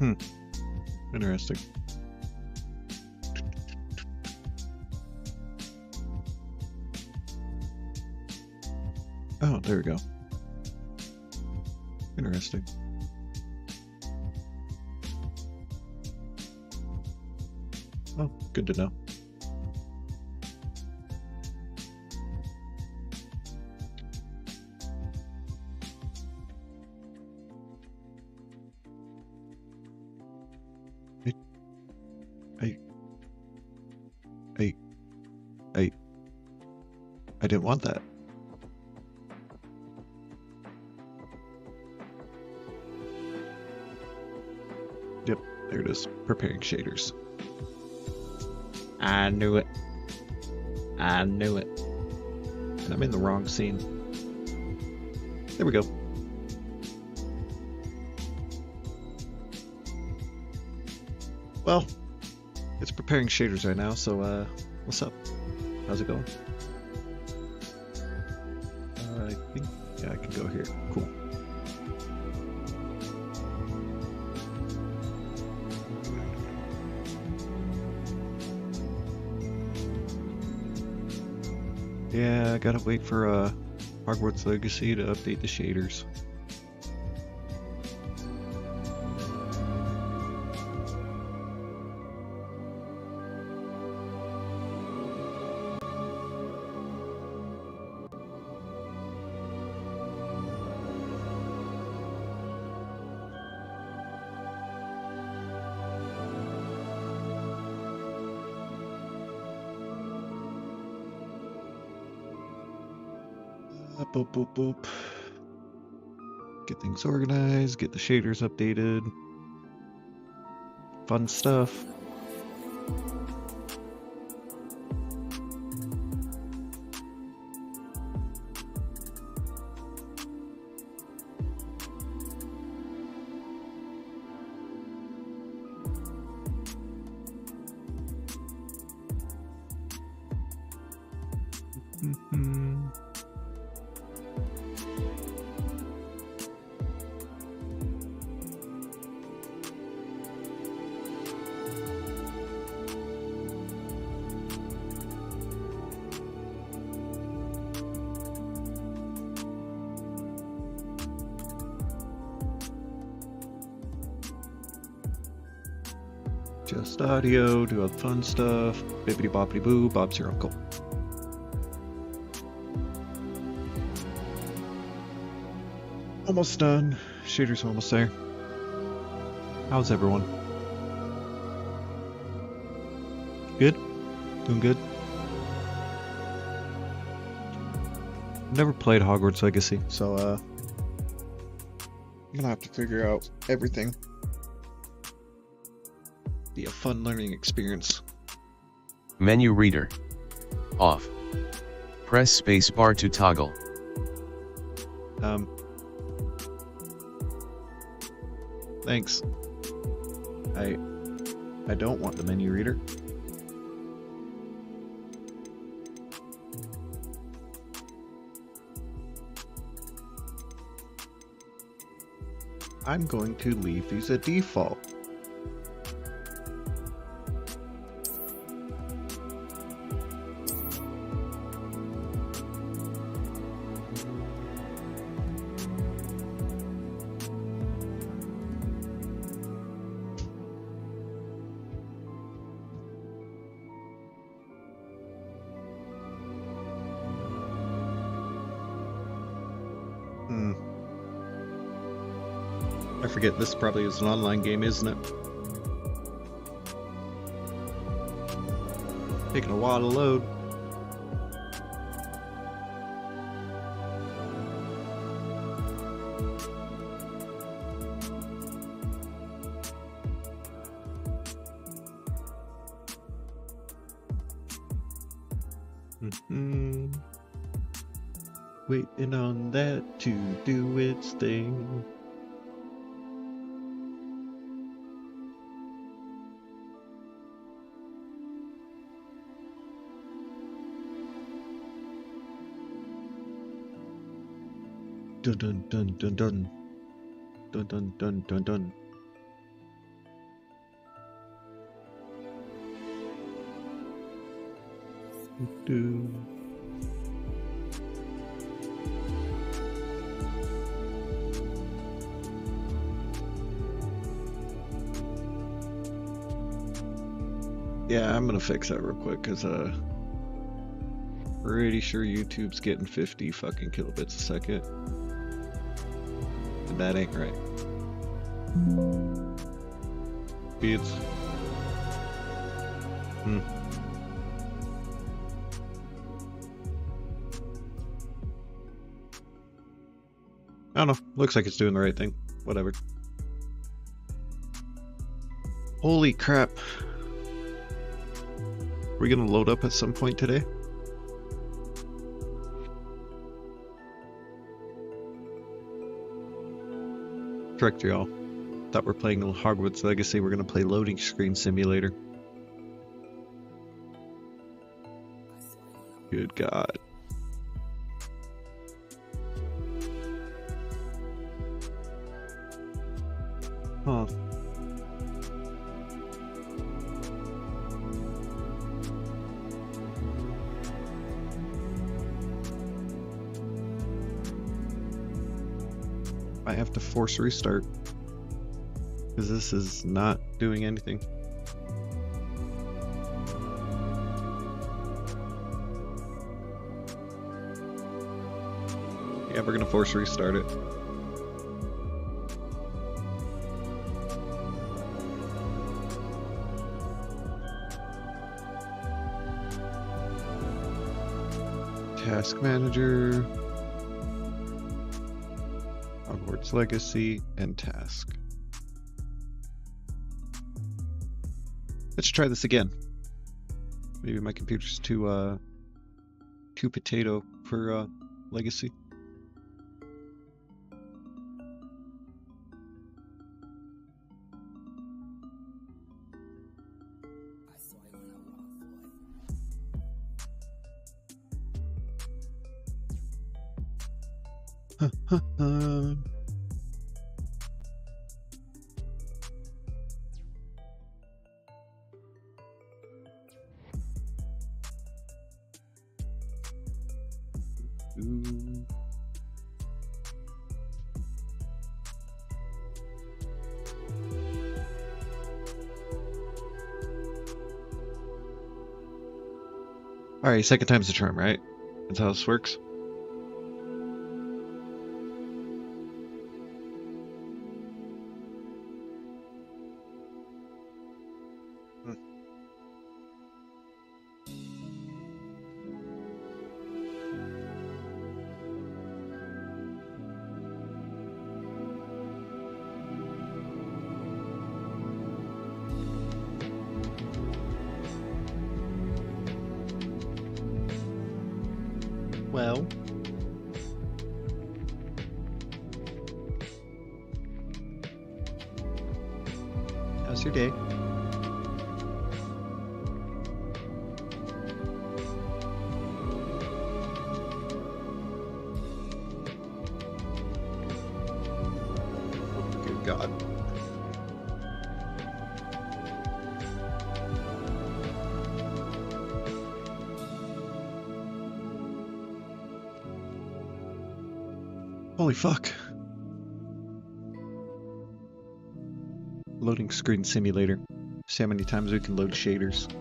Hmm. Interesting. Oh, there we go. Interesting. Oh, good to know. I, I, I, I didn't want that. Yep, there it is. Preparing shaders. I knew it. I knew it. And I'm in the wrong scene. There we go. Well, it's preparing shaders right now, so what's up? How's it going? I think, yeah, I can go here. Cool. Yeah, I gotta wait for Hogwarts Legacy to update the shaders. Boop, boop, boop. Get things organized, get the shaders updated. Fun stuff. Just audio, do all the fun stuff. Bibbidi boppity boo, Bob's your uncle. Almost done. Shader's almost there. How's everyone? Good? Doing good? Never played Hogwarts Legacy, so I'm gonna have to figure out everything. Be a fun learning experience. Menu reader. Off. Press spacebar to toggle. Thanks. I don't want the menu reader. I'm going to leave these at default. I forget, this probably is an online game, isn't it? Taking a while to load. Waiting on that to do its thing. Dun dun dun dun dun. Dun dun dun dun dun. Do. Yeah, I'm gonna fix that real quick because pretty sure YouTube's getting 50 fucking kilobits a second, and that ain't right. Speeds. I don't know. Looks like it's doing the right thing. Whatever. Holy crap. We're gonna load up at some point today? Correct, y'all. Thought we're playing Hogwarts Legacy. We're gonna play Loading Screen Simulator. Good God. Huh. I have to force restart because this is not doing anything. Yeah, we're gonna force restart it. Task Manager, Hogwarts Legacy, and Task. Let's try this again. Maybe my computer's too potato for Legacy. Alright, second time's the charm, right? That's how this works. Well, how's your day? Good God. Holy fuck. Loading screen simulator. See how many times we can load shaders.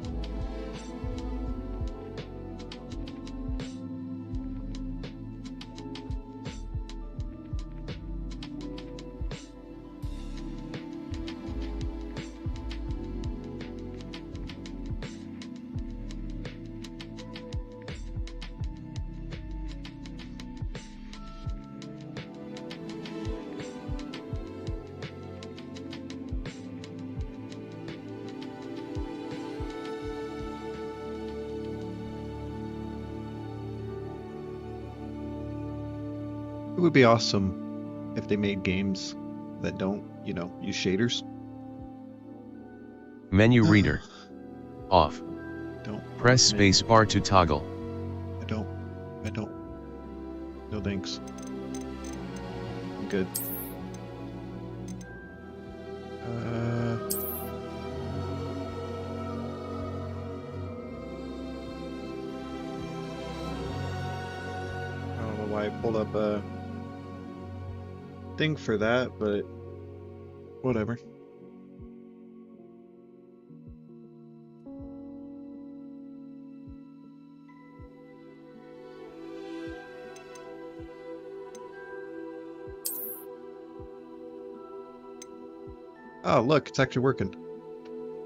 It would be awesome if they made games that don't, you know, use shaders. Menu reader. Off. Don't. Press space bar to toggle. I don't. No thanks. I'm good. why I pulled up a thing for that, but whatever. Oh, look, it's actually working.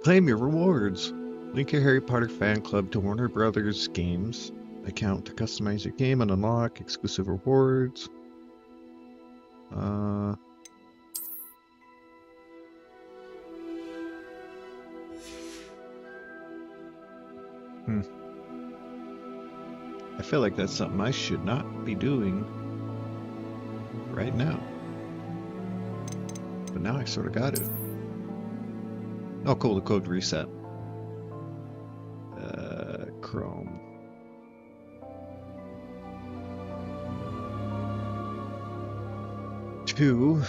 Claim your rewards. Link your Harry Potter fan club to Warner Brothers Games account to customize your game and unlock exclusive rewards. I feel like that's something I should not be doing right now. But now I sort of got it. Oh, cool, the code reset. Chrome. To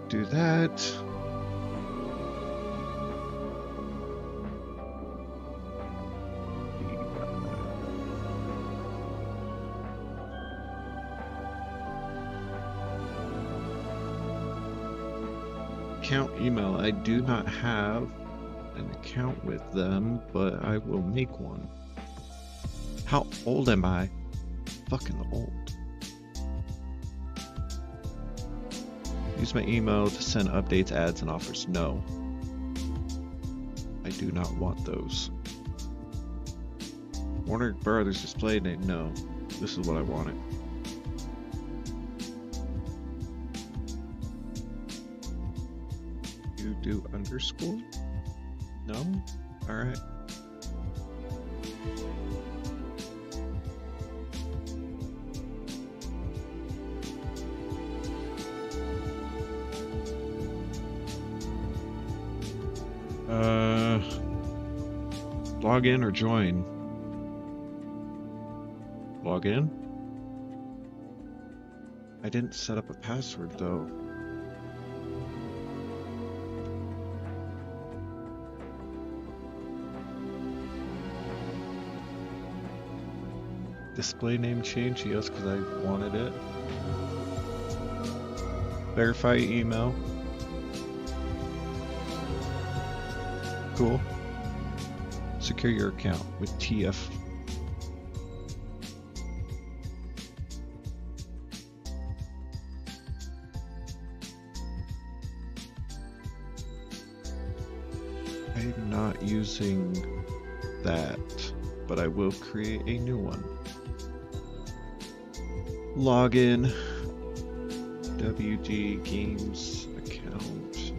do that. Account email. I do not have an account with them, but I will make one. How old am I? Fucking old. Use my email to send updates, ads, and offers. No. I do not want those. Warner Brothers display name. No. This is what I wanted. You do underscore? No? Alright. Log in or join? Log in? I didn't set up a password though. Display name change? Yes, because I wanted it. Verify email. Cool. Secure your account with TF. I'm not using that, but I will create a new one. Login. WG Games account.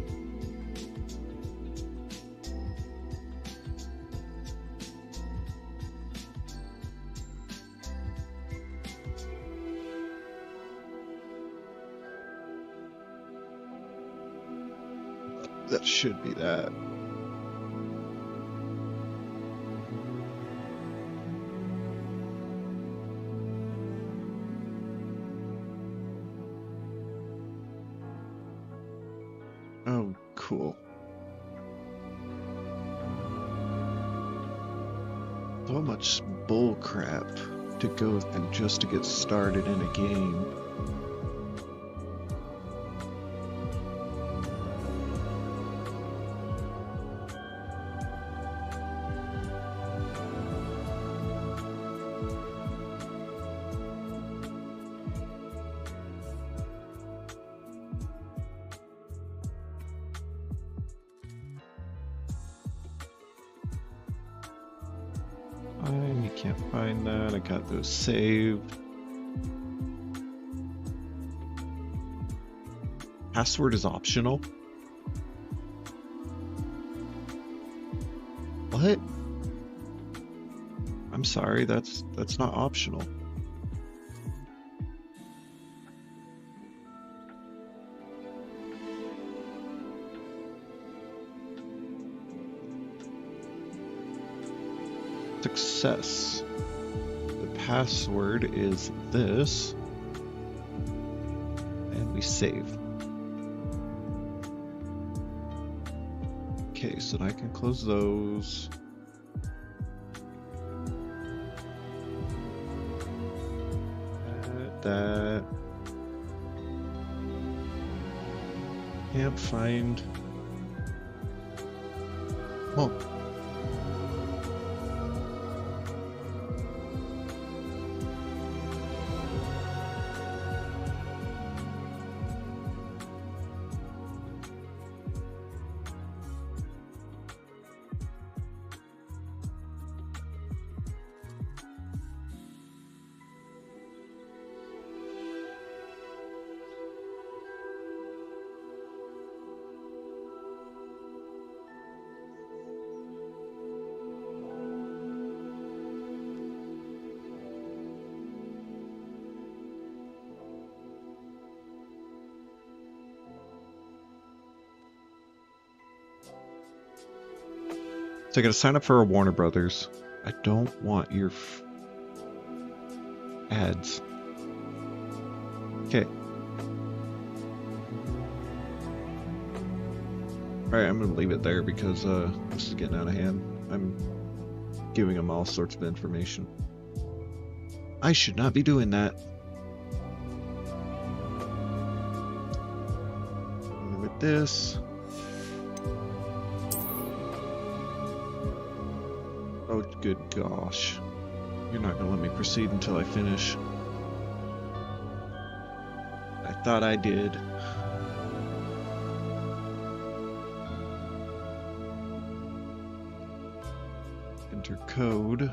That should be that. Oh, cool. So much bull crap to go through just to get started in a game. You can't find that. I got those saved. Password is optional. What? I'm sorry, that's not optional. Success. The password is this. And we save. Okay, so then I can close those. That. that. Can't find... Oh. So I gotta sign up for a Warner Brothers. I don't want your ads. Okay. Alright, I'm gonna leave it there because this is getting out of hand. I'm giving them all sorts of information. I should not be doing that. And with this... Oh, good gosh. You're not gonna let me proceed until I finish. I thought I did. Enter code.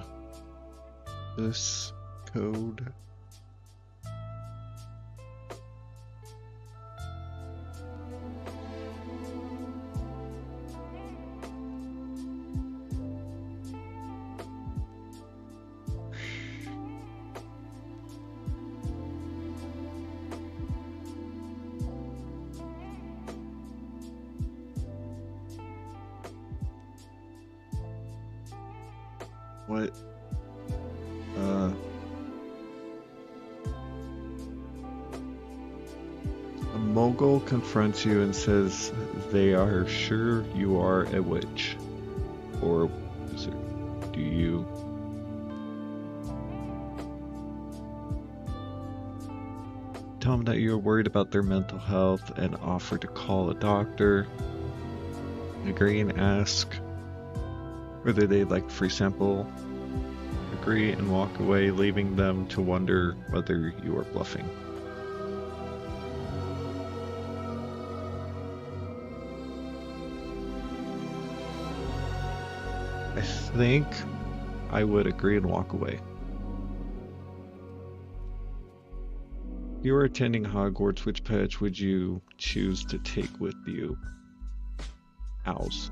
This code. What? A mogul confronts you and says they are sure you are a witch. Or do you? Tell them that you're worried about their mental health and offer to call a doctor. Agree and ask whether they'd like a free sample. Agree and walk away, leaving them to wonder whether you are bluffing. I think I would agree and walk away. If you were attending Hogwarts, which pet would you choose to take with you? Owls.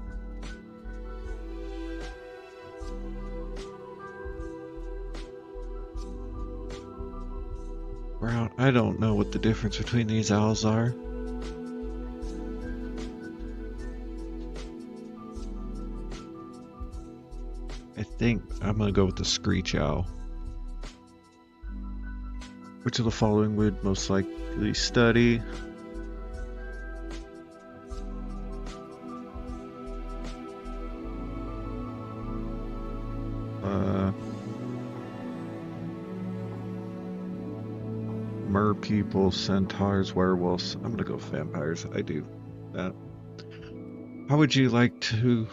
Brown. I don't know what the difference between these owls are. I think I'm gonna go with the screech owl. Which of the following would most likely study? Mer people, centaurs, werewolves. I'm gonna go with vampires. I do that. How would you like to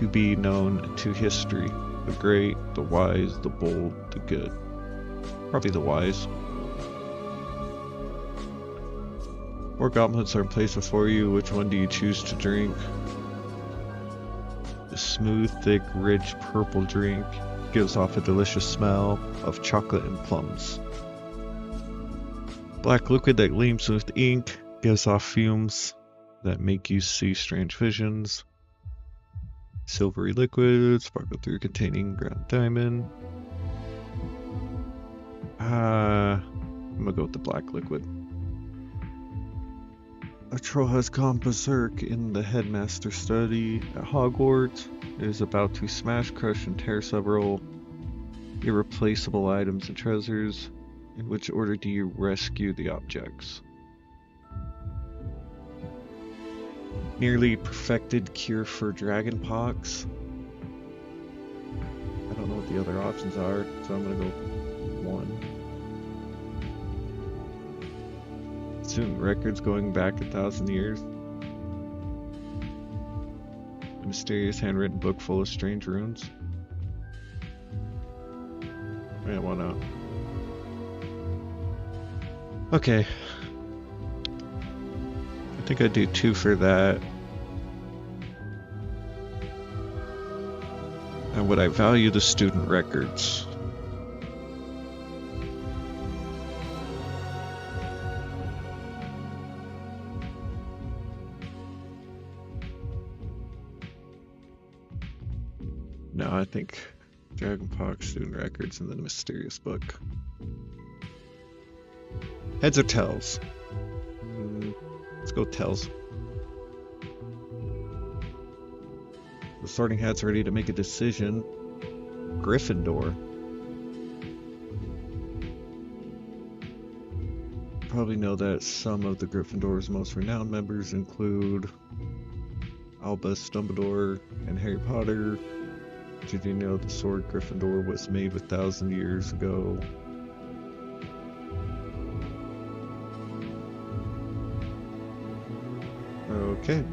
be known to history? The great, the wise, the bold, the good. Probably the wise. 4 goblets are in place before you. Which one do you choose to drink? The smooth, thick, rich purple drink gives off a delicious smell of chocolate and plums. Black liquid that gleams with ink gives off fumes that make you see strange visions. Silvery liquid, sparkle through containing ground diamond. I'm gonna go with the black liquid. A troll has gone berserk in the headmaster's study at Hogwarts. It is about to smash, crush, and tear several irreplaceable items and treasures. In which order do you rescue the objects? Nearly perfected cure for dragonpox. I don't know what the other options are, so I'm gonna go 1. Student records going back 1,000 years. A mysterious handwritten book full of strange runes. Yeah, why not? Okay. I think I'd do 2 for that. And would I value the student records? No, I think Dragonpox, student records, and then a mysterious book. Heads or tails? Let's go tails. The Sorting Hat's ready to make a decision. Gryffindor. Probably know that some of the Gryffindor's most renowned members include Albus Dumbledore and Harry Potter. Did you know the sword Gryffindor was made 1,000 years ago? Okay.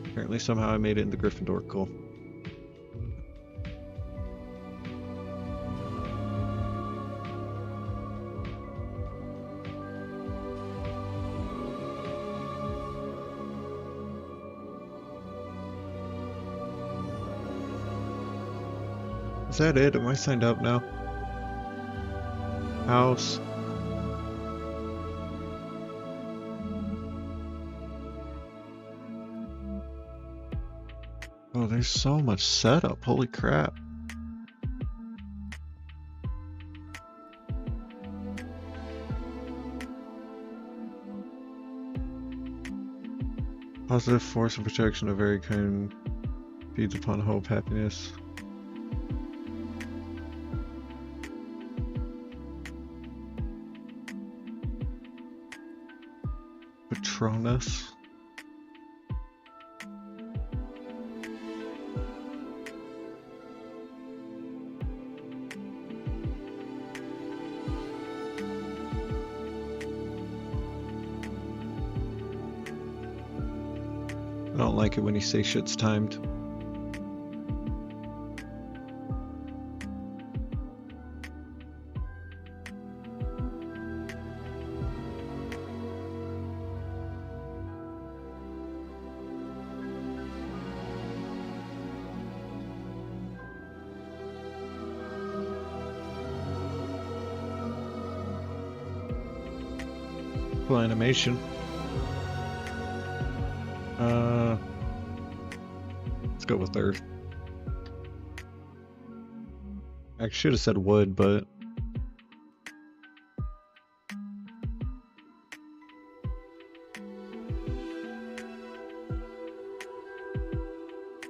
Apparently somehow I made it into Gryffindor. Cool. Is that it? Am I signed up now? House. Oh, there's so much setup. Holy crap. Positive force and protection of every kind feeds upon hope, happiness. Patronus. I don't like it when you say shit's timed. Cool animation. Let's go with Earth. I should have said wood, but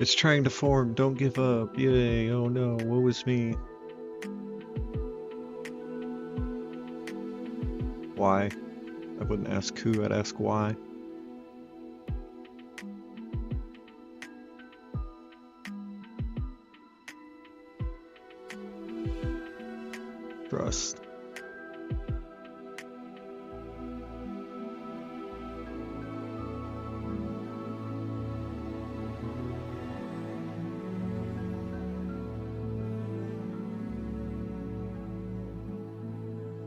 it's trying to form. Don't give up. Yay. Oh no, woe is me. Why? I wouldn't ask who, I'd ask why. Trust.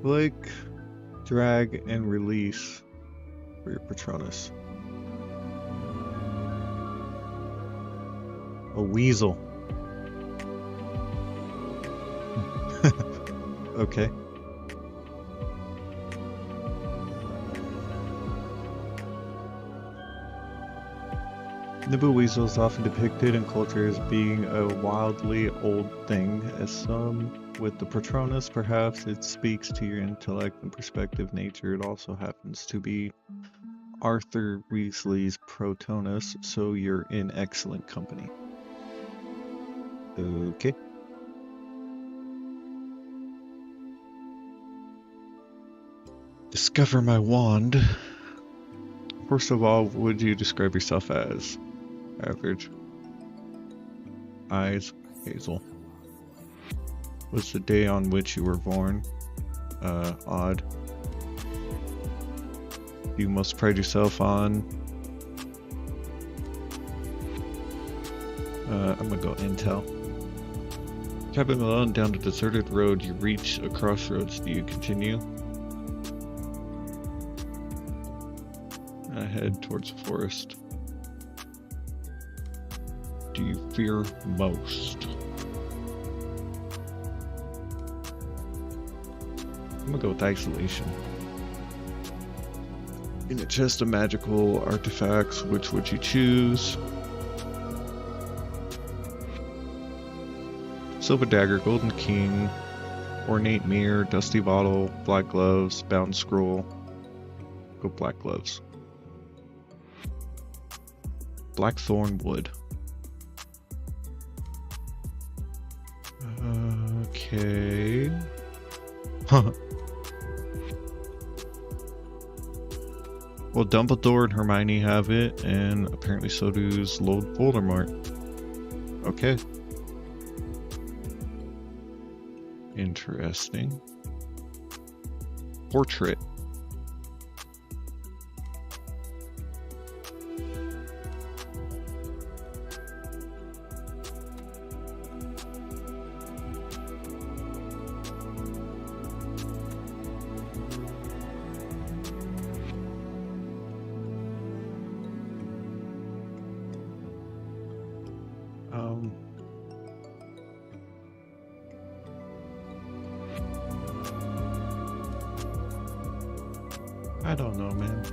Click, drag, and release for your Patronus. A weasel. Okay. Nibble weasel is often depicted in culture as being a wildly old thing. As some with the Patronus, perhaps it speaks to your intellect and perspective nature. It also happens to be Arthur Weasley's Protonus, so you're in excellent company. Okay. Discover my wand. First of all, would you describe yourself as? Average. Eyes, hazel. was the day on which you were born. Odd. You most pride yourself on. I'm gonna go Intel. Traveling alone down a deserted road, you reach a crossroads. Do you continue? Head towards the forest. Do you fear most? I'm gonna go with isolation. In a chest of magical artifacts, which would you choose? Silver dagger, golden king, ornate mirror, dusty bottle, black gloves, bound scroll. Go black gloves. Blackthorn wood. Okay. Well, Dumbledore and Hermione have it, and apparently so does Lord Voldemort. Okay. Interesting. Portrait. I don't know, man.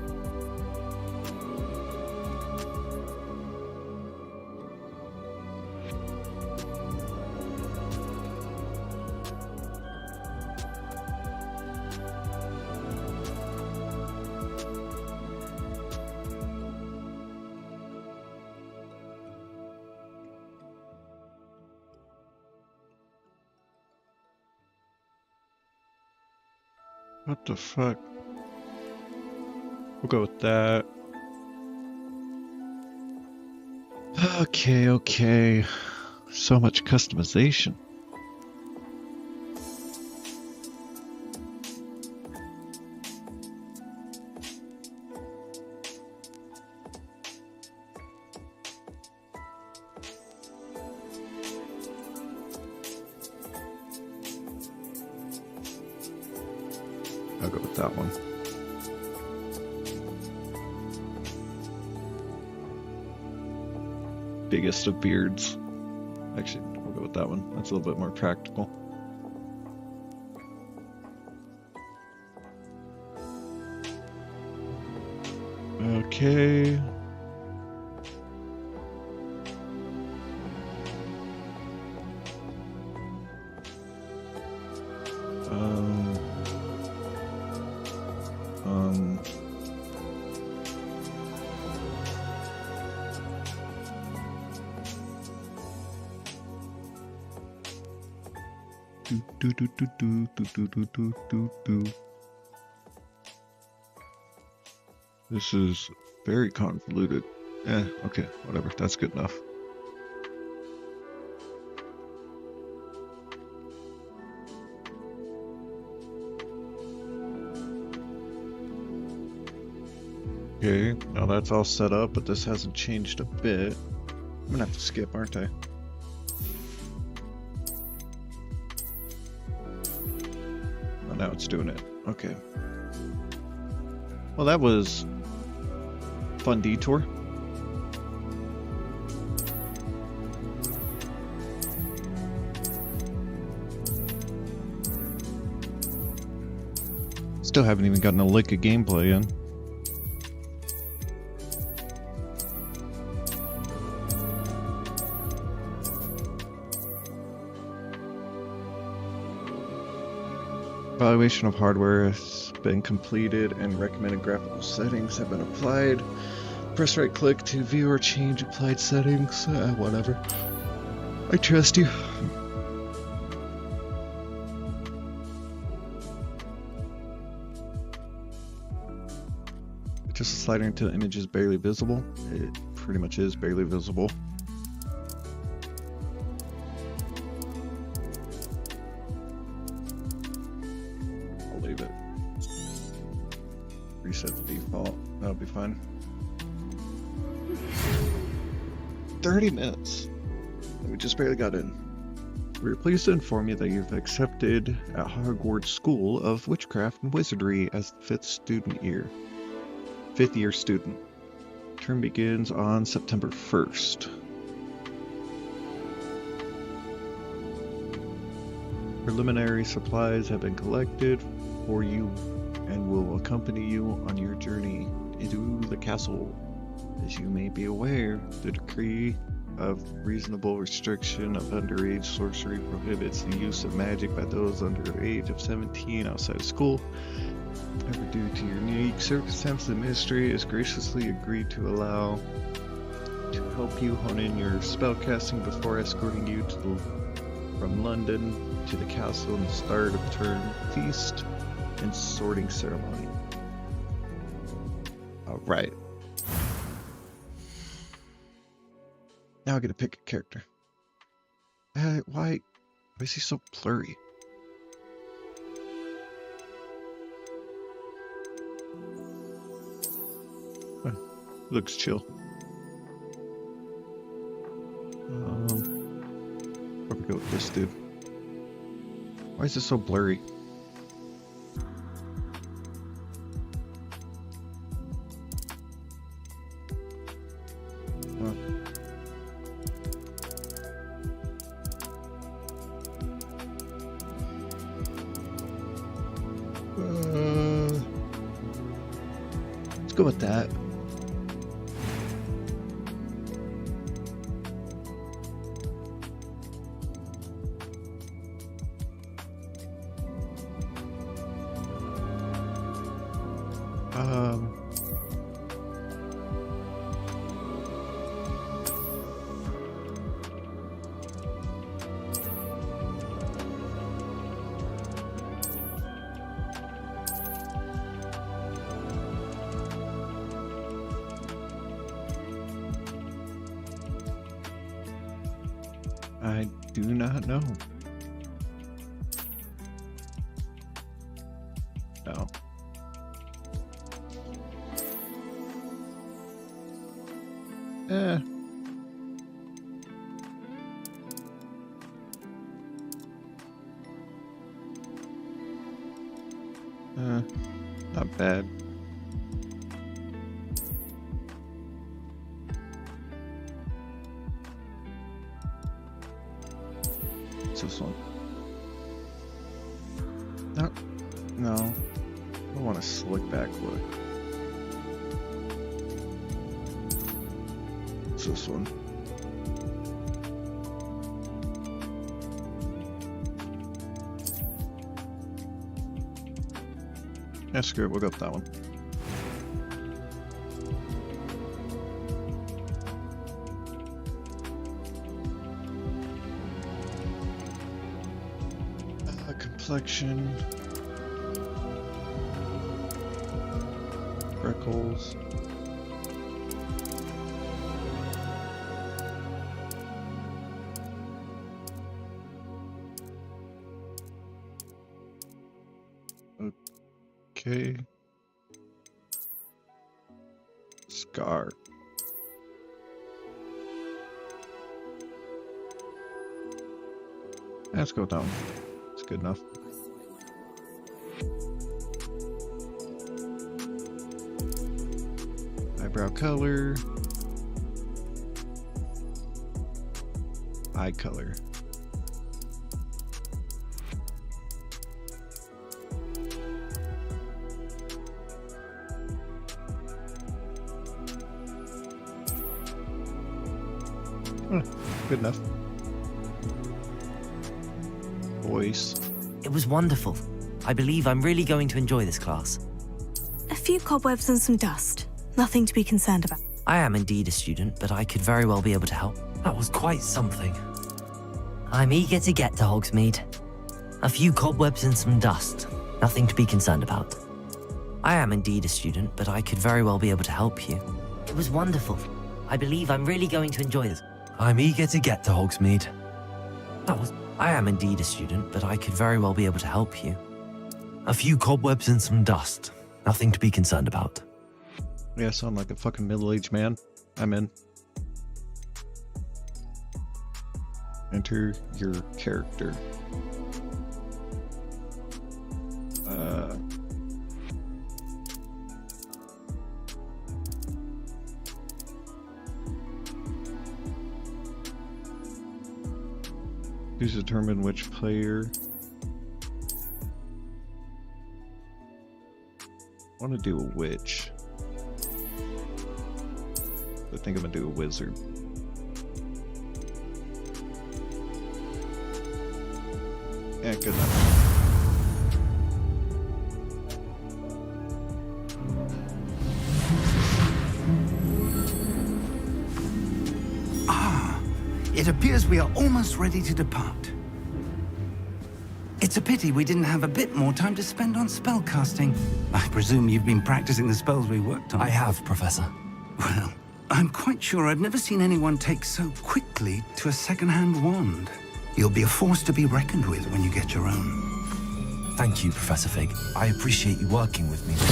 What the fuck? We'll go with that. Okay. So much customization. I'll go with that one. Biggest of beards. Actually, we'll go with that one. That's a little bit more practical. Okay. This is very convoluted. Okay, whatever. That's good enough. Okay, now that's all set up, but this hasn't changed a bit. I'm gonna have to skip, aren't I? Oh, now it's doing it. Okay. Well, that was a fun detour. Still haven't even gotten a lick of gameplay in. Evaluation of hardware has been completed and recommended graphical settings have been applied. Press right click to view or change applied settings. Whatever. I trust you. Just a slider until the image is barely visible. It pretty much is barely visible. Reset the default. That'll be fine. 30 minutes. We just barely got in. We're pleased to inform you that you've accepted at Hogwarts School of Witchcraft and Wizardry as the 5th year student. Term begins on September 1st. Preliminary supplies have been collected for you and will accompany you on your journey into the castle. As you may be aware, the decree of reasonable restriction of underage sorcery prohibits the use of magic by those under the age of 17 outside of school. However, due to your unique circumstances, the ministry has graciously agreed to help you hone in your spellcasting before escorting you from London to the castle and the start of term feast and sorting ceremony. Alright. Now I get to pick a character. Why is he so blurry? Looks chill. Probably go with this dude. Why is it so blurry? Let's go with that. I do not know. No. Not bad. What's this one? No. I don't want a slick back look. What's this one? Yeah, screw it, we'll go with that one. Complexion. Freckles. Okay. Scar. Let's go down. It's good enough. Eyebrow color. Eye color. Good enough. Voice. It was wonderful. I believe I'm really going to enjoy this class. A few cobwebs and some dust. Nothing to be concerned about. I am indeed a student, but I could very well be able to help. That was quite something. I'm eager to get to Hogsmeade. A few cobwebs and some dust. Nothing to be concerned about. I am indeed a student, but I could very well be able to help you. It was wonderful. I believe I'm really going to enjoy this. I'm eager to get to Hogsmeade. I am indeed a student, but I could very well be able to help you. A few cobwebs and some dust. Nothing to be concerned about. Yeah, I sound like a fucking middle-aged man. I'm in. Enter your character. Please determine which player. I want to do a witch. I think I'm gonna do a wizard. Yeah, good enough. It appears we are almost ready to depart. It's a pity we didn't have a bit more time to spend on spellcasting. I presume you've been practicing the spells we worked on. I have, Professor. Well, I'm quite sure I've never seen anyone take so quickly to a second-hand wand. You'll be a force to be reckoned with when you get your own. Thank you, Professor Fig. I appreciate you working with me all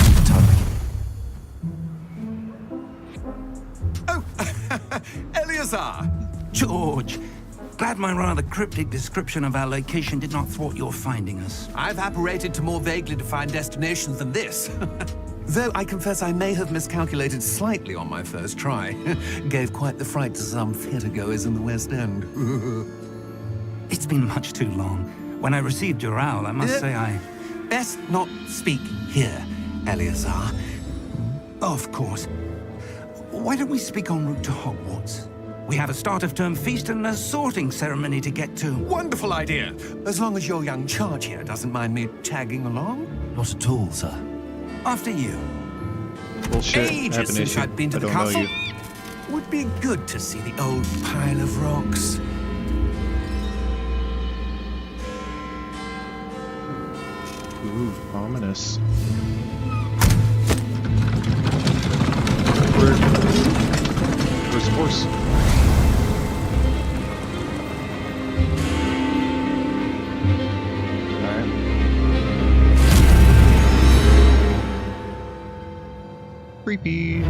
the time. Eleazar! George! Glad my rather cryptic description of our location did not thwart your finding us. I've apparated to more vaguely defined destinations than this. Though I confess I may have miscalculated slightly on my first try. Gave quite the fright to some theatergoers in the West End. It's been much too long. When I received your owl, I must say I... Best not speak here, Eleazar. Of course. Why don't we speak en route to Hogwarts? We have a start-of-term feast and a sorting ceremony to get to. Wonderful idea. As long as your young charge here doesn't mind me tagging along. Not at all, sir. After you. Bullshit. I have Ages an since issue. I'd been to I the don't know castle. you. Would be good to see the old pile of rocks. Ooh, ominous. Where's the horse? Alright. Creepy.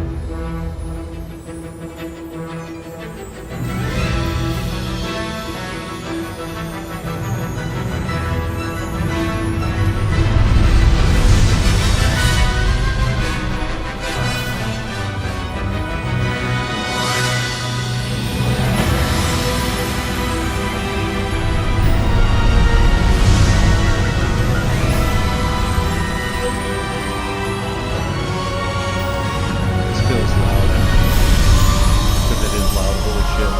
This feels loud. Because it is loud, holy shit.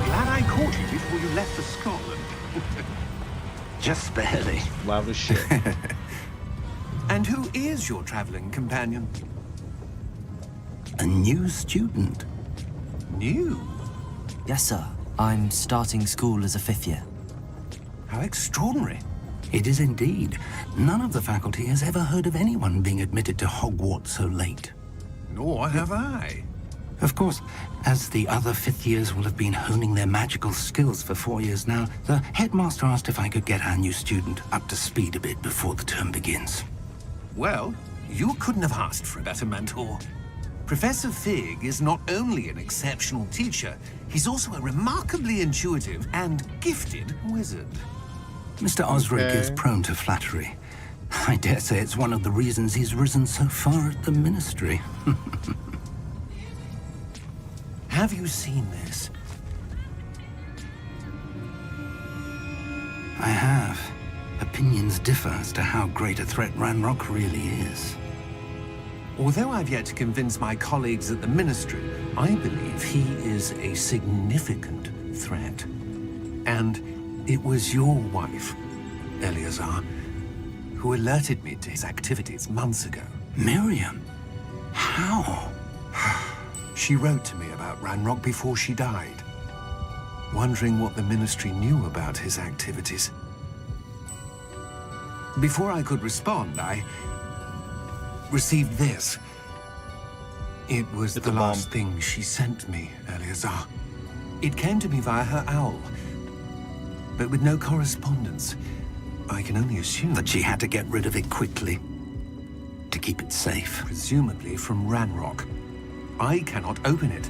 Glad I caught you before you left for Scotland. Just barely. Loud as shit. And who is your traveling companion? A new student. New? Yes, sir. I'm starting school as a 5th year. How extraordinary. It is indeed. None of the faculty has ever heard of anyone being admitted to Hogwarts so late. Nor have I. Of course, as the other 5th years will have been honing their magical skills for 4 years now, the headmaster asked if I could get our new student up to speed a bit before the term begins. Well, you couldn't have asked for a better mentor. Professor Fig is not only an exceptional teacher, he's also a remarkably intuitive and gifted wizard. Mr. Osric is Okay. prone to flattery. I dare say it's one of the reasons he's risen so far at the ministry. Have you seen this? I have. Opinions differ as to how great a threat Ranrock really is. Although I've yet to convince my colleagues at the Ministry, I believe he is a significant threat. And it was your wife, Eleazar, who alerted me to his activities months ago. Miriam? How? She wrote to me about Ranrock before she died, wondering what the Ministry knew about his activities. Before I could respond, I received this. It was It's the a bomb. last thing she sent me, Eleazar. It came to me via her owl, but with no correspondence. I can only assume That she had to get rid of it quickly to keep it safe. presumably from Ranrock. I cannot open it.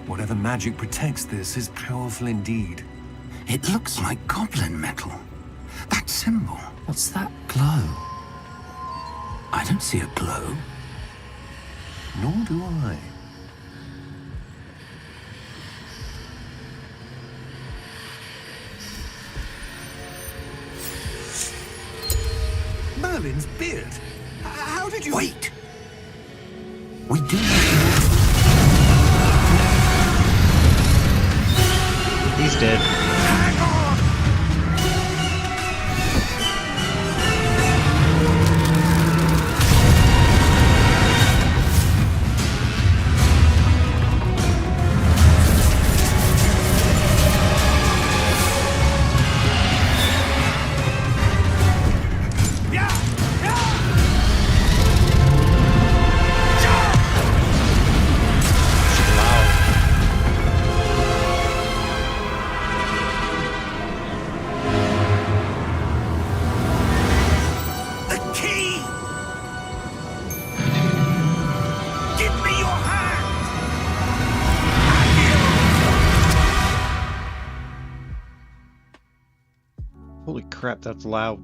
Whatever magic protects this is powerful indeed. It looks like goblin metal. That symbol. What's that glow? I don't see a glow. Nor do I. Merlin's beard. How did you... Wait! We do need He's dead. Hang on! The key! Give me your hand! Holy crap, that's loud.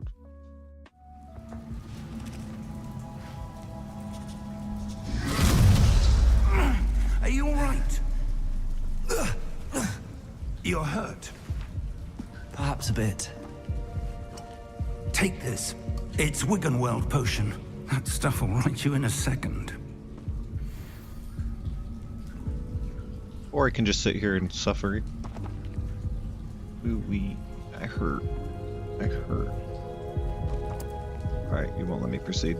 Are you all right? You're hurt. Perhaps a bit. Take this. It's Wiggenweld potion. That stuff will right you in a second. Or I can just sit here and suffer. Ooh wee. I hurt. I hurt. Alright, you won't let me proceed.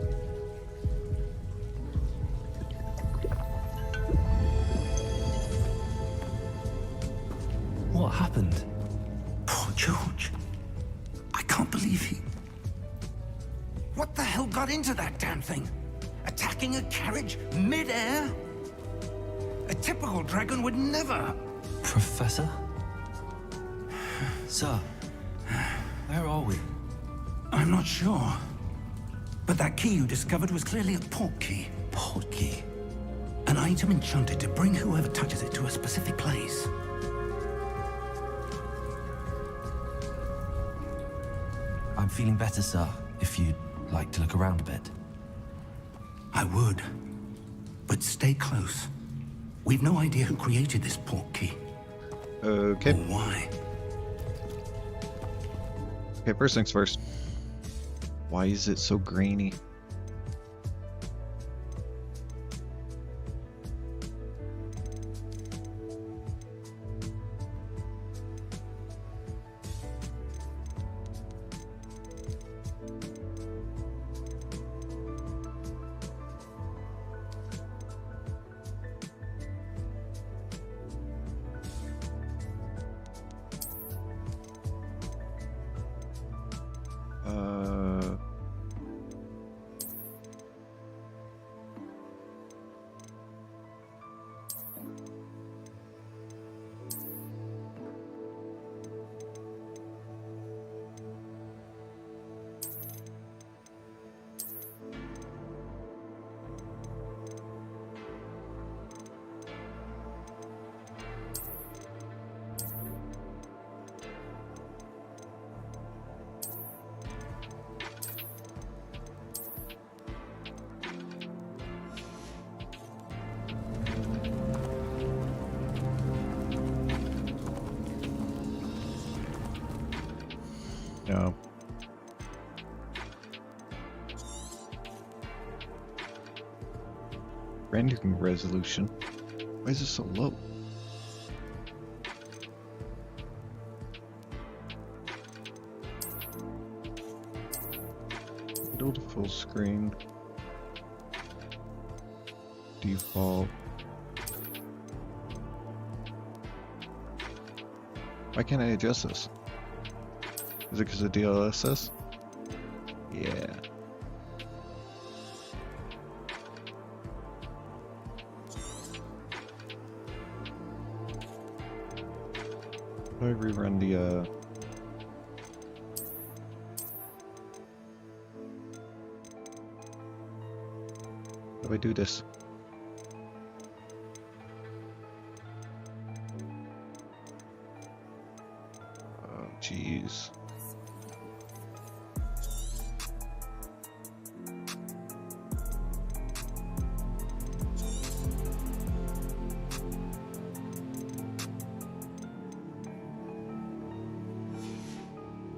What happened? Poor George. I can't believe he... What the hell got into that damn thing? Attacking a carriage mid-air? A typical dragon would never... Professor? Sir, where are we? I'm not sure. But that key you discovered was clearly a port key. Port key? An item enchanted to bring whoever touches it to a specific place. I'm feeling better, sir, if you'd like to look around a bit. I would. But stay close. We've no idea who created this port key. Okay. Or why. Okay, first things first. Why is it so grainy? No. Rendering resolution. Why is this so low? Window to full screen. Default. Why can't I adjust this? Is it because of DLSS? Yeah. I rerun the how do I do this? Oh jeez.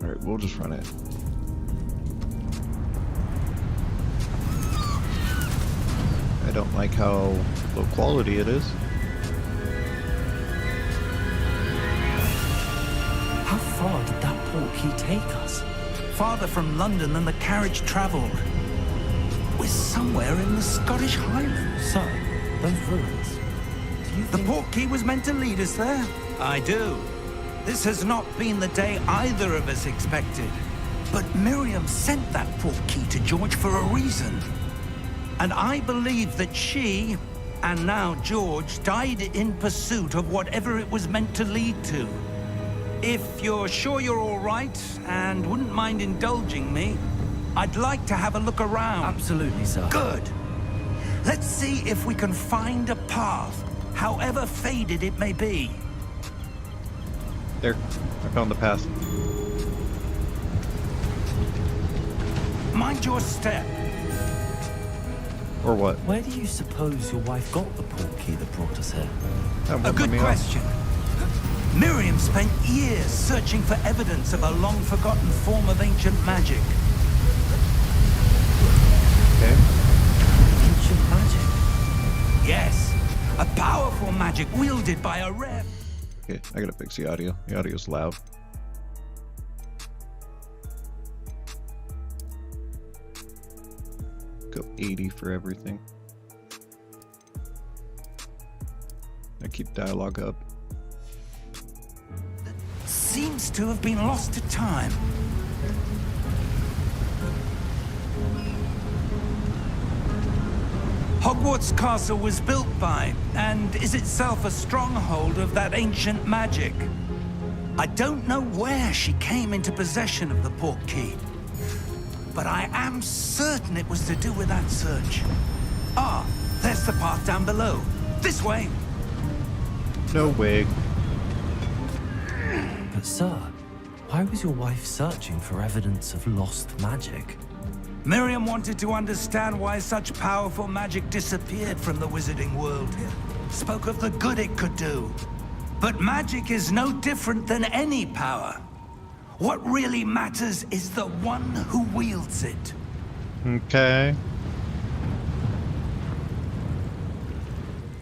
Alright, we'll just run it. I don't like how low quality it is. How far did that portkey take us? Farther from London than the carriage travelled. We're somewhere in the Scottish Highlands. So, those ruins. Do you The think... portkey was meant to lead us there? I do. This has not been the day either of us expected. But Miriam sent that portkey to George for a reason. And I believe that she, and now George, died in pursuit of whatever it was meant to lead to. If you're sure you're all right, and wouldn't mind indulging me, I'd like to have a look around. Absolutely, sir. Good. Let's see if we can find a path, however faded it may be. There, I found the path. Mind your step. Or what? Where do you suppose your wife got the portkey that brought us here? That A won't let good me off. question. Miriam spent years searching for evidence of a long-forgotten form of ancient magic. Okay. Ancient magic? Yes, a powerful magic wielded by a rare... Okay, I gotta fix the audio. The audio's loud. Go 80 for everything. I keep dialogue up. seems to have been lost to time. Hogwarts Castle was built by, and is itself a stronghold of that ancient magic. I don't know where she came into possession of the portkey, but I am certain it was to do with that search. Ah, there's the path down below. This way. No way. But sir, why was your wife searching for evidence of lost magic? Miriam wanted to understand why such powerful magic disappeared from the wizarding world. Spoke of the good it could do. But magic is no different than any power. What really matters is the one who wields it. Okay.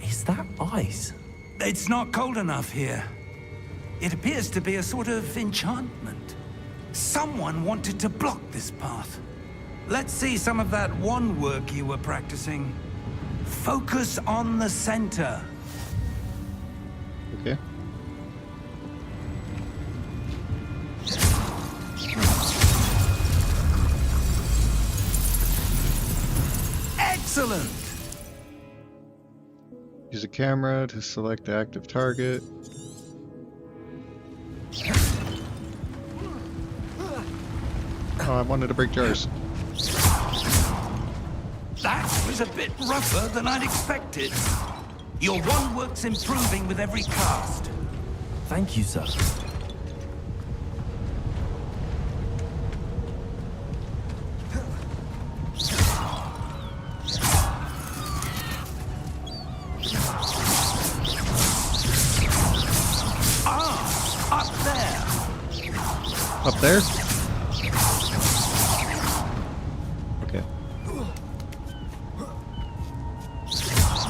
Is that ice? It's not cold enough here. It appears to be a sort of enchantment. Someone wanted to block this path. Let's see some of that wand work you were practicing. Focus on the center. Okay. Excellent! Use a camera to select the active target. Oh, I wanted to break jars. That was a bit rougher than I'd expected. Your wand work's improving with every cast. Thank you, sir. Ah, up there. Up there? Okay.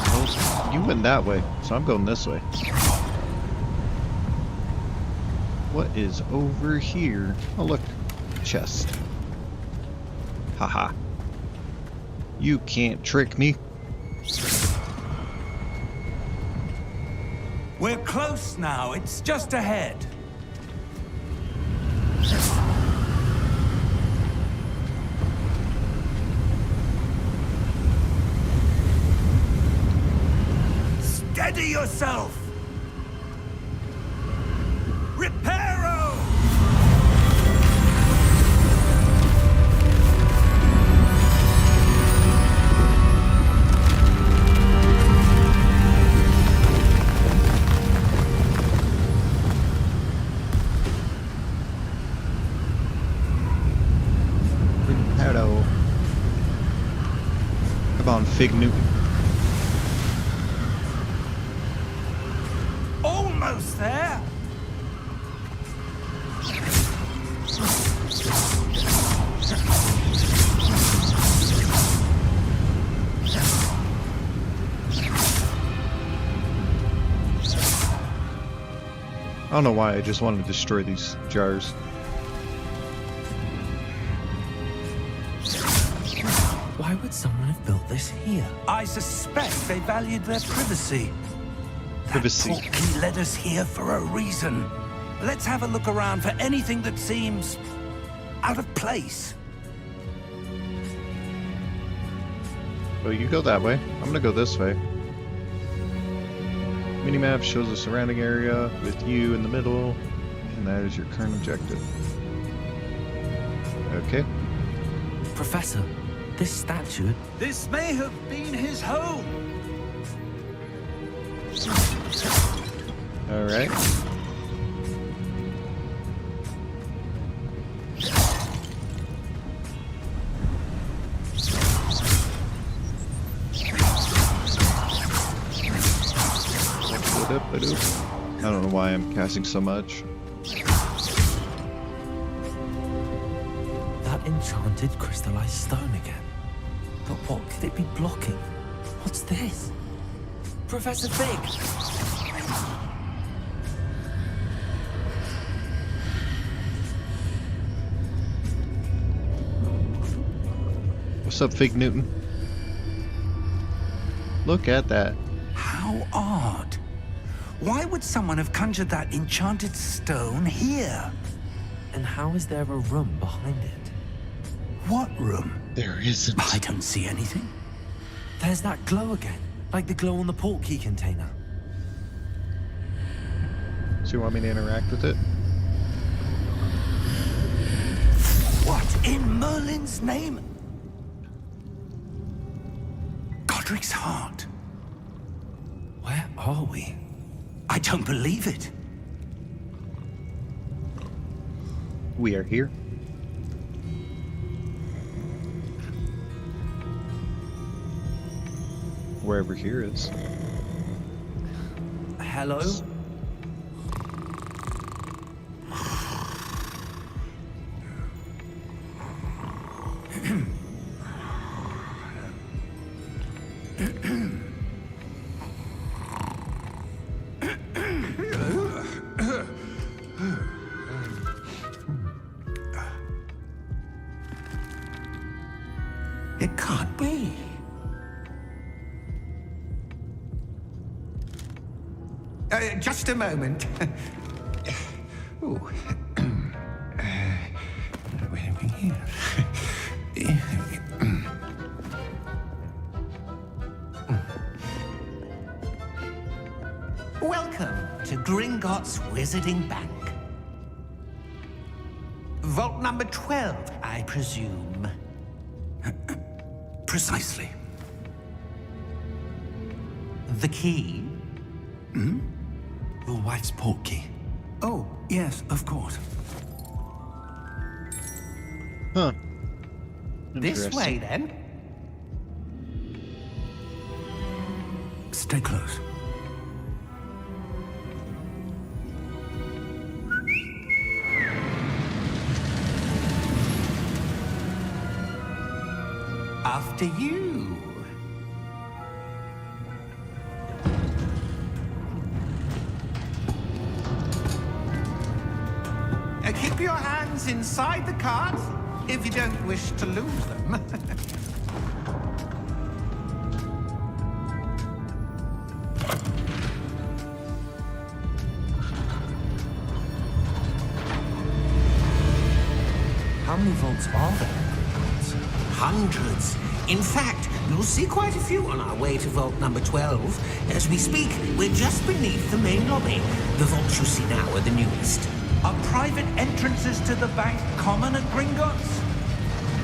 Well, you went that way, so I'm going this way. What is over here? Oh, look. Chest. Haha. You can't trick me. We're close now. It's just ahead. Steady yourself. Repel Fig Newton. Almost there. I don't know why, I just wanted to destroy these jars. Why would someone have built this here? I suspect they valued their privacy. Privacy. That portkey led us here for a reason. Let's have a look around for anything that seems out of place. Oh, you go that way. I'm gonna go this way. Minimap shows the surrounding area with you in the middle, and that is your current objective. Okay. Professor, this statue... This may have been his home. Alright. I don't know why I'm casting so much. That enchanted crystallized stone again. But what could it be blocking? What's this? Professor Fig! What's up, Fig Newton? Look at that. How odd. Why would someone have conjured that enchanted stone here? And how is there a room behind it? What room? There isn't. I don't see anything. There's that glow again, like the glow on the portkey container. So you want me to interact with it? What in Merlin's name? Godric's heart. Where are we? I don't believe it. We are here. Wherever here is. Hello? It can't be. Just a moment. Ooh. Where are we here? Welcome to Gringotts Wizarding Bank. Vault number 12, I presume. Precisely. The key? Your wife's portkey. Oh, yes, of course. Huh. This Interesting. way, then. Stay close. After you. Keep your hands inside the cart if you don't wish to lose them. How many vaults are there? Hundreds. In fact, you'll see quite a few on our way to vault number 12. As we speak, we're just beneath the main lobby. The vaults you see now are the newest. Are private entrances to the bank common at Gringotts?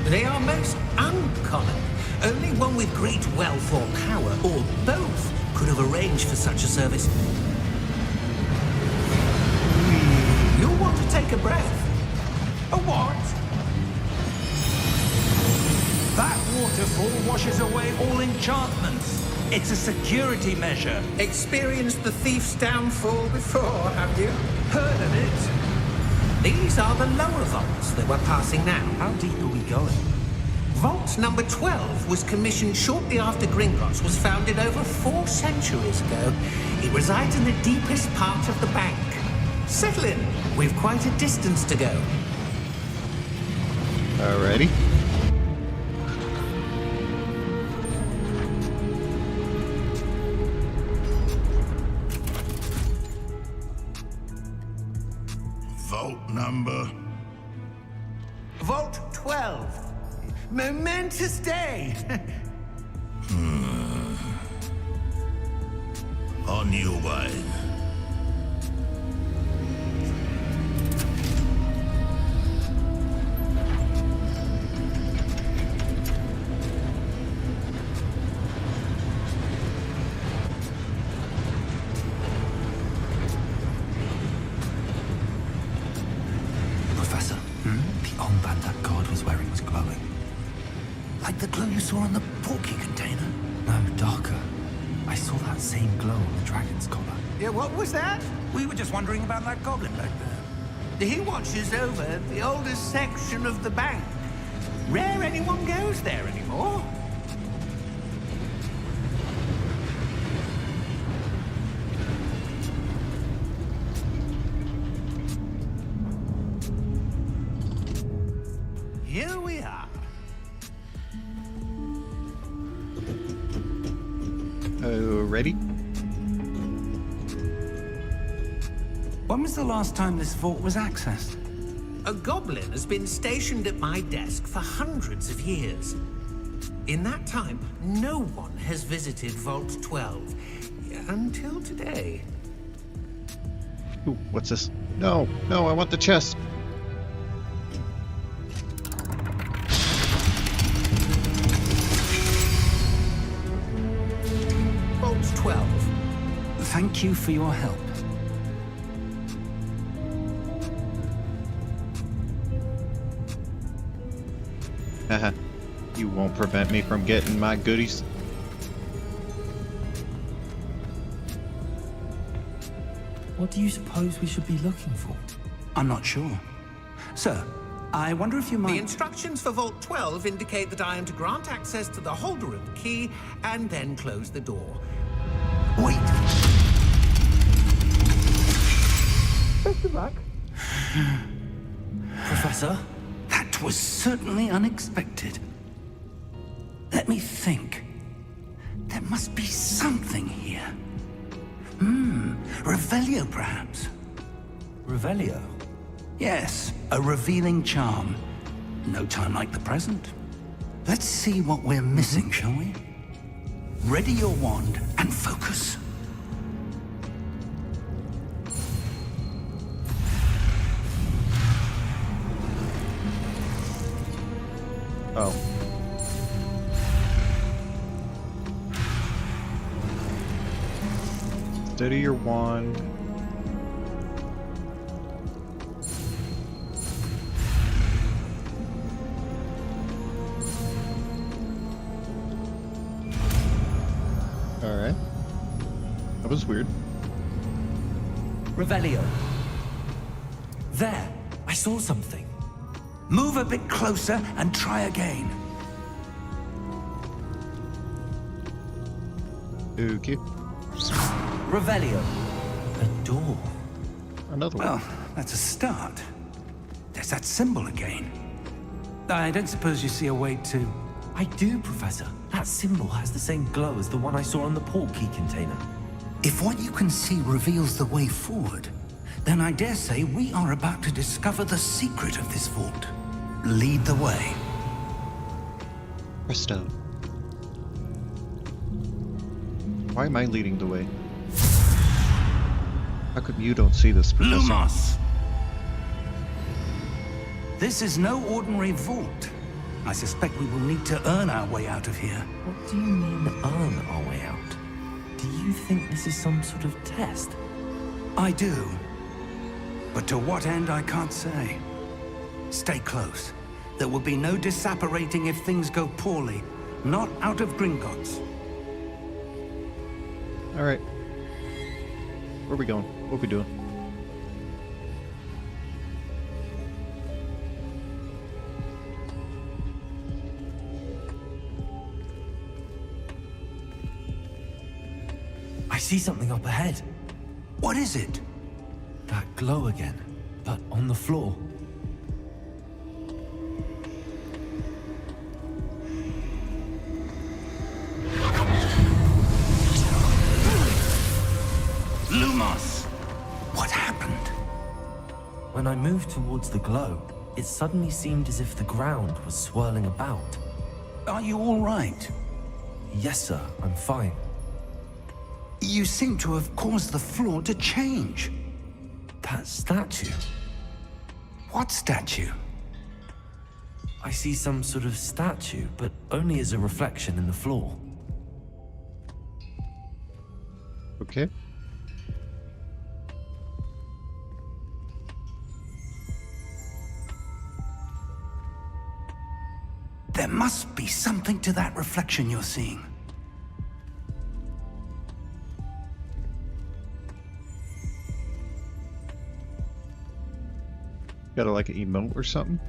They are most uncommon. Only one with great wealth or power, or both, could have arranged for such a service. You'll want to take a breath. A what? That waterfall washes away all enchantments. It's a security measure. Experienced the thief's downfall before, have you? Heard of it? These are the lower vaults that we're passing now. How deep are we going? Vault number 12 was commissioned shortly after Gringotts was founded over 4 centuries ago. It resides in the deepest part of the bank. Settle in. We've quite a distance to go. Alrighty. Vault number. Vault 12. Momentous day. On your way. Professor, the armband that guard was wearing was glowing. Like the glow you saw on the porky container? No, darker. I saw that same glow on the dragon's collar. Yeah, what was that? We were just wondering about that goblin back there. He watches over the oldest section of the bank. Rare anyone goes there anymore. Here we are. Ready? When was the last time this vault was accessed? A goblin has been stationed at my desk for hundreds of years. In that time, no one has visited Vault 12. Until today. Ooh, what's this? No, no, I want the chest. Vault 12. Thank you for your help. Haha. You won't prevent me from getting my goodies. What do you suppose we should be looking for? I'm not sure. Sir, I wonder if you The might... instructions for Vault 12 indicate that I am to grant access to the holder of the key and then close the door. Wait! Best of luck. Professor? That was certainly unexpected. Let me think. There must be something here. Revelio, perhaps? Revelio? Yes, a revealing charm. No time like the present. Let's see what we're missing, shall we? Ready your wand and focus. Oh. Steady your wand. Alright. That was weird. Revelio. There, I saw something. Move a bit closer and try again. Okay. Revelio. A door. Another one. Well, that's a start. There's that symbol again. I don't suppose you see a way to... I do, Professor. That symbol has the same glow as the one I saw on the port key container. If what you can see reveals the way forward, then I dare say we are about to discover the secret of this vault. Lead the way. Presto. Why am I leading the way? How come you don't see this, Professor? Lumos! This is no ordinary vault. I suspect we will need to earn our way out of here. What do you mean, earn our way out? Do you think this is some sort of test? I do. But to what end, I can't say. Stay close. There will be no disapparating if things go poorly. Not out of Gringotts. Alright. Where are we going? What are we doing? I see something up ahead. What is it? That glow again, but on the floor. Lumos! What happened? When I moved towards the glow, it suddenly seemed as if the ground was swirling about. Are you all right? Yes, sir, I'm fine. You seem to have caused the floor to change. That statue. What statue? I see some sort of statue, but only as a reflection in the floor. Okay. There must be something to that reflection you're seeing. Got a, like an emote or something?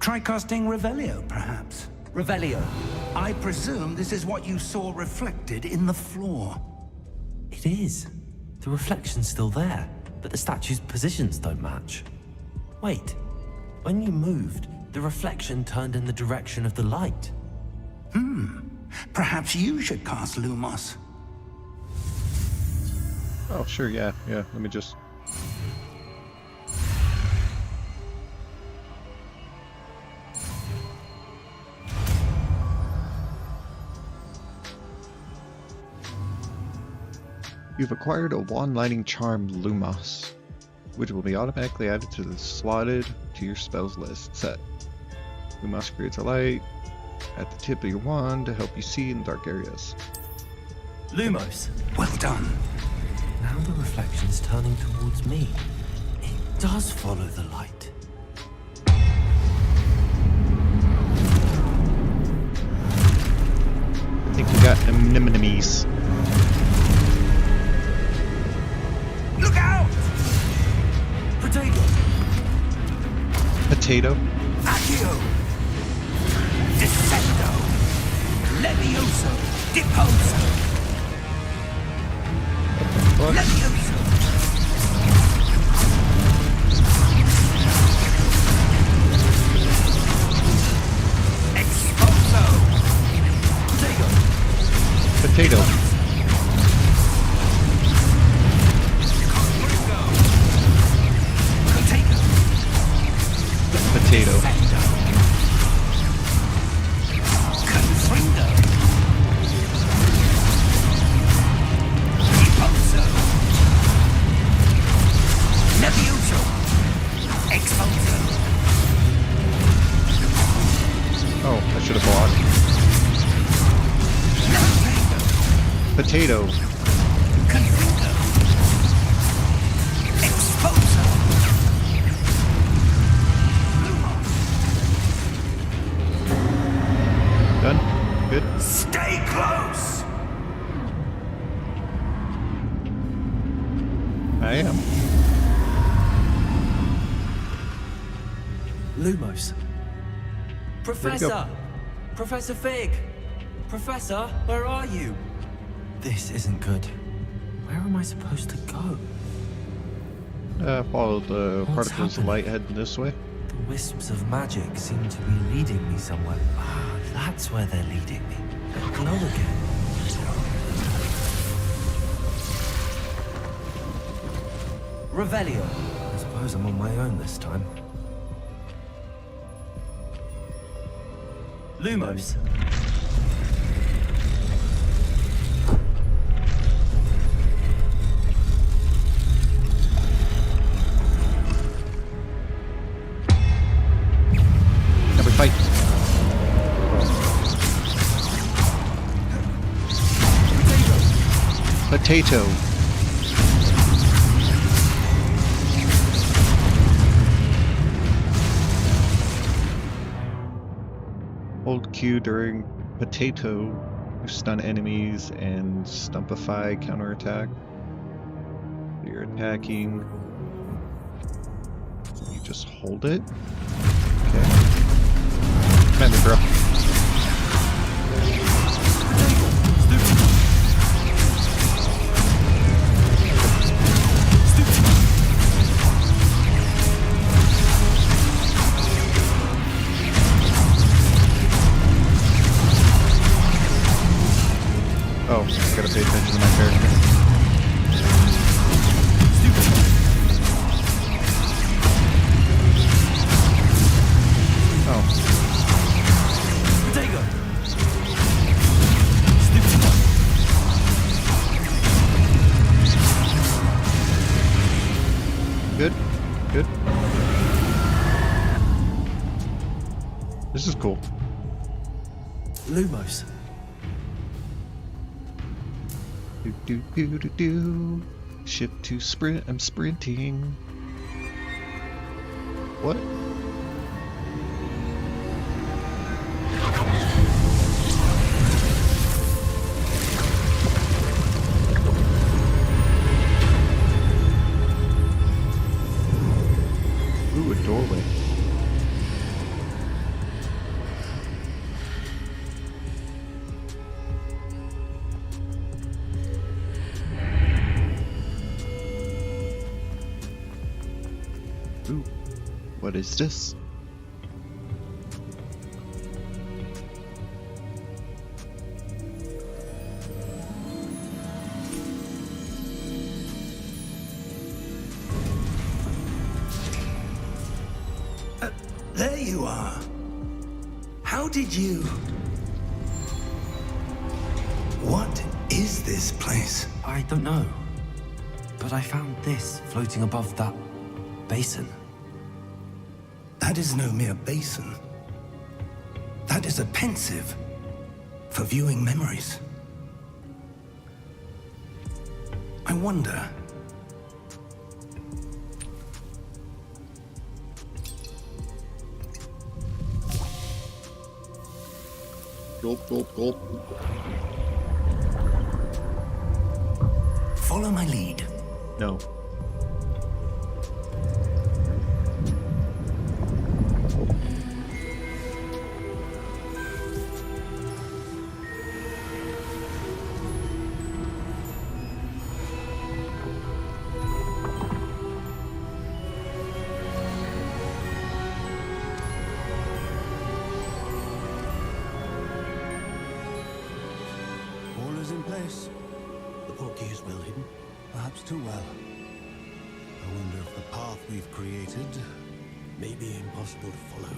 Try casting Revelio, perhaps. Revelio, I presume this is what you saw reflected in the floor. It is. The reflection's still there, but the statue's positions don't match. Wait, when you moved, the reflection turned in the direction of the light. Perhaps you should cast Lumos. Oh, sure, yeah. Let me just... You've acquired a wand lighting charm, Lumos, which will be automatically added to the slotted to your spells list set. Lumos creates a light at the tip of your wand to help you see in dark areas. Lumos! Well done. Now the reflection's turning towards me. It does follow the light. I think we got enemies. Look out! Potato! Potato. Accio! Descendo! Levioso! Deposo! What? Levioso! Exposo! Potato. Potato. Confrindo! Deposo! Levioso! Exposo! Oh, I should have blocked. Potato. Confrindo! Exposo! Done? Good? Stay close! I am. Lumos. Professor! go? Professor Fig! Professor, where are you? This isn't good. Where am I supposed to go? Follow the What's particles of happening? light heading this way. The wisps of magic seem to be leading me somewhere. Ah, that's where they're leading me. That glow again. Revelio. I suppose I'm on my own this time. Lumos. Now we fight. Potato. Hold Q during potato to stun enemies and stumpify counterattack. You're attacking. You just hold it. Okay. Come at me, bro. Oh, I gotta pay attention to my character. Oh. Good. Good. This is cool. Lumos. Do do do do do. Shift to sprint. I'm sprinting. What? Ooh, a doorway. Ooh, what is this? There you are. How did you... What is this place? I don't know. But I found this floating above that basin. That is no mere basin. That is a pensive for viewing memories. I wonder... Gulp, gulp, gulp. Follow my lead. No. All is in place. The portkey is well hidden, perhaps too well. I wonder if the path we've created may be impossible to follow.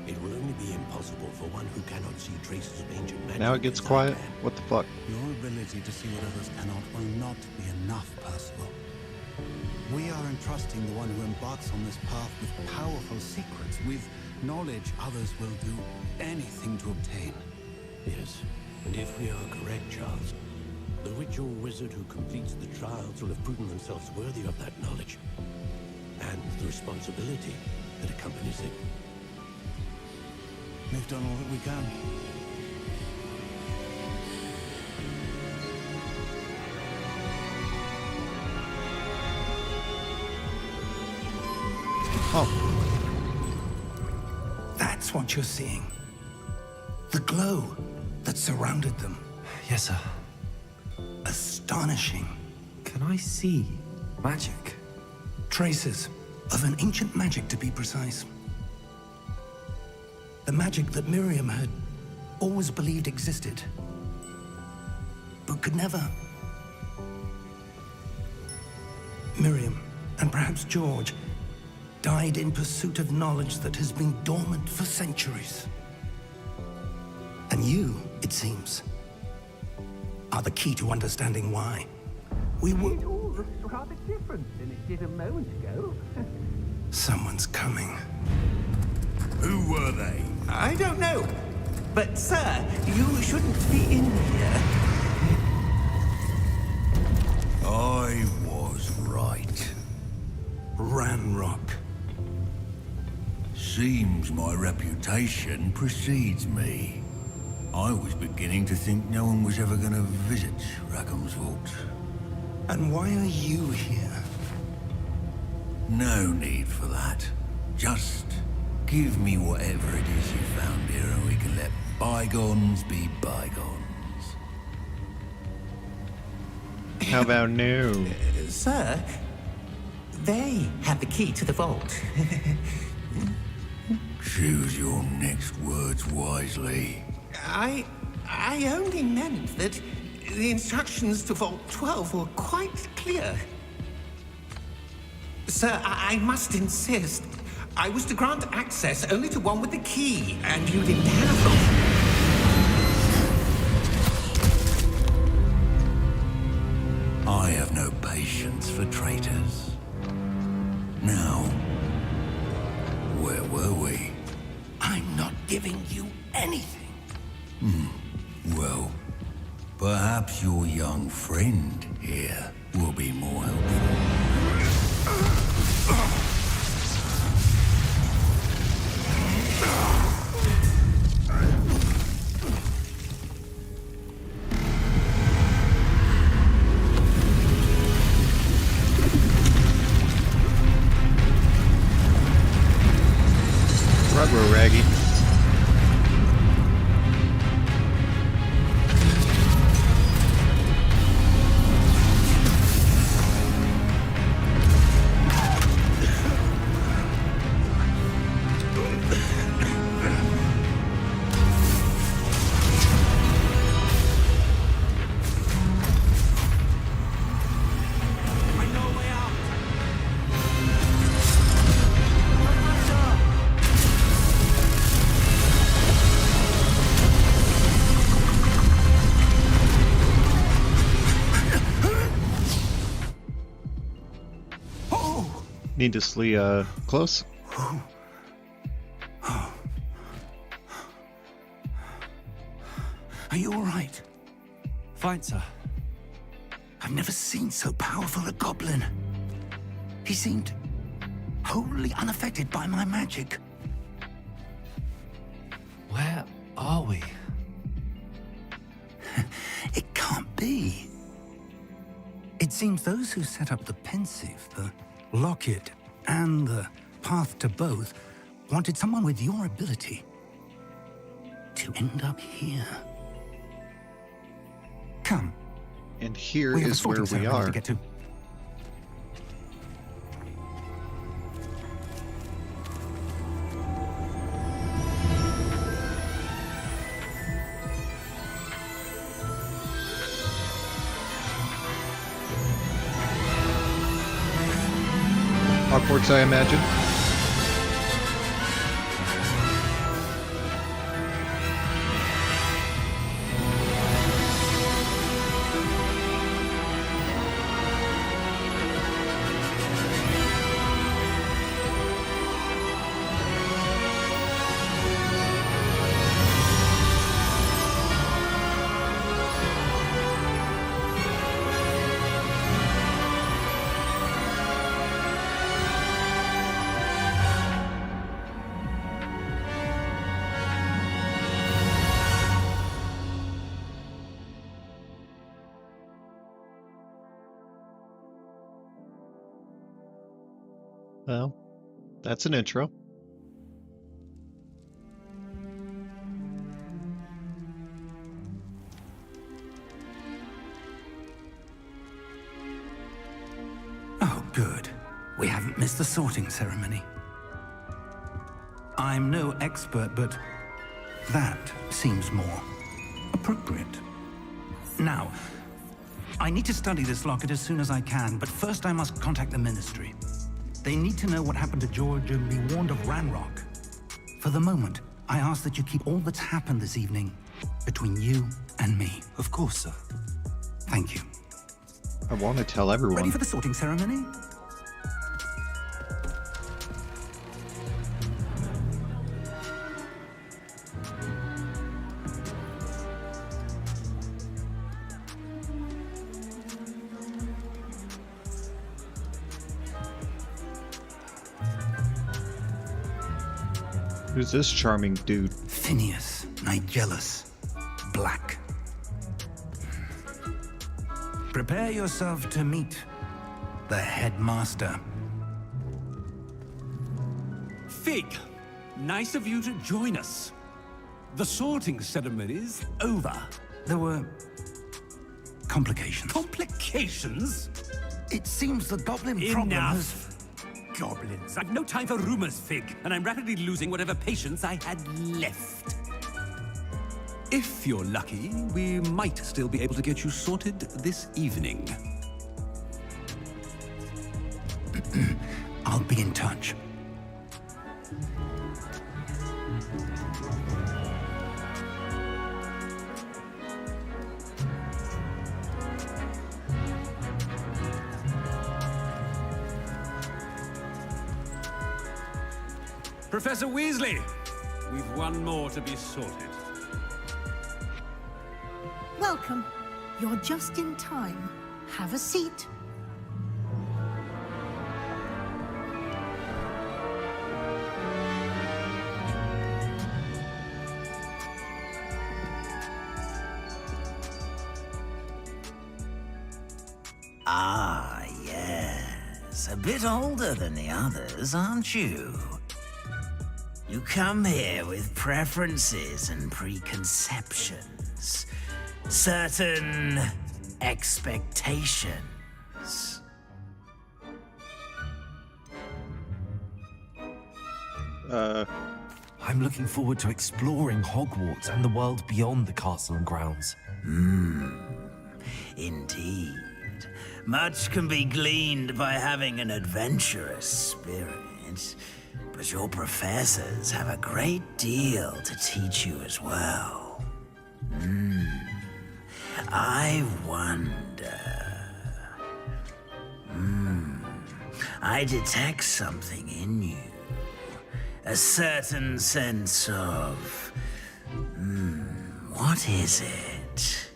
It will only be impossible for one who cannot see traces of ancient magic. Now it gets quiet. What the fuck? Your ability to see what others cannot will not be enough, Percival. We are entrusting the one who embarks on this path with powerful secrets, with knowledge others will do anything to obtain. Yes, and if we are correct, Charles, the witch or wizard who completes the trials will have proven themselves worthy of that knowledge, and the responsibility that accompanies it. We've done all that we can. Oh. That's what you're seeing. The glow that surrounded them. Yes, sir. Astonishing. Can I see magic? Traces of an ancient magic, to be precise. The magic that Miriam had always believed existed, but could never. Miriam, and perhaps George, died in pursuit of knowledge that has been dormant for centuries. And you, it seems, are the key to understanding why. We were... It all looks rather different than it did a moment ago. Someone's coming. Who were they? I don't know. But, sir, you shouldn't be in here. I was right. Ranrock. Seems my reputation precedes me. I was beginning to think no one was ever going to visit Rackham's vault. And why are you here? No need for that. Just give me whatever it is you found here and we can let bygones be bygones. How about no? Sir, they have the key to the vault. Choose your next words wisely. I only meant that the instructions to Vault 12 were quite clear. Sir, I must insist. I was to grant access only to one with the key, and you didn't have them. I have no patience for traitors. Now, where were we? I'm not giving you anything. Well, perhaps your young friend here will be more helpful. Rubber Raggy. Needlessly, close. Are you all right? Fine, sir. I've never seen so powerful a goblin. He seemed wholly unaffected by my magic. Where are we? It can't be. It seems those who set up the pensive, the locket, and the path to both wanted someone with your ability to end up here. Come. And here We have a is where sorting we ceremony are. to get to. Hogwarts, I imagine. Well, that's an intro. Oh, good. We haven't missed the sorting ceremony. I'm no expert, but that seems more appropriate. Now, I need to study this locket as soon as I can, but first I must contact the Ministry. They need to know what happened to George and be warned of Ranrock. For the moment, I ask that you keep all that's happened this evening between you and me. Of course, sir. Thank you. I want to tell everyone. Ready for the sorting ceremony? Who's this charming dude? Phineas Nigellus Black. Prepare yourself to meet the headmaster. Fig, nice of you to join us. The sorting ceremony's over. There were complications. Complications? It seems the goblin problem has... Enough! Goblins. I've no time for rumors, Fig, and I'm rapidly losing whatever patience I had left. If you're lucky, we might still be able to get you sorted this evening. I'll be in touch. Professor Weasley, we've one more to be sorted. Welcome. You're just in time. Have a seat. Ah, yes. A bit older than the others, aren't you? You come here with preferences and preconceptions. Certain expectations. I'm looking forward to exploring Hogwarts and the world beyond the castle and grounds. Indeed. Much can be gleaned by having an adventurous spirit, but your professors have a great deal to teach you as well. I wonder... I detect something in you. A certain sense of... what is it?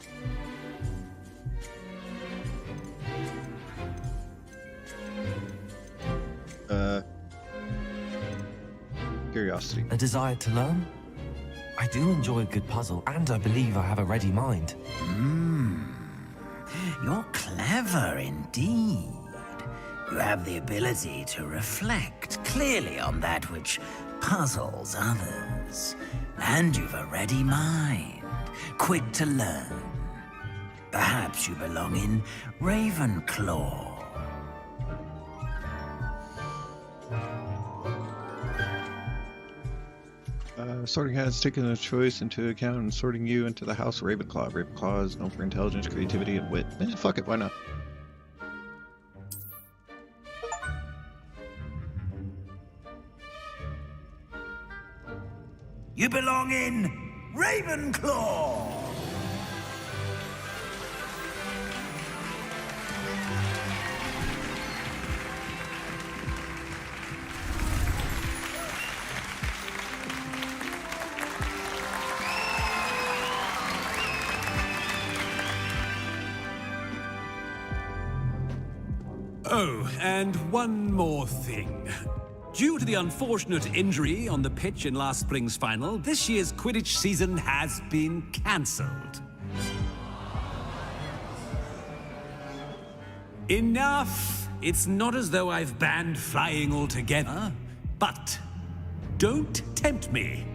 Curiosity. A desire to learn? I do enjoy a good puzzle, and I believe I have a ready mind. You're clever indeed. You have the ability to reflect clearly on that which puzzles others. And you've a ready mind, quick to learn. Perhaps you belong in Ravenclaw. Sorting has taken a choice into account and sorting you into the House Ravenclaw. Ravenclaw is known for intelligence, creativity, and wit. Fuck it, why not? You belong in Ravenclaw! Oh, and one more thing. Due to the unfortunate injury on the pitch in last spring's final, this year's Quidditch season has been cancelled. Enough! It's not as though I've banned flying altogether, but don't tempt me.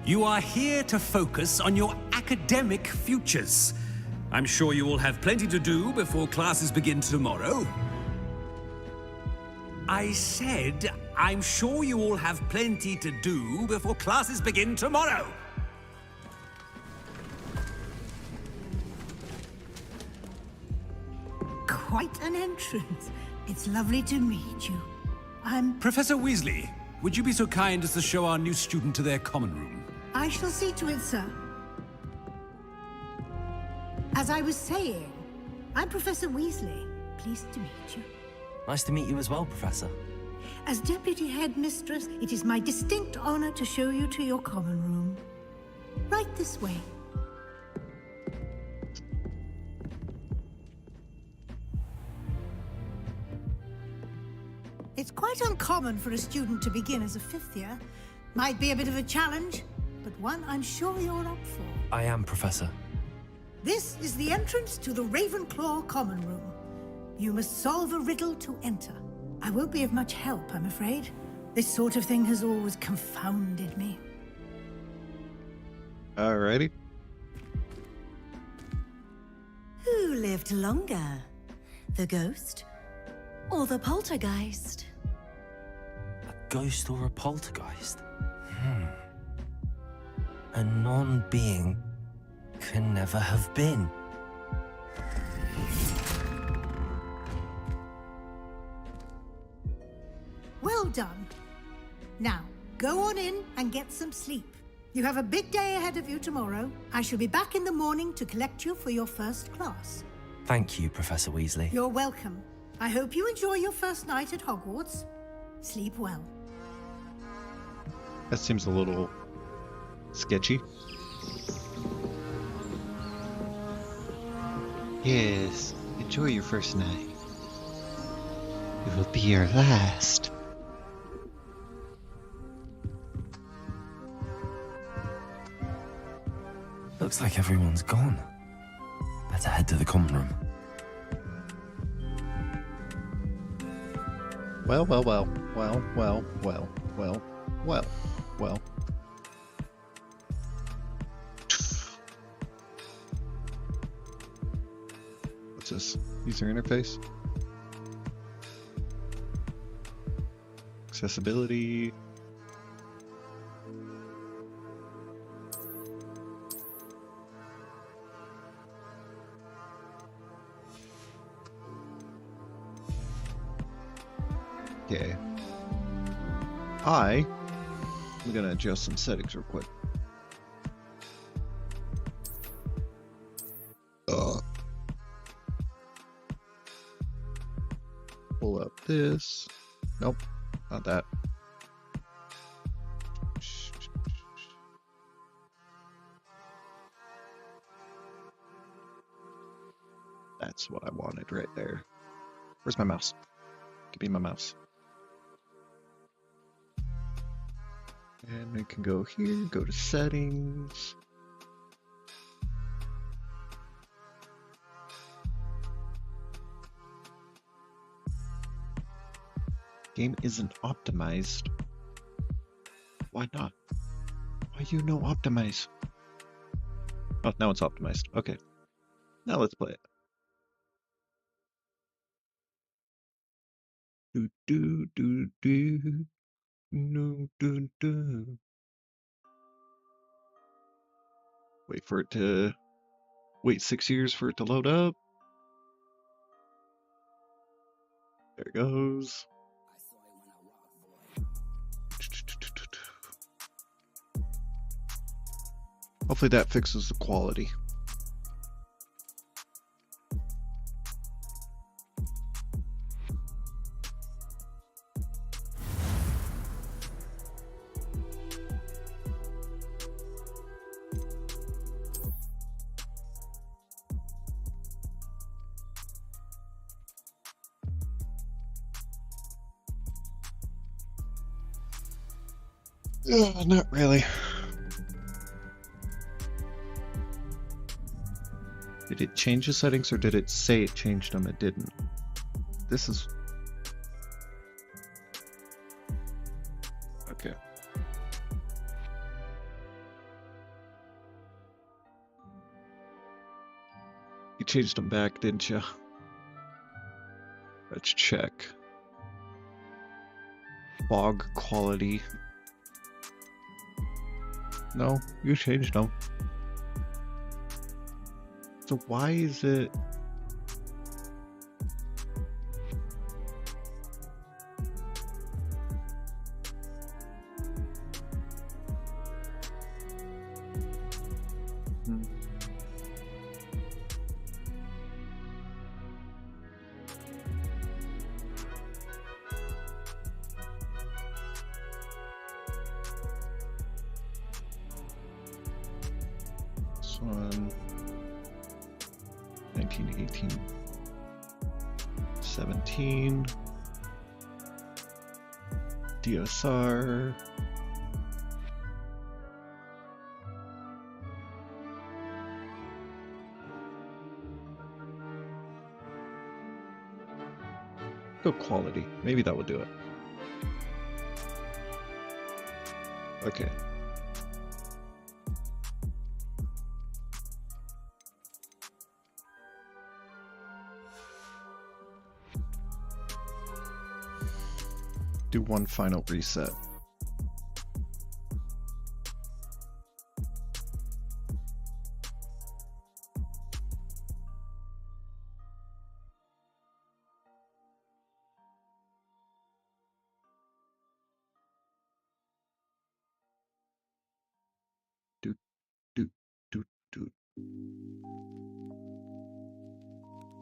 You are here to focus on your academic futures. I'm sure you will have plenty to do before classes begin tomorrow. I said, I'm sure you all have plenty to do before classes begin tomorrow. Quite an entrance. It's lovely to meet you. I'm... Professor Weasley, would you be so kind as to show our new student to their common room? I shall see to it, sir. As I was saying, I'm Professor Weasley. Pleased to meet you. Nice to meet you as well, Professor. As Deputy Headmistress, it is my distinct honor to show you to your common room. Right this way. It's quite uncommon for a student to begin as a fifth year. Might be a bit of a challenge, but one I'm sure you're up for. I am, Professor. This is the entrance to the Ravenclaw Common Room. You must solve a riddle to enter. I won't be of much help, I'm afraid. This sort of thing has always confounded me. Alrighty. Who lived longer? The ghost or the poltergeist? A ghost or a poltergeist? A non-being can never have been. Well done. Now, go on in and get some sleep. You have a big day ahead of you tomorrow. I shall be back in the morning to collect you for your first class. Thank you, Professor Weasley. You're welcome. I hope you enjoy your first night at Hogwarts. Sleep well. That seems a little sketchy. Yes, enjoy your first night. It will be your last. Looks like everyone's gone. Better head to the common room. Well. What's this? User interface? Accessibility. Okay. I'm gonna adjust some settings real quick. Pull up this. Nope, not that. That's what I wanted right there. Where's my mouse? Give me my mouse. And we can go here, go to settings. Game isn't optimized. Why not? Why you no optimize? Oh, now it's optimized. Okay. Now let's play it. Do do do do. No do do. Wait for it to wait 6 years for it to load up. There it goes. Hopefully that fixes the quality. Not really. Did it change the settings or did it say it changed them? It didn't. This is... Okay. You changed them back, didn't you? Let's check. Fog quality. No, you changed them. So why is it... This one... 19, 18, 17, DSR, Go quality. Maybe that will do it. Okay. Do one final reset.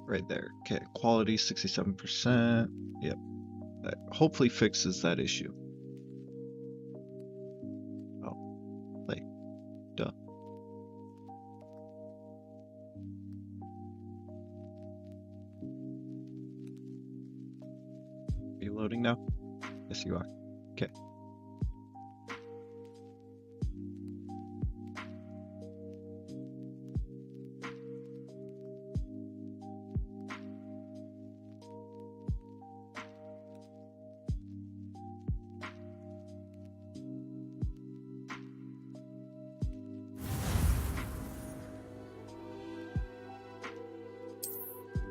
Right there. Okay, quality 67%. Yep. That hopefully fixes that issue. Oh, play. Duh. Are you loading now? Yes, you are. Okay.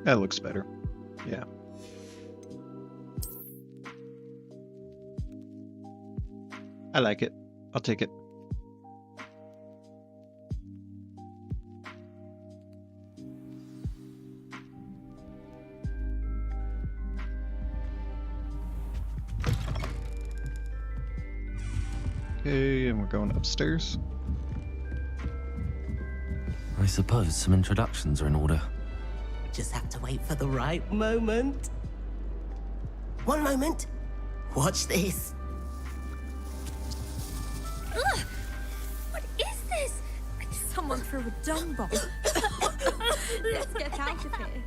That looks better. Yeah. I like it. I'll take it. Okay, and we're going upstairs. I suppose some introductions are in order. Just have to wait for the right moment. One moment. Watch this. Ugh! What is this? Someone threw a dung bomb. Let's get out of here.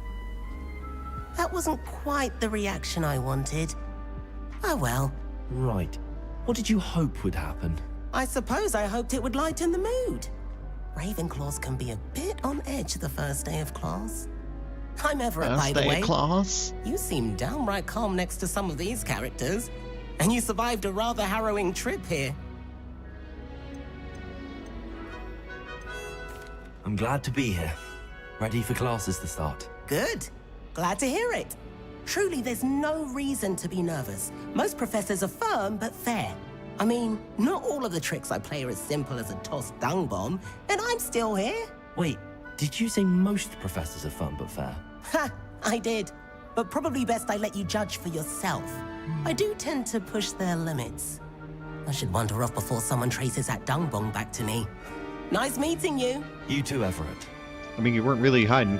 That wasn't quite the reaction I wanted. Oh well. Right. What did you hope would happen? I suppose I hoped it would lighten the mood. Ravenclaws can be a bit on edge the first day of class. I'm Everett, by the way. Class. You seem downright calm next to some of these characters. And you survived a rather harrowing trip here. I'm glad to be here. Ready for classes to start. Good. Glad to hear it. Truly, there's no reason to be nervous. Most professors are firm but fair. I mean, not all of the tricks I play are as simple as a tossed dung bomb, and I'm still here. Wait, did you say most professors are fun but fair? Ha! I did. But probably best I let you judge for yourself. I do tend to push their limits. I should wander off before someone traces that dung bomb back to me. Nice meeting you. You too, Everett. I mean, you weren't really hiding.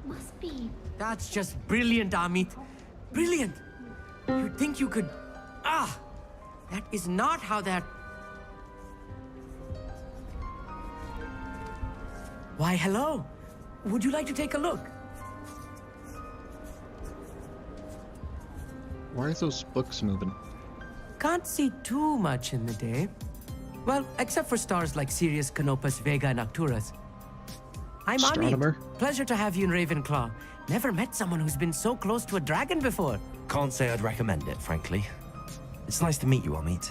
Must be. That's just brilliant, Amit. Brilliant. You'd think you could... Ah! That is not how that... Why, hello. Would you like to take a look? Why are those books moving? Can't see too much in the day. Well, except for stars like Sirius, Canopus, Vega, and Arcturus. I'm Astronomer? Amit. Pleasure to have you in Ravenclaw. Never met someone who's been so close to a dragon before. Can't say I'd recommend it, frankly. It's nice to meet you, Amit.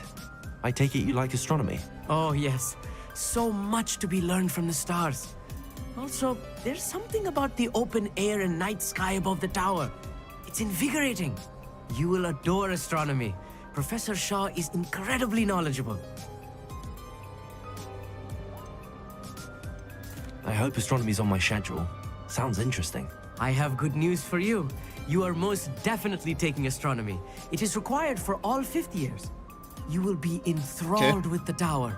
I take it you like astronomy? Oh, yes. So much to be learned from the stars. Also, there's something about the open air and night sky above the tower. It's invigorating. You will adore astronomy. Professor Shaw is incredibly knowledgeable. I hope astronomy's on my schedule. Sounds interesting. I have good news for you. You are most definitely taking astronomy. It is required for all 5th years. You will be enthralled with the tower.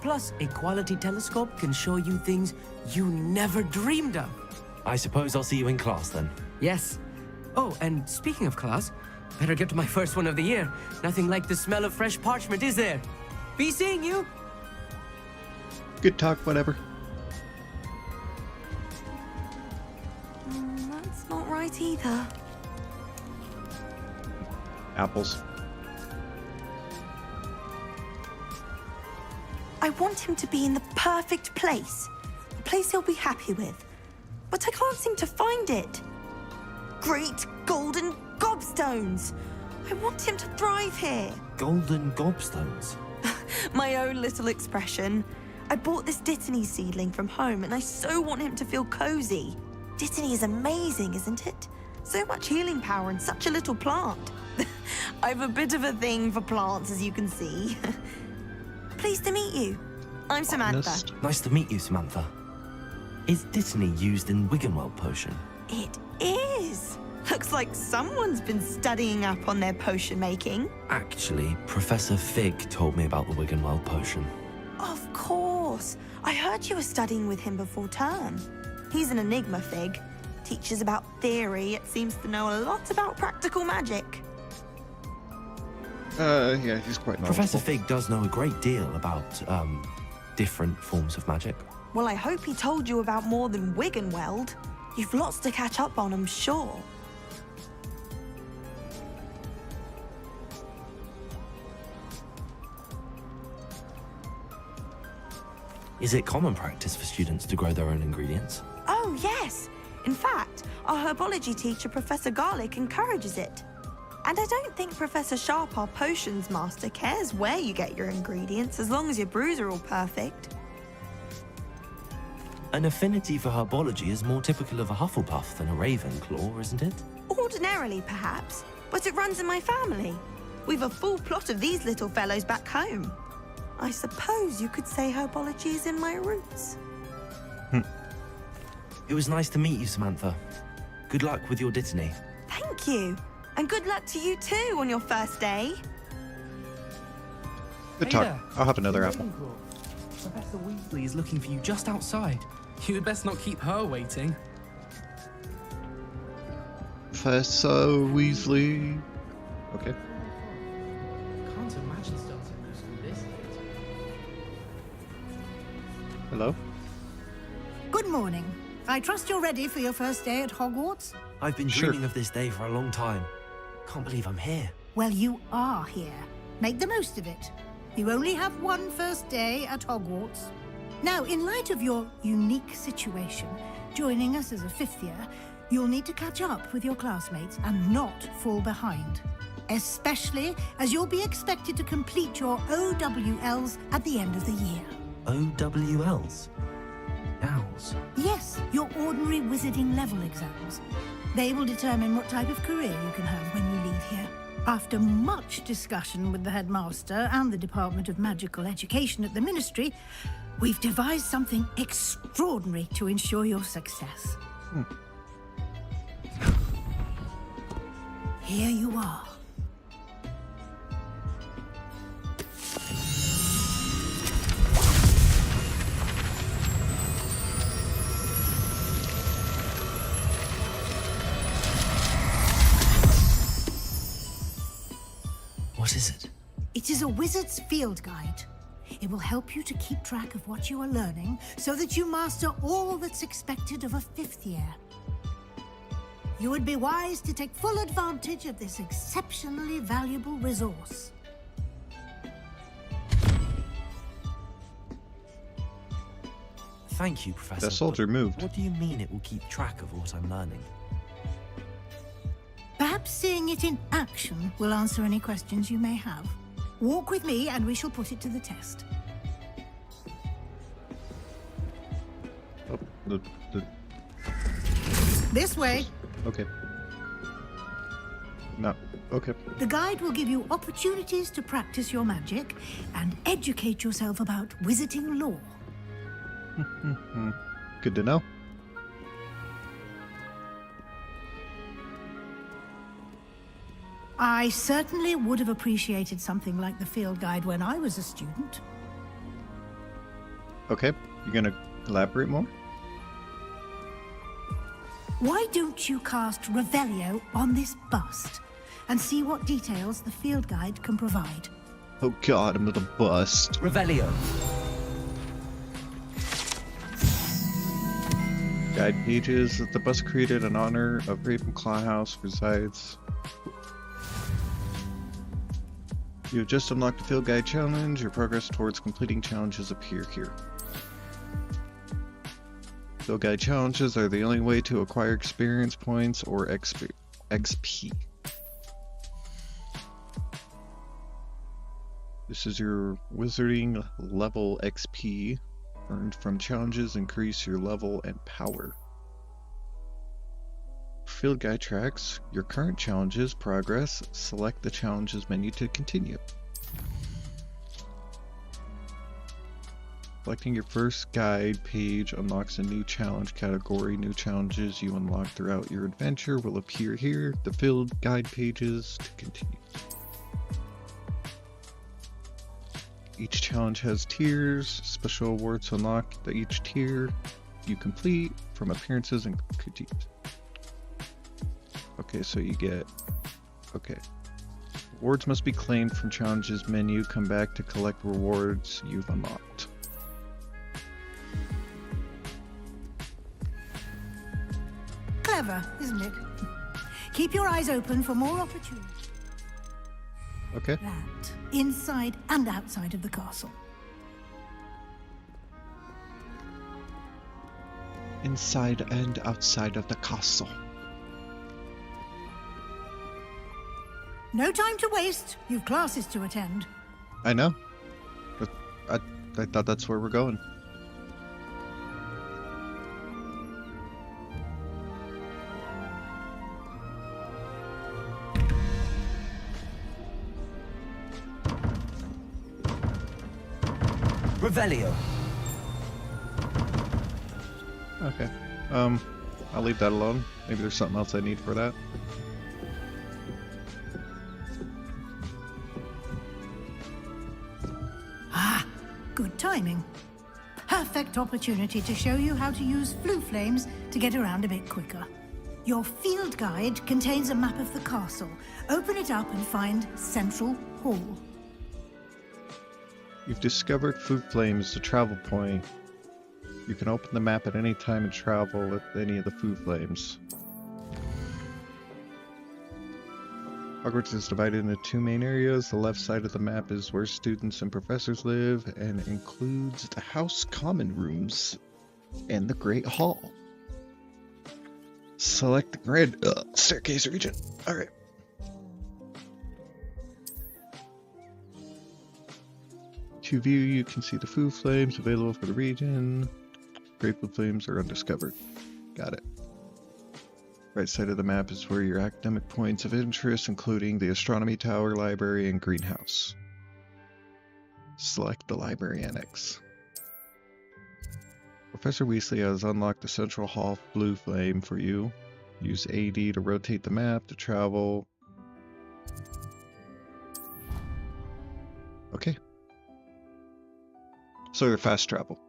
Plus, a quality telescope can show you things you never dreamed of. I suppose I'll see you in class then. Yes. Oh, and speaking of class, better get to my first one of the year. Nothing like the smell of fresh parchment, is there? Be seeing you. Good talk, whatever. That's not right either. Apples. I want him to be in the perfect place. A place he'll be happy with. But I can't seem to find it. great golden gobstones. I want him to thrive here. Golden gobstones? My own little expression. I bought this Dittany seedling from home and I so want him to feel cozy. Dittany is amazing, isn't it? So much healing power in such a little plant. I've a bit of a thing for plants, as you can see. Pleased to meet you. I'm Samantha. Nice to meet you, Samantha. Is Dittany used in Wiggenweld potion? It is. Looks like someone's been studying up on their potion making. Actually, Professor Fig told me about the Wiggenweld potion. Of course. I heard you were studying with him before term. He's an enigma, Fig. Teaches about theory, yet seems to know a lot about practical magic. Yeah, he's quite knowledgeable. Professor Fig does know a great deal about, different forms of magic. Well, I hope he told you about more than Wiggenweld. You've lots to catch up on, I'm sure. Is it common practice for students to grow their own ingredients? Oh, yes. In fact, our herbology teacher, Professor Garlick, encourages it. And I don't think Professor Sharp, our potions master, cares where you get your ingredients, as long as your brews are all perfect. An affinity for herbology is more typical of a Hufflepuff than a Ravenclaw, isn't it? Ordinarily, perhaps, but it runs in my family. We've a full plot of these little fellows back home. I suppose you could say herbology is in my roots. It was nice to meet you, Samantha. Good luck with your Dittany. Thank you. And good luck to you too on your first day. Good talk. I'll have another apple. Professor Weasley is looking for you just outside. You'd best not keep her waiting. Professor Weasley. Okay. Can't imagine starting new school this late. Hello? Good morning. I trust you're ready for your first day at Hogwarts? I've been dreaming of this day for a long time. Can't believe I'm here. Well, you are here. Make the most of it. You only have one first day at Hogwarts. Now, in light of your unique situation, joining us as a fifth year, you'll need to catch up with your classmates and not fall behind. Especially as you'll be expected to complete your OWLs at the end of the year. OWLs? Owls? Yes, your ordinary wizarding level exams. They will determine what type of career you can have when you leave here. After much discussion with the headmaster and the Department of Magical Education at the Ministry, we've devised something extraordinary to ensure your success. Here you are. What is it? It is a wizard's field guide. It will help you to keep track of what you are learning so that you master all that's expected of a fifth year. You would be wise to take full advantage of this exceptionally valuable resource. Thank you, Professor. The soldier moved. What do you mean it will keep track of what I'm learning? Perhaps seeing it in action will answer any questions you may have. Walk with me and we shall put it to the test. Oh, This way. Okay. No. Okay. The guide will give you opportunities to practice your magic and educate yourself about wizarding lore. Good to know. I certainly would have appreciated something like the field guide when I was a student. Okay. You gonna elaborate more? Why don't you cast Revelio on this bust and see what details the field guide can provide? Oh god, I'm gonna bust. Revelio. Guide pages that the bust created in honor of Ravenclaw House resides. You have just unlocked a field guide challenge. Your progress towards completing challenges appear here. Field guide challenges are the only way to acquire experience points or XP. This is your wizarding level XP. Earned from challenges increase your level and power. Field guide tracks your current challenges progress. Select the challenges menu to continue. Selecting your first guide page unlocks a new challenge category. New challenges you unlock throughout your adventure will appear here. The field guide pages to continue. Each challenge has tiers. Special awards unlock each tier you complete from appearances and critiques. Okay, so you get... Okay. Rewards must be claimed from challenges menu. Come back to collect rewards you've unlocked. Clever, isn't it? Keep your eyes open for more opportunities. Okay. That, inside and outside of the castle. Inside and outside of the castle. No time to waste. You've classes to attend. I know. But I thought that's where we're going. Revelio. Okay. I'll leave that alone. Maybe there's something else I need for that. Ah, good timing. Perfect opportunity to show you how to use flue flames to get around a bit quicker. Your field guide contains a map of the castle. Open it up and find Central Hall. You've discovered Food Flames, the travel point. You can open the map at any time and travel with any of the Food Flames. Hogwarts is divided into two main areas. The left side of the map is where students and professors live and includes the House Common Rooms and the Great Hall. Select the Grand Staircase region. Alright. To view, you can see the Food Flames available for the region. Great Food Flames are undiscovered. Got it. Right side of the map is where your academic points of interest, including the Astronomy Tower, Library, and Greenhouse. Select the Library Annex. Professor Weasley has unlocked the Central Hall Blue Flame for you. Use AD to rotate the map to travel. Okay. So you're fast travel.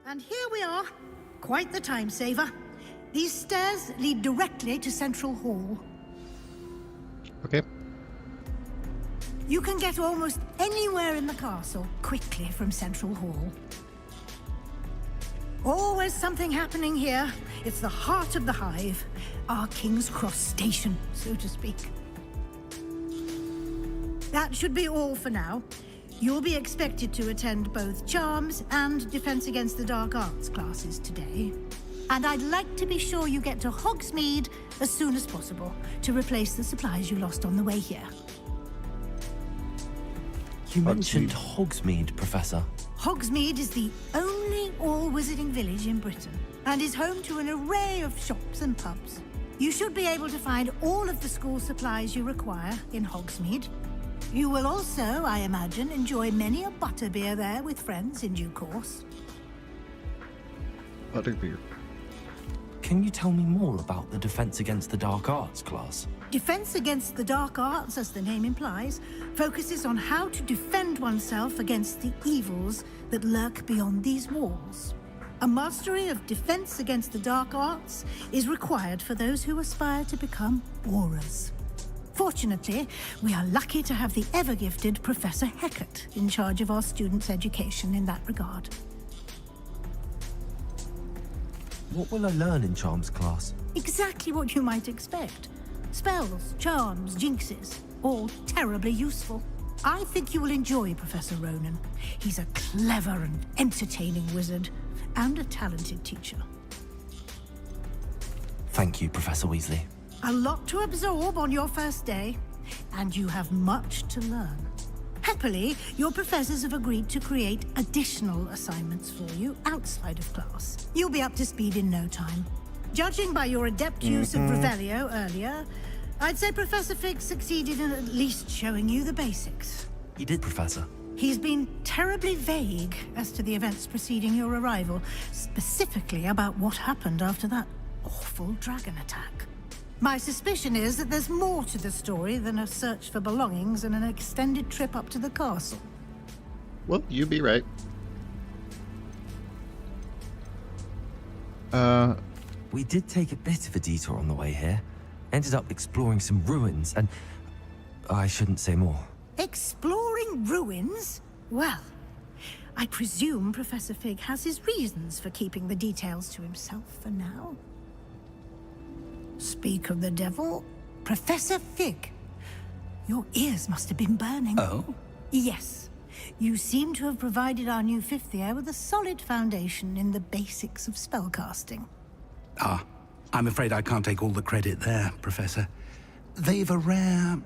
And here we are. Quite the time saver. These stairs lead directly to Central Hall. Okay. You can get almost anywhere in the castle quickly from Central Hall. Always something happening here. It's the heart of the hive. Our King's Cross station, so to speak. That should be all for now. You'll be expected to attend both Charms and Defense Against the Dark Arts classes today. And I'd like to be sure you get to Hogsmeade as soon as possible to replace the supplies you lost on the way here. You mentioned Hogsmeade, Professor. Hogsmeade is the only all-wizarding village in Britain and is home to an array of shops and pubs. You should be able to find all of the school supplies you require in Hogsmeade. You will also, I imagine, enjoy many a butterbeer there with friends in due course. Butterbeer. Can you tell me more about the Defense Against the Dark Arts class? Defense Against the Dark Arts, as the name implies, focuses on how to defend oneself against the evils that lurk beyond these walls. A mastery of Defense Against the Dark Arts is required for those who aspire to become Aurors. Fortunately, we are lucky to have the ever-gifted Professor Hecat in charge of our students' education in that regard. What will I learn in Charms class? Exactly what you might expect. Spells, charms, jinxes. all terribly useful. I think you will enjoy Professor Ronan. He's a clever and entertaining wizard, and a talented teacher. Thank you, Professor Weasley. A lot to absorb on your first day, and you have much to learn. Happily, your professors have agreed to create additional assignments for you outside of class. You'll be up to speed in no time. Judging by your adept use of Revelio earlier, I'd say Professor Fig succeeded in at least showing you the basics. You did, Professor. He's been terribly vague as to the events preceding your arrival, specifically about what happened after that awful dragon attack. My suspicion is that there's more to the story than a search for belongings and an extended trip up to the castle. Well, you'd be right. We did take a bit of a detour on the way here. Ended up exploring some ruins and... I shouldn't say more. Exploring ruins? Well, I presume Professor Fig has his reasons for keeping the details to himself for now. Speak of the devil, Professor Fig. Your ears must have been burning. Oh? Yes. You seem to have provided our new fifth year with a solid foundation in the basics of spellcasting. Ah, I'm afraid I can't take all the credit there, Professor. They've a rare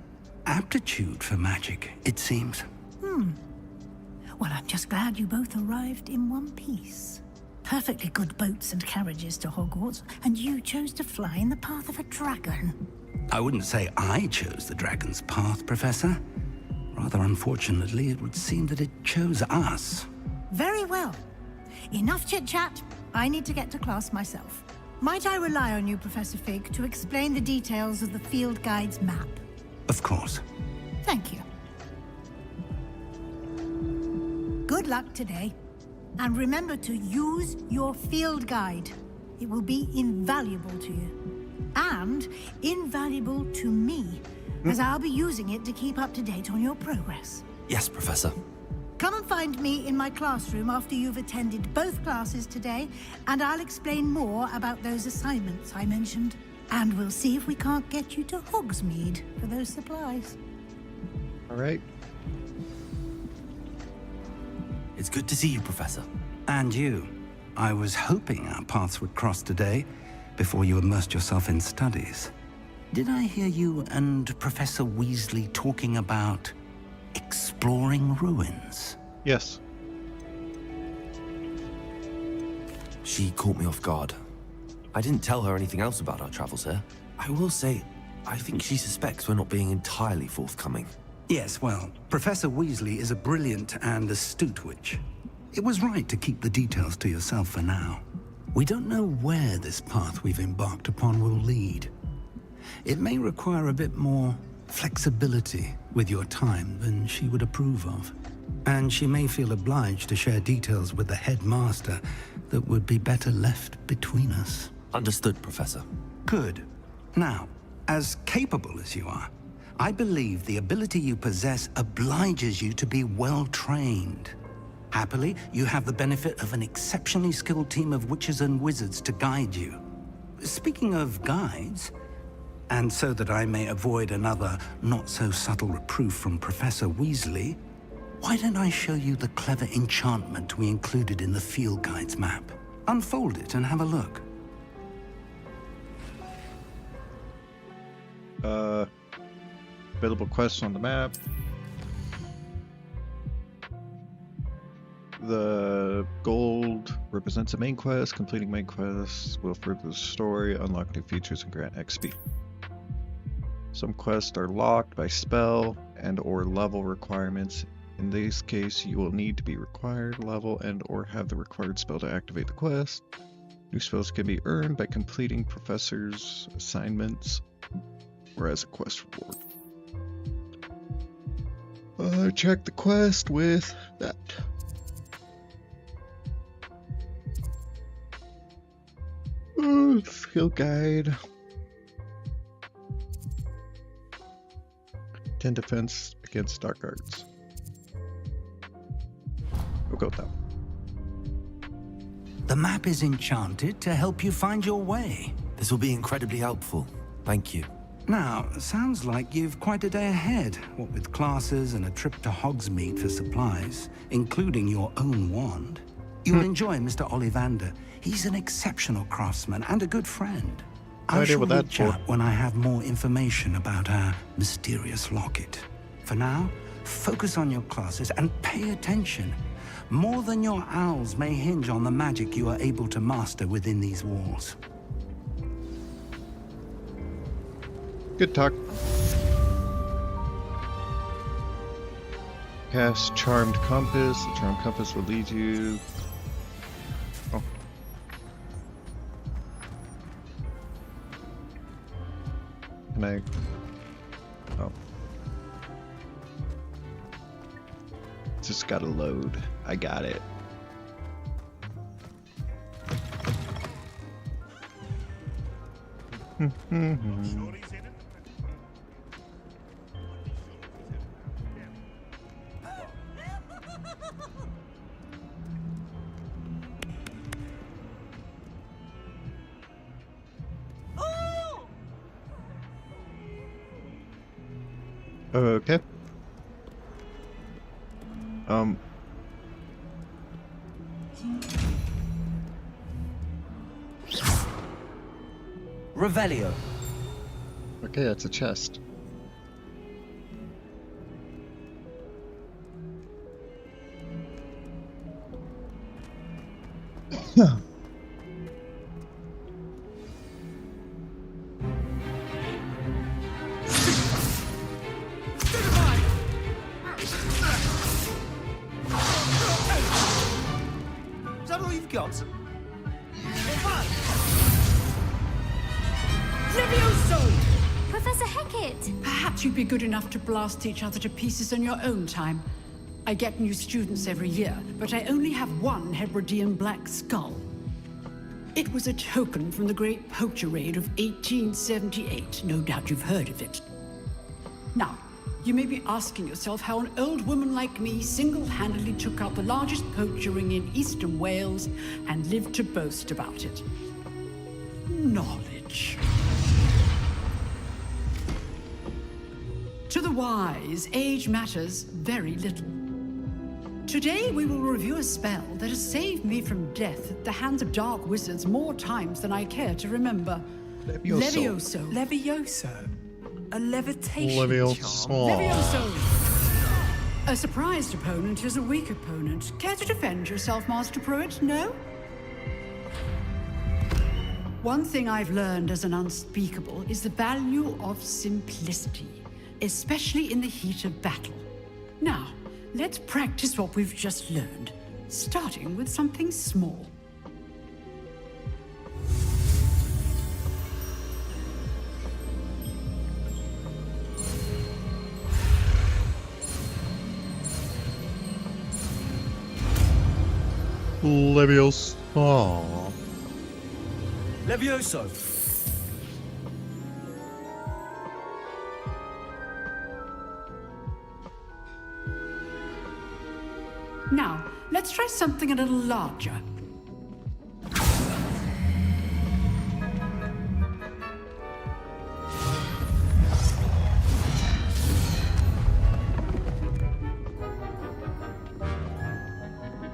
aptitude for magic, it seems. Well, I'm just glad you both arrived in one piece. Perfectly good boats and carriages to Hogwarts, and you chose to fly in the path of a dragon. I wouldn't say I chose the dragon's path, Professor. Rather unfortunately, it would seem that it chose us. Very well. Enough chit-chat. I need to get to class myself. Might I rely on you, Professor Fig, to explain the details of the field guide's map? Of course. Thank you. Good luck today. And remember to use your field guide. It will be invaluable to you. And invaluable to me, as I'll be using it to keep up to date on your progress. Yes, Professor. Come and find me in my classroom after you've attended both classes today, and I'll explain more about those assignments I mentioned. And we'll see if we can't get you to Hogsmeade for those supplies. All right. It's good to see you, Professor. And you. I was hoping our paths would cross today, before you immersed yourself in studies. Did I hear you and Professor Weasley talking about exploring ruins? Yes. She caught me off guard. I didn't tell her anything else about our travels here. I will say, I think she suspects we're not being entirely forthcoming. Yes, well, Professor Weasley is a brilliant and astute witch. It was right to keep the details to yourself for now. We don't know where this path we've embarked upon will lead. It may require a bit more flexibility with your time than she would approve of. And she may feel obliged to share details with the headmaster that would be better left between us. Understood, Professor. Good. Now, as capable as you are, I believe the ability you possess obliges you to be well trained. Happily, you have the benefit of an exceptionally skilled team of witches and wizards to guide you. Speaking of guides, and so that I may avoid another not-so-subtle reproof from Professor Weasley, why don't I show you the clever enchantment we included in the field guide's map? Unfold it and have a look. Available quests on the map. The gold represents a main quest. Completing main quests will further the story, unlock new features, and grant XP. Some quests are locked by spell and or level requirements. In this case, you will need to be required level and or have the required spell to activate the quest. New spells can be earned by completing professors' assignments or as a quest reward. Check the quest with that. Field guide. 10 defense against dark arts. We'll go with that. The map is enchanted to help you find your way. This will be incredibly helpful. Thank you. Now, sounds like you've quite a day ahead, what with classes and a trip to Hogsmeade for supplies, including your own wand. You'll enjoy Mr. Ollivander. He's an exceptional craftsman and a good friend. I shall reach out when I have more information about our mysterious locket. For now, focus on your classes and pay attention. More than your owls may hinge on the magic you are able to master within these walls. Good talk. Cast Charmed Compass. The Charmed Compass will lead you. Oh. Can I? Oh. Just gotta load. I got it. Okay. Revelio. Okay, that's a chest. Is that all you've got? Levioso! Professor Hecat! Perhaps you'd be good enough to blast each other to pieces on your own time. I get new students every year, but I only have one Hebridean black skull. It was a token from the Great Poacher Raid of 1878. No doubt you've heard of it. Now, you may be asking yourself how an old woman like me single-handedly took out the largest poacher ring in eastern Wales and lived to boast about it. Knowledge. To the wise, age matters very little. Today we will review a spell that has saved me from death at the hands of dark wizards more times than I care to remember. Levioso. Levioso? A levitation Levioso. charm? Levioso. A surprised opponent is a weak opponent. Care to defend yourself, Master Pruitt? No? One thing I've learned as an unspeakable is the value of simplicity, especially in the heat of battle. Now, let's practice what we've just learned, starting with something small. Levioso. Aww. Levioso. Now, let's try something a little larger.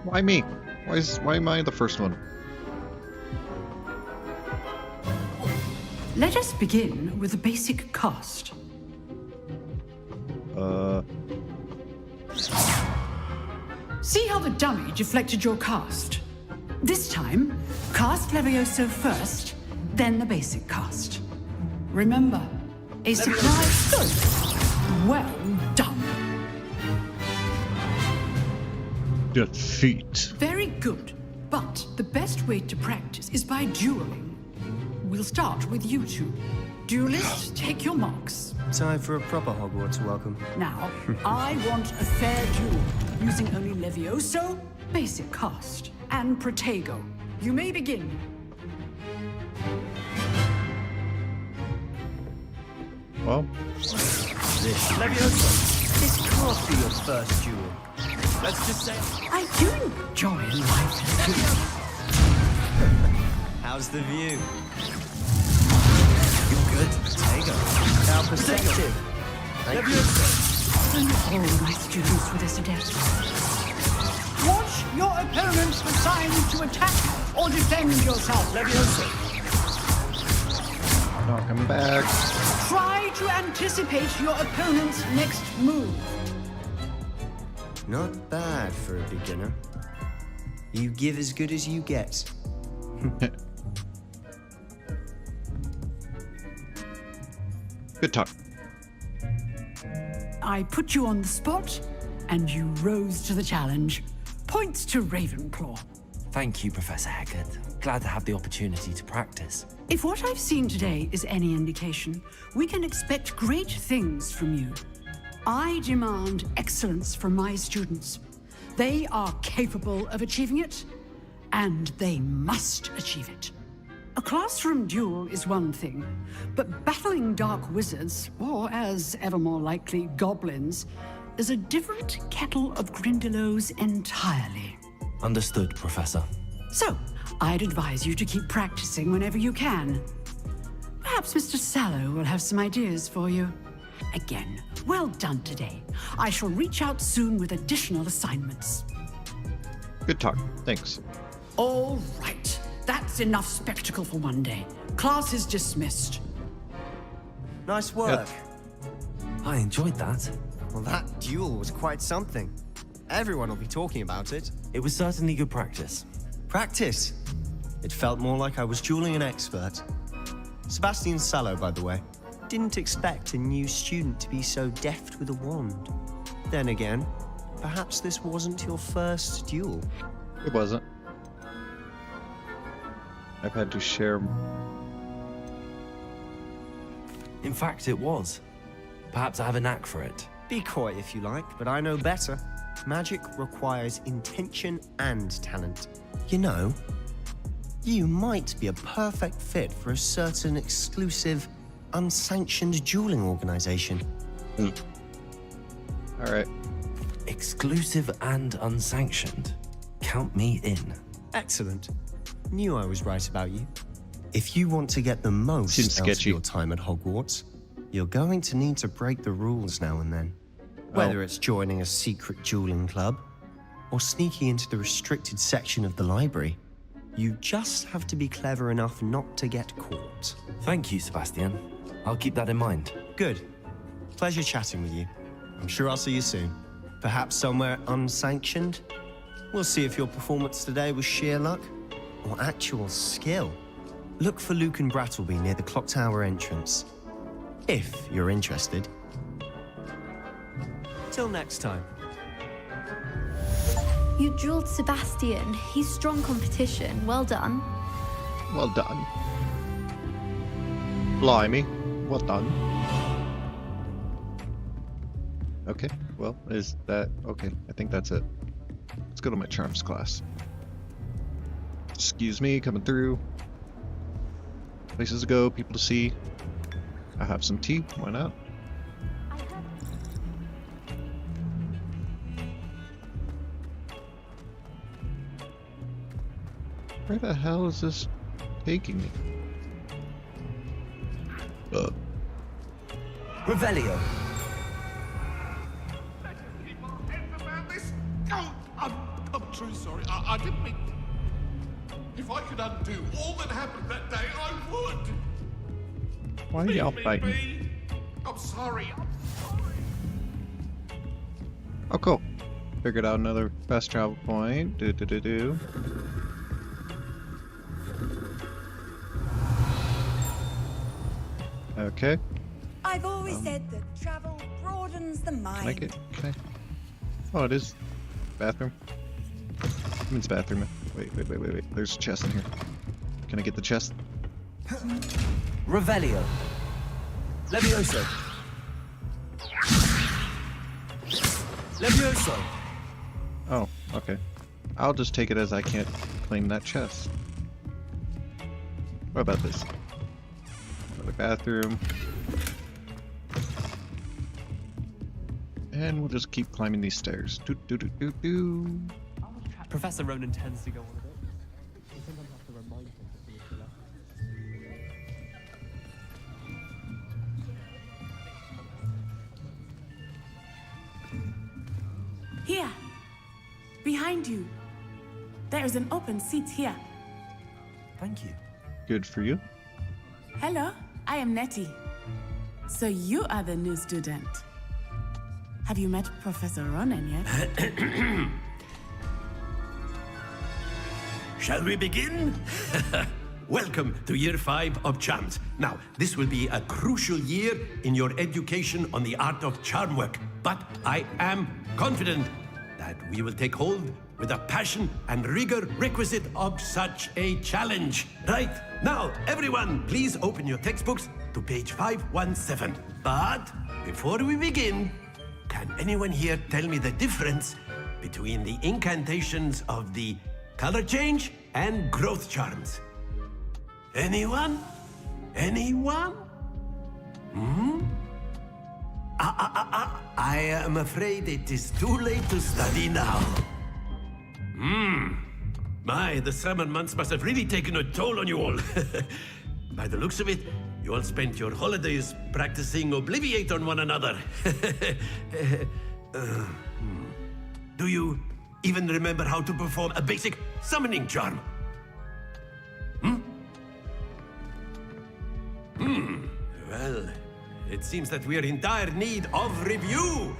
Why me? Why am I the first one? Let us begin with the basic cast. See how the dummy deflected your cast? This time, cast Levioso first, then the basic cast. Remember, a surprise. Good. Well done. Defeat. Very good. But the best way to practice is by dueling. We'll start with you two. Duelists, take your marks. Time for a proper Hogwarts welcome. Now, I want a fair duel, using only Levioso, basic cast, and Protego. You may begin. Well, Levioso, this can't be your first duel. Let's just say I do enjoy life. How's the view? Your Good. Tego. Now perspective. And all my students for this adept. Watch your opponent's assigned to attack or defend yourself. Leviosa. Knock him back. Try to anticipate your opponent's next move. Not bad for a beginner. You give as good as you get. Good talk. I put you on the spot, and you rose to the challenge. Points to Ravenclaw. Thank you, Professor Hecat. Glad to have the opportunity to practice. If what I've seen today is any indication, we can expect great things from you. I demand excellence from my students. They are capable of achieving it, and they must achieve it. A classroom duel is one thing, but battling dark wizards, or as ever more likely, goblins, is a different kettle of Grindylows entirely. Understood, Professor. So, I'd advise you to keep practicing whenever you can. Perhaps Mr. Sallow will have some ideas for you. Again, well done today. I shall reach out soon with additional assignments. Good talk. Thanks. All right. That's enough spectacle for one day. Class is dismissed. Nice work. I enjoyed that. Well, that duel was quite something. Everyone will be talking about it. It was certainly good practice. Practice? It felt more like I was dueling an expert. Sebastian Sallow, by the way. Didn't expect a new student to be so deft with a wand. Then again, perhaps this wasn't your first duel. It wasn't. I've had to share. In fact, it was. Perhaps I have a knack for it. Be coy if you like, but I know better. Magic requires intention and talent. You know, you might be a perfect fit for a certain exclusive, unsanctioned dueling organization. All right. Exclusive and unsanctioned. Count me in. Excellent. Knew I was right about you. If you want to get the most out of your time at Hogwarts, you're going to need to break the rules now and then. Whether it's joining a secret dueling club or sneaking into the restricted section of the library, you just have to be clever enough not to get caught. Thank you, Sebastian. I'll keep that in mind. Good. Pleasure chatting with you. I'm sure I'll see you soon. Perhaps somewhere unsanctioned? We'll see if your performance today was sheer luck or actual skill. Look for Luke and Brattleby near the clock tower entrance. If you're interested. Till next time. You dueled Sebastian. He's strong competition. Well done. Well done. Blimey. Well done. Okay, well, is that... Okay, I think that's it. Let's go to my charms class. Excuse me, coming through. Places to go, people to see. I have some tea, why not? Where the hell is this taking me? Revelio. I'm truly sorry. I didn't mean... If I could undo all that happened that day, I would. Why are y'all fighting? I'm sorry. Oh, cool. Figured out another fast travel point. Okay. I've always said that travel broadens the mind. Can I? Oh, it is bathroom. It's bathroom. Wait. There's a chest in here. Can I get the chest? Revelio. Levioso. Levioso. Oh, okay. I'll just take it as I can't claim that chest. What about this? Another bathroom. And we'll just keep climbing these stairs. Professor Ronan tends to go on a bit. You sometimes have to remind him that he is left. Here. Behind you. There is an open seat here. Thank you. Good for you. Hello, I am Nettie. So you are the new student. Have you met Professor Ronan yet? Shall we begin? Welcome to Year 5 of Charms. Now, this will be a crucial year in your education on the art of charm work. But I am confident that we will take hold with the passion and rigor requisite of such a challenge. Right, now, everyone, please open your textbooks to page 517. But before we begin, can anyone here tell me the difference between the incantations of the color change and growth charms? Anyone? Anyone? I am afraid it is too late to study now. My, the summer months must have really taken a toll on you all. By the looks of it, you all spent your holidays practicing Obliviate on one another. Do you even remember how to perform a basic summoning charm? Well, it seems that we are in dire need of review.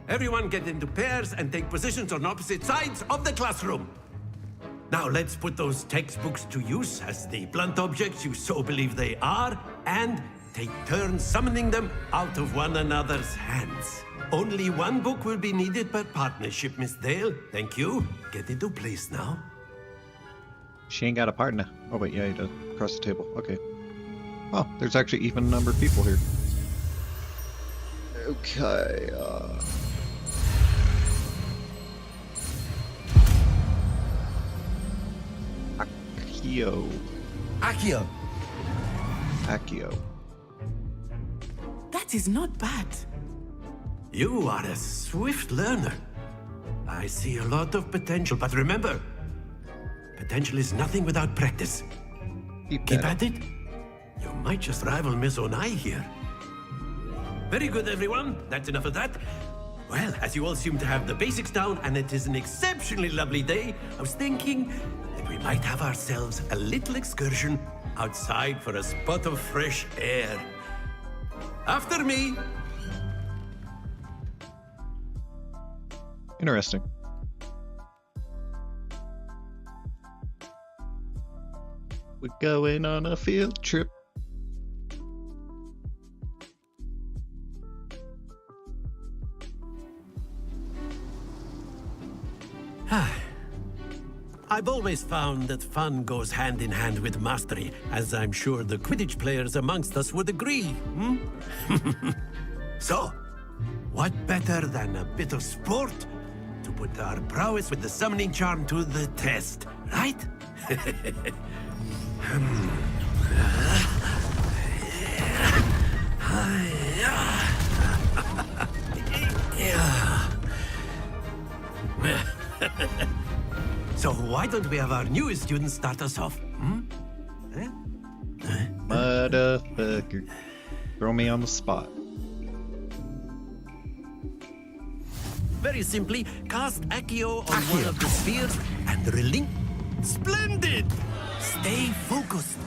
Everyone get into pairs and take positions on opposite sides of the classroom. Now let's put those textbooks to use as the blunt objects you so believe they are, and take turns summoning them out of one another's hands. Only one book will be needed per partnership, Miss Dale. Thank you. Get into place now. She ain't got a partner. Oh wait, yeah, you does. Across the table. Okay. Oh, there's actually even number of people here. Okay, Accio. Accio. Accio. That is not bad. You are a swift learner. I see a lot of potential, but remember, potential is nothing without practice. Keep at it. You might just rival Miss Onai here. Very good, everyone. That's enough of that. Well, as you all seem to have the basics down, and it is an exceptionally lovely day, I was thinking that we might have ourselves a little excursion outside for a spot of fresh air. After me. Interesting. We're going on a field trip. I've always found that fun goes hand in hand with mastery, as I'm sure the Quidditch players amongst us would agree. So, what better than a bit of sport to put our prowess with the summoning charm to the test, right? So why don't we have our newest student start us off? Motherfucker. Throw me on the spot. Very simply, cast Accio on one of the spheres and relink. Splendid! Stay focused.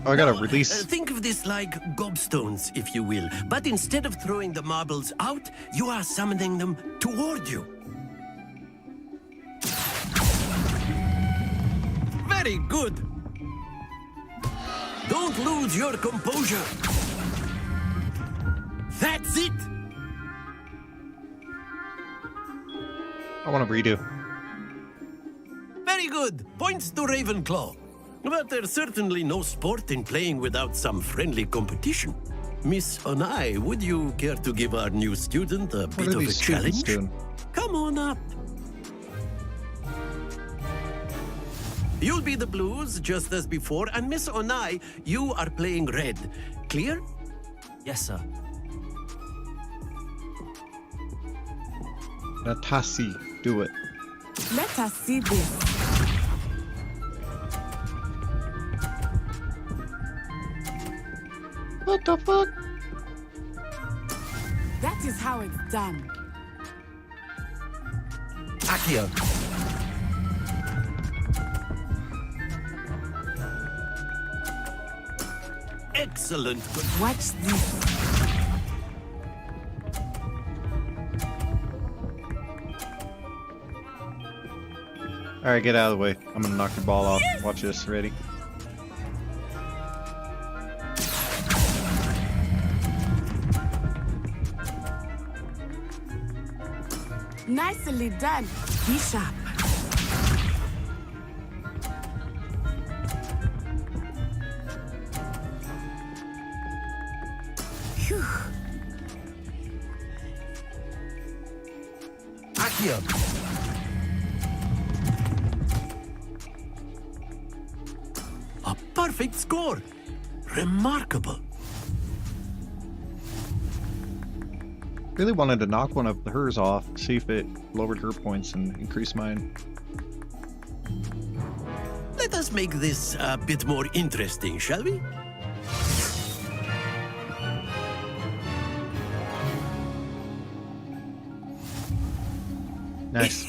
Oh, I gotta release. Think of this like gobstones, if you will. But instead of throwing the marbles out, you are summoning them toward you. Very good. Don't lose your composure. That's it. I want to redo. Very good. Points to Ravenclaw. But there's certainly no sport in playing without some friendly competition. Miss Onai, would you care to give our new student a bit of a challenge? Come on up. You'll be the blues, just as before, and Miss Onai, you are playing red. Clear? Yes, sir. Natasi, do it. Let us see this. What the fuck? That is how it's done. Accio. Excellent. Watch this. Alright, get out of the way. I'm gonna knock your ball off. Watch this. Ready? Nicely done. Be sharp. Phew. Accio. A perfect score. Remarkable. Really wanted to knock one of hers off, see if it lowered her points and increased mine. Let us make this a bit more interesting, shall we? Nice.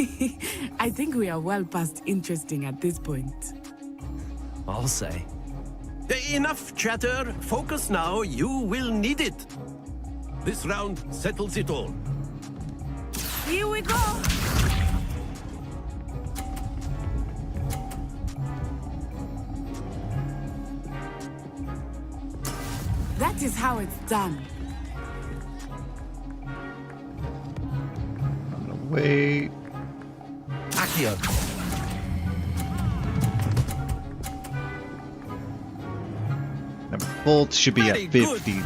I think we are well past interesting at this point. I'll say. Enough chatter. Focus now. You will need it. This round settles it all. Here we go. That is how it's done. I'm gonna wait. Accio. That bolt should be Very at 50. good.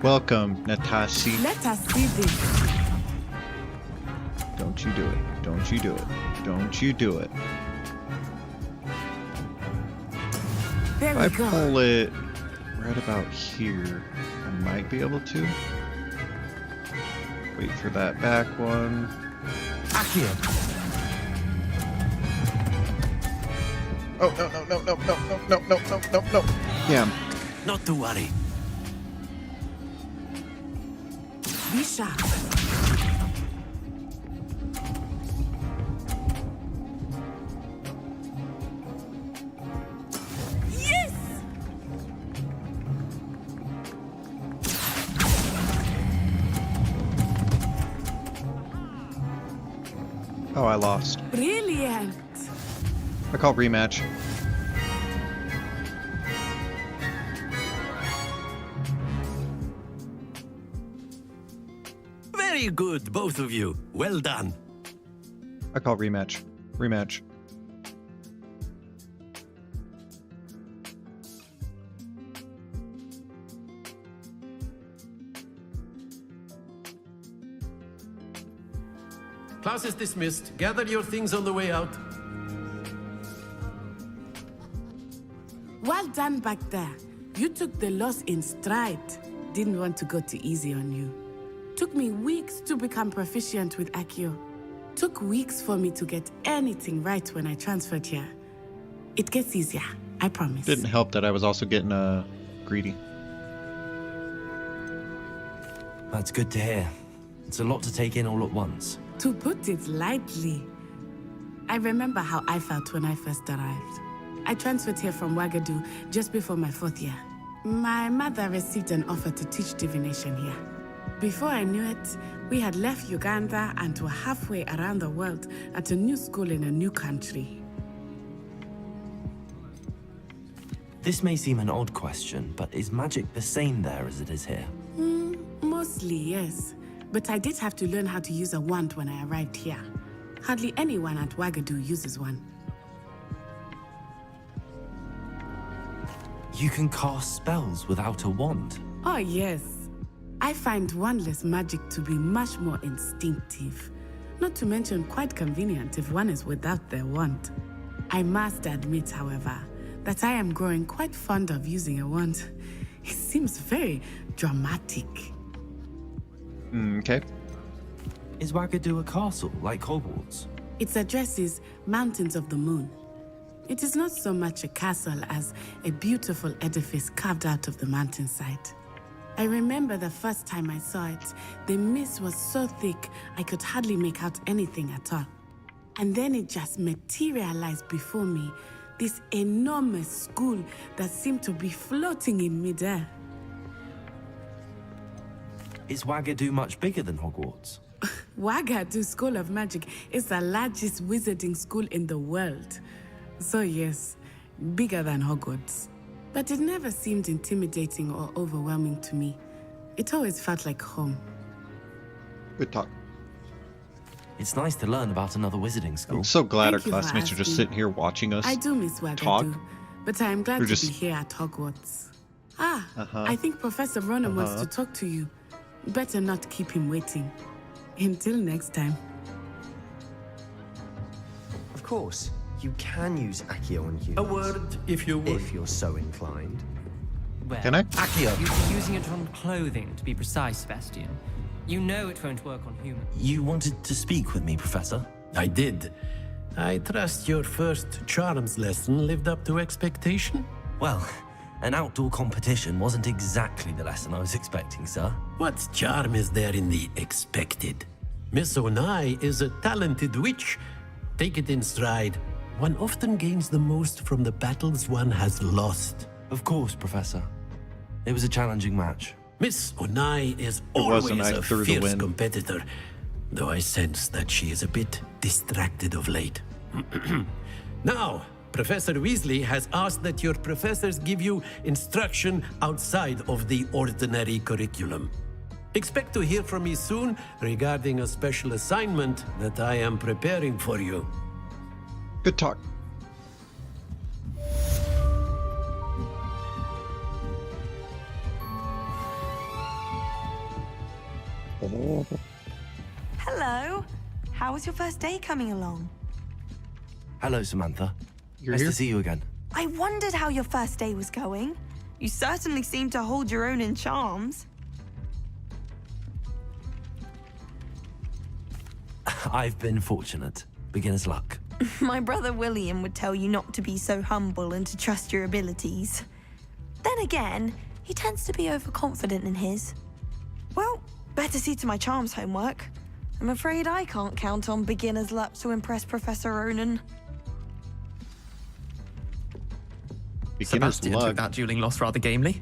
Welcome, Natashi. Let us see this. Don't you do it. Don't you do it. Don't you do it. There If I we go. pull it right about here, I might be able to. Wait for that back one. Accio. Oh, no, no, no, no, no, no, no, no, no, no. Damn. Not to worry. Be sharp. Yes! Oh, I lost. Brilliant. I call rematch. Very good, both of you. Well done. I call rematch. Rematch. Class is dismissed. Gather your things on the way out. Well done back there. You took the loss in stride. Didn't want to go too easy on you. Took me weeks to become proficient with Accio. Took weeks for me to get anything right when I transferred here. It gets easier, I promise. Didn't help that I was also getting greedy. That's good to hear. It's a lot to take in all at once. To put it lightly, I remember how I felt when I first arrived. I transferred here from Ouagadougou just before my 4th year. My mother received an offer to teach divination here. Before I knew it, we had left Uganda and were halfway around the world at a new school in a new country. This may seem an odd question, but is magic the same there as it is here? Mostly, yes. But I did have to learn how to use a wand when I arrived here. Hardly anyone at Ouagadougou uses one. You can cast spells without a wand. Oh, yes. I find wandless magic to be much more instinctive. Not to mention quite convenient if one is without their wand. I must admit, however, that I am growing quite fond of using a wand. It seems very dramatic. Okay. Is Ouagadougou a castle like Hogwarts? Its address is Mountains of the Moon. It is not so much a castle as a beautiful edifice carved out of the mountainside. I remember the first time I saw it. The mist was so thick, I could hardly make out anything at all. And then it just materialized before me. This enormous school that seemed to be floating in midair. Is Wagadu much bigger than Hogwarts? Wagadu School of Magic is the largest wizarding school in the world. So yes, bigger than Hogwarts. But it never seemed intimidating or overwhelming to me. It always felt like home. Good talk. It's nice to learn about another wizarding school. I'm so glad Thank our you for classmates are just asking. sitting here watching us I do miss Wagadu, talk. but I am glad We're to just- be here at Hogwarts. Ah, Uh-huh. I think Professor Ronan wants Uh-huh. to talk to you. Better not keep him waiting. Until next time. Of course, you can use Accio on humans. A word, if you would. If you're so inclined. Well, Can I? Accio. you'd be using it on clothing, to be precise, Sebastian. You know it won't work on humans. You wanted to speak with me, Professor? I did. I trust your first charms lesson lived up to expectation? Well, an outdoor competition wasn't exactly the lesson I was expecting, sir. What charm is there in the expected? Miss Onai is a talented witch. Take it in stride. One often gains the most from the battles one has lost. Of course, Professor. It was a challenging match. Miss Onai is It wasn't, always I a threw the fierce win. competitor, though I sense that she is a bit distracted of late. Now, Professor Weasley has asked that your professors give you instruction outside of the ordinary curriculum. Expect to hear from me soon regarding a special assignment that I am preparing for you. Good talk. Oh. Hello. How was your first day coming along? Hello, Samantha. You're nice here? to see you again. I wondered how your first day was going. You certainly seem to hold your own in charms. I've been fortunate. Beginner's luck. My brother William would tell you not to be so humble and to trust your abilities. Then again, he tends to be overconfident in his. Well, better see to my charms homework. I'm afraid I can't count on beginner's luck to impress Professor Ronan. Beginner's Sebastian luck. took that dueling loss rather gamely.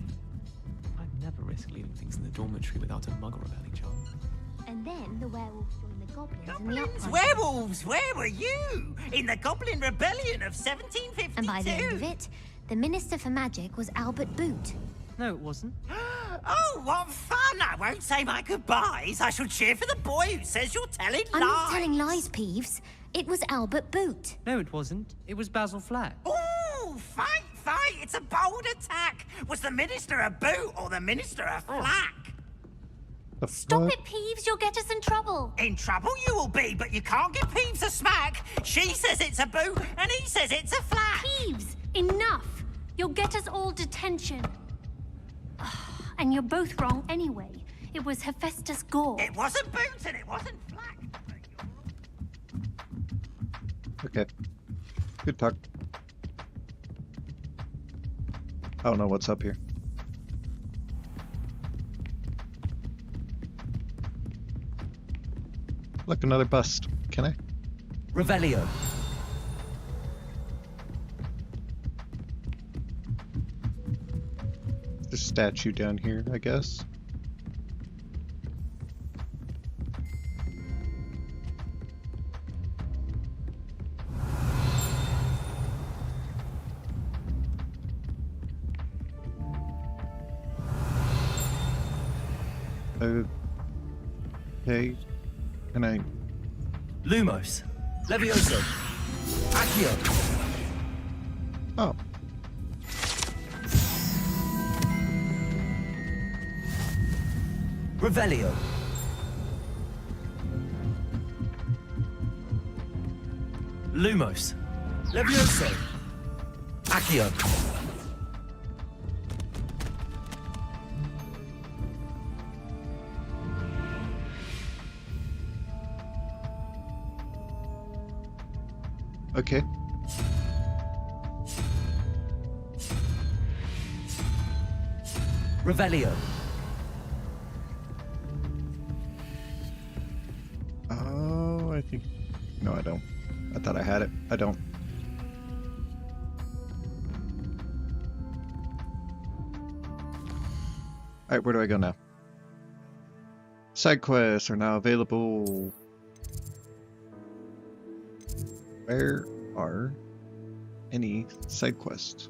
I'd never risk leaving things in the dormitory without a muggle rebelling, Charles. And then the werewolves joined the goblins in the Goblins, uprising. werewolves, where were you? In the Goblin Rebellion of 1752. And by the end of it, the Minister for Magic was Albert Boot. No, it wasn't. Oh, what fun! I won't say my goodbyes. I shall cheer for the boy who says you're telling I'm lies. not telling lies, Peeves. It was Albert Boot. No, it wasn't. It was Basil Flack. Ooh, fight, fight! It's a bold attack. Was the Minister a boot or the Minister a flack? Stop it, Peeves. You'll get us in trouble. In trouble you will be, but you can't give Peeves a smack. She says it's a boot, and he says it's a flack. Peeves, enough. You'll get us all detention. And you're both wrong anyway. It was Hephaestus Gore. It wasn't boot and it wasn't flack. Okay. Good talk. I don't know what's up here. Look, another bust. Can I? Revelio. There's a statue down here, I guess. Okay. Can I? Lumos. Levioso. Accio. Oh. Revelio. Lumos. Levioso. Accio. Okay. Revelio. thought I had it. I don't. Alright, where do I go now? Side quests are now available. Where are any side quests?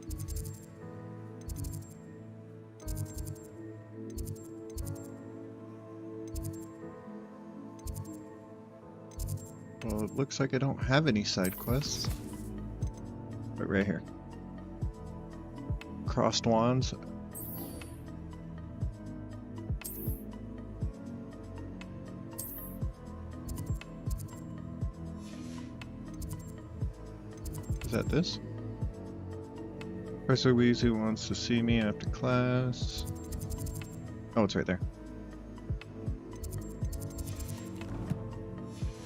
Well, it looks like I don't have any side quests. But right here. Crossed wands. Is that this? Professor Weasley wants to see me after class. Oh, it's right there.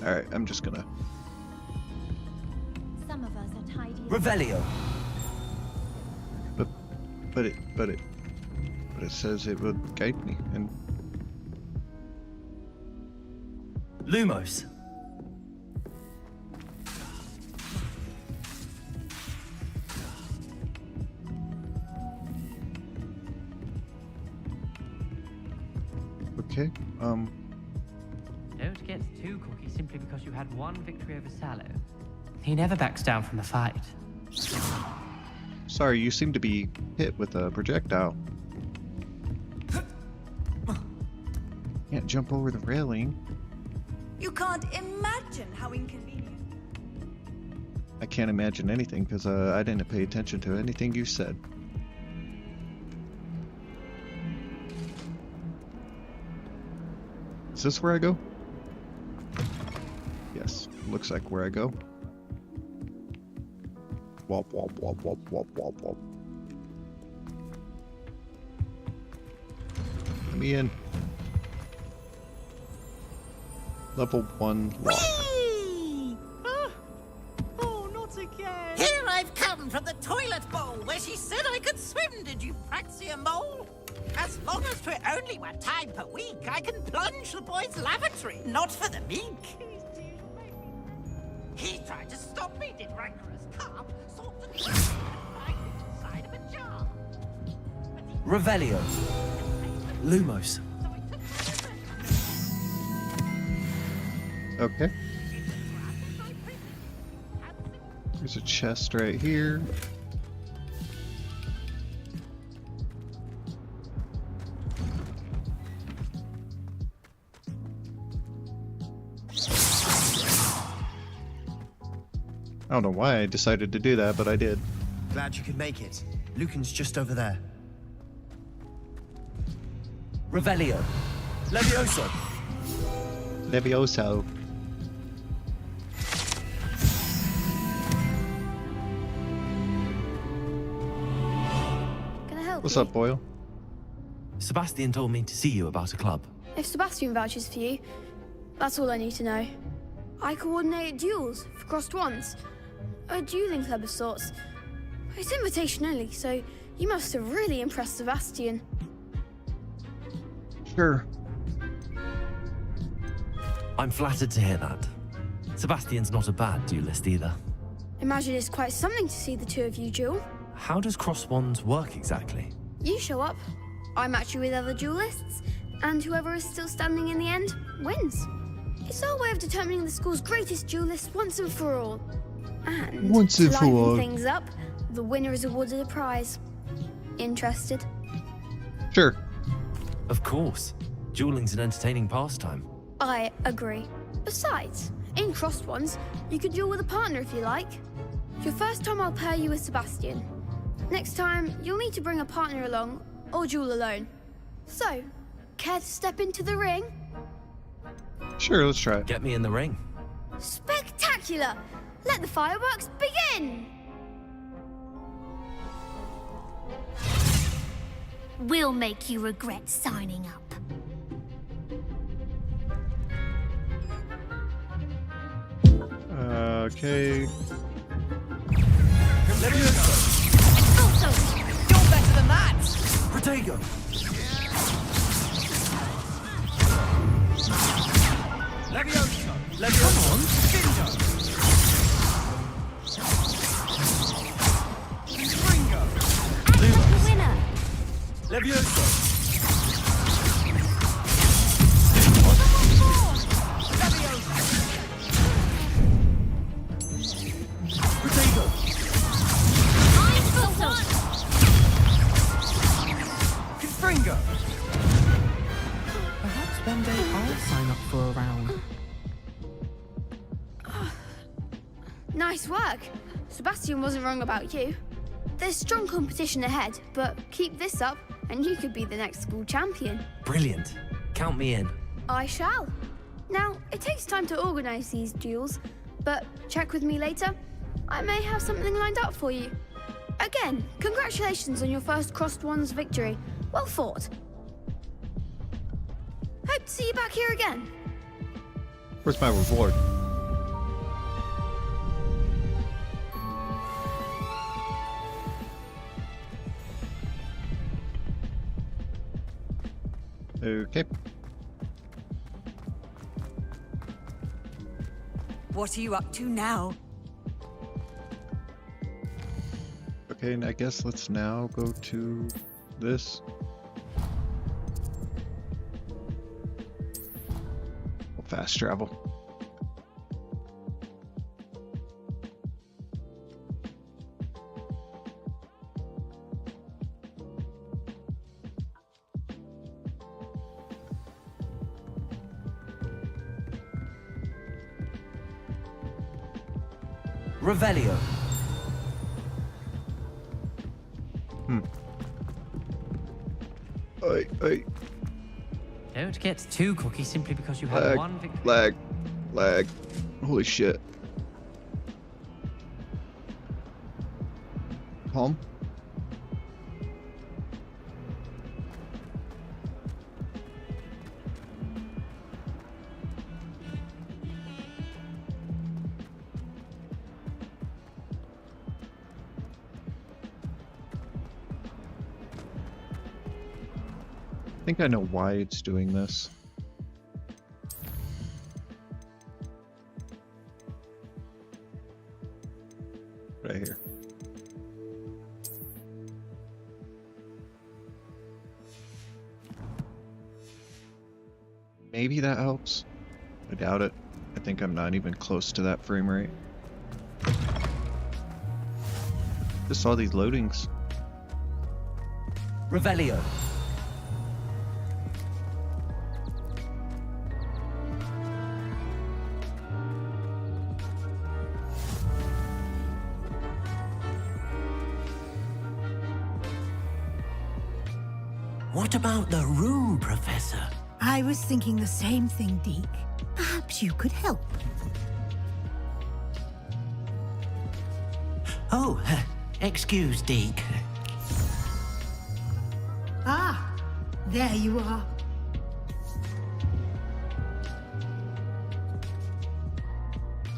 Alright, I'm just gonna... Some of us are tidy. Revelio. But it says it would guide me, and... Lumos. Okay, Don't get too cocky simply because you had one victory over Sallow. He never backs down from the fight. sorry, you seem to be hit with a projectile. Can't jump over the railing. You can't imagine how inconvenient. I can't imagine anything because I didn't pay attention to anything you said. Is this where I go? Yes, looks like where I go. Wop wop wop wop wop wop wop. Let me in. Level 1 lock. Oh, not again. Here I've come from the toilet bowl where she said I could swim. Did you praxia mole? As long as for only 1 time per week, I can plunge the boy's lavatory. Not for the meek. He tried to stop me, did rancorous carp. Sought to trap me and find it inside of a jar. Revelio. Lumos. Okay. There's a chest right here. I don't know why I decided to do that, but I did. Glad you could make it. Lucan's just over there. Revelio. Levioso. Levioso. Can I help What's you? up, Boyle? Sebastian told me to see you about a club. If Sebastian vouches for you, that's all I need to know. I coordinate duels for crossed wands. A dueling club of sorts. It's invitation only, so you must have really impressed Sebastian. Sure. I'm flattered to hear that. Sebastian's not a bad duelist either. Imagine it's quite something to see the two of you duel. How does cross wands work exactly? You show up, I match you with other duelists, and whoever is still standing in the end wins. It's our way of determining the school's greatest duelist once and for all. And Once and to for liven all. things up, the winner is awarded a prize. Interested? Sure. Of course. Dueling's an entertaining pastime. I agree. Besides, in crossed ones, you can duel with a partner if you like. Your first time I'll pair you with Sebastian. Next time, you'll need to bring a partner along, or duel alone. So, care to step into the ring? Sure, let's try it. Get me in the ring. Spectacular! Let the fireworks begin! We'll make you regret signing up. Okay. Also, you're better than that. Protego. Levioso. Levioso. Ginger. Levioso! Potato! I'm the one! Confringo! Perhaps one day I'll sign up for a round. Nice work. Sebastian wasn't wrong about you. There's strong competition ahead, but keep this up and you could be the next school champion. Brilliant. Count me in. I shall. Now, it takes time to organise these duels, but check with me later. I may have something lined up for you. Again, congratulations on your first Crossed Ones victory. Well fought. Hope to see you back here again. Where's my reward? Okay. What are you up to now? Okay, and I guess let's now go to this. Fast travel. Revelio. Hey. Don't get too cocky simply because you had one victory. Lag. Holy shit. Calm. I think I know why it's doing this. Right here. Maybe that helps. I doubt it. I think I'm not even close to that frame rate. Just saw these loadings. Revelio. What about the room, Professor? I was thinking the same thing, Deke. Perhaps you could help. Oh, excuse, Deke. Ah, there you are.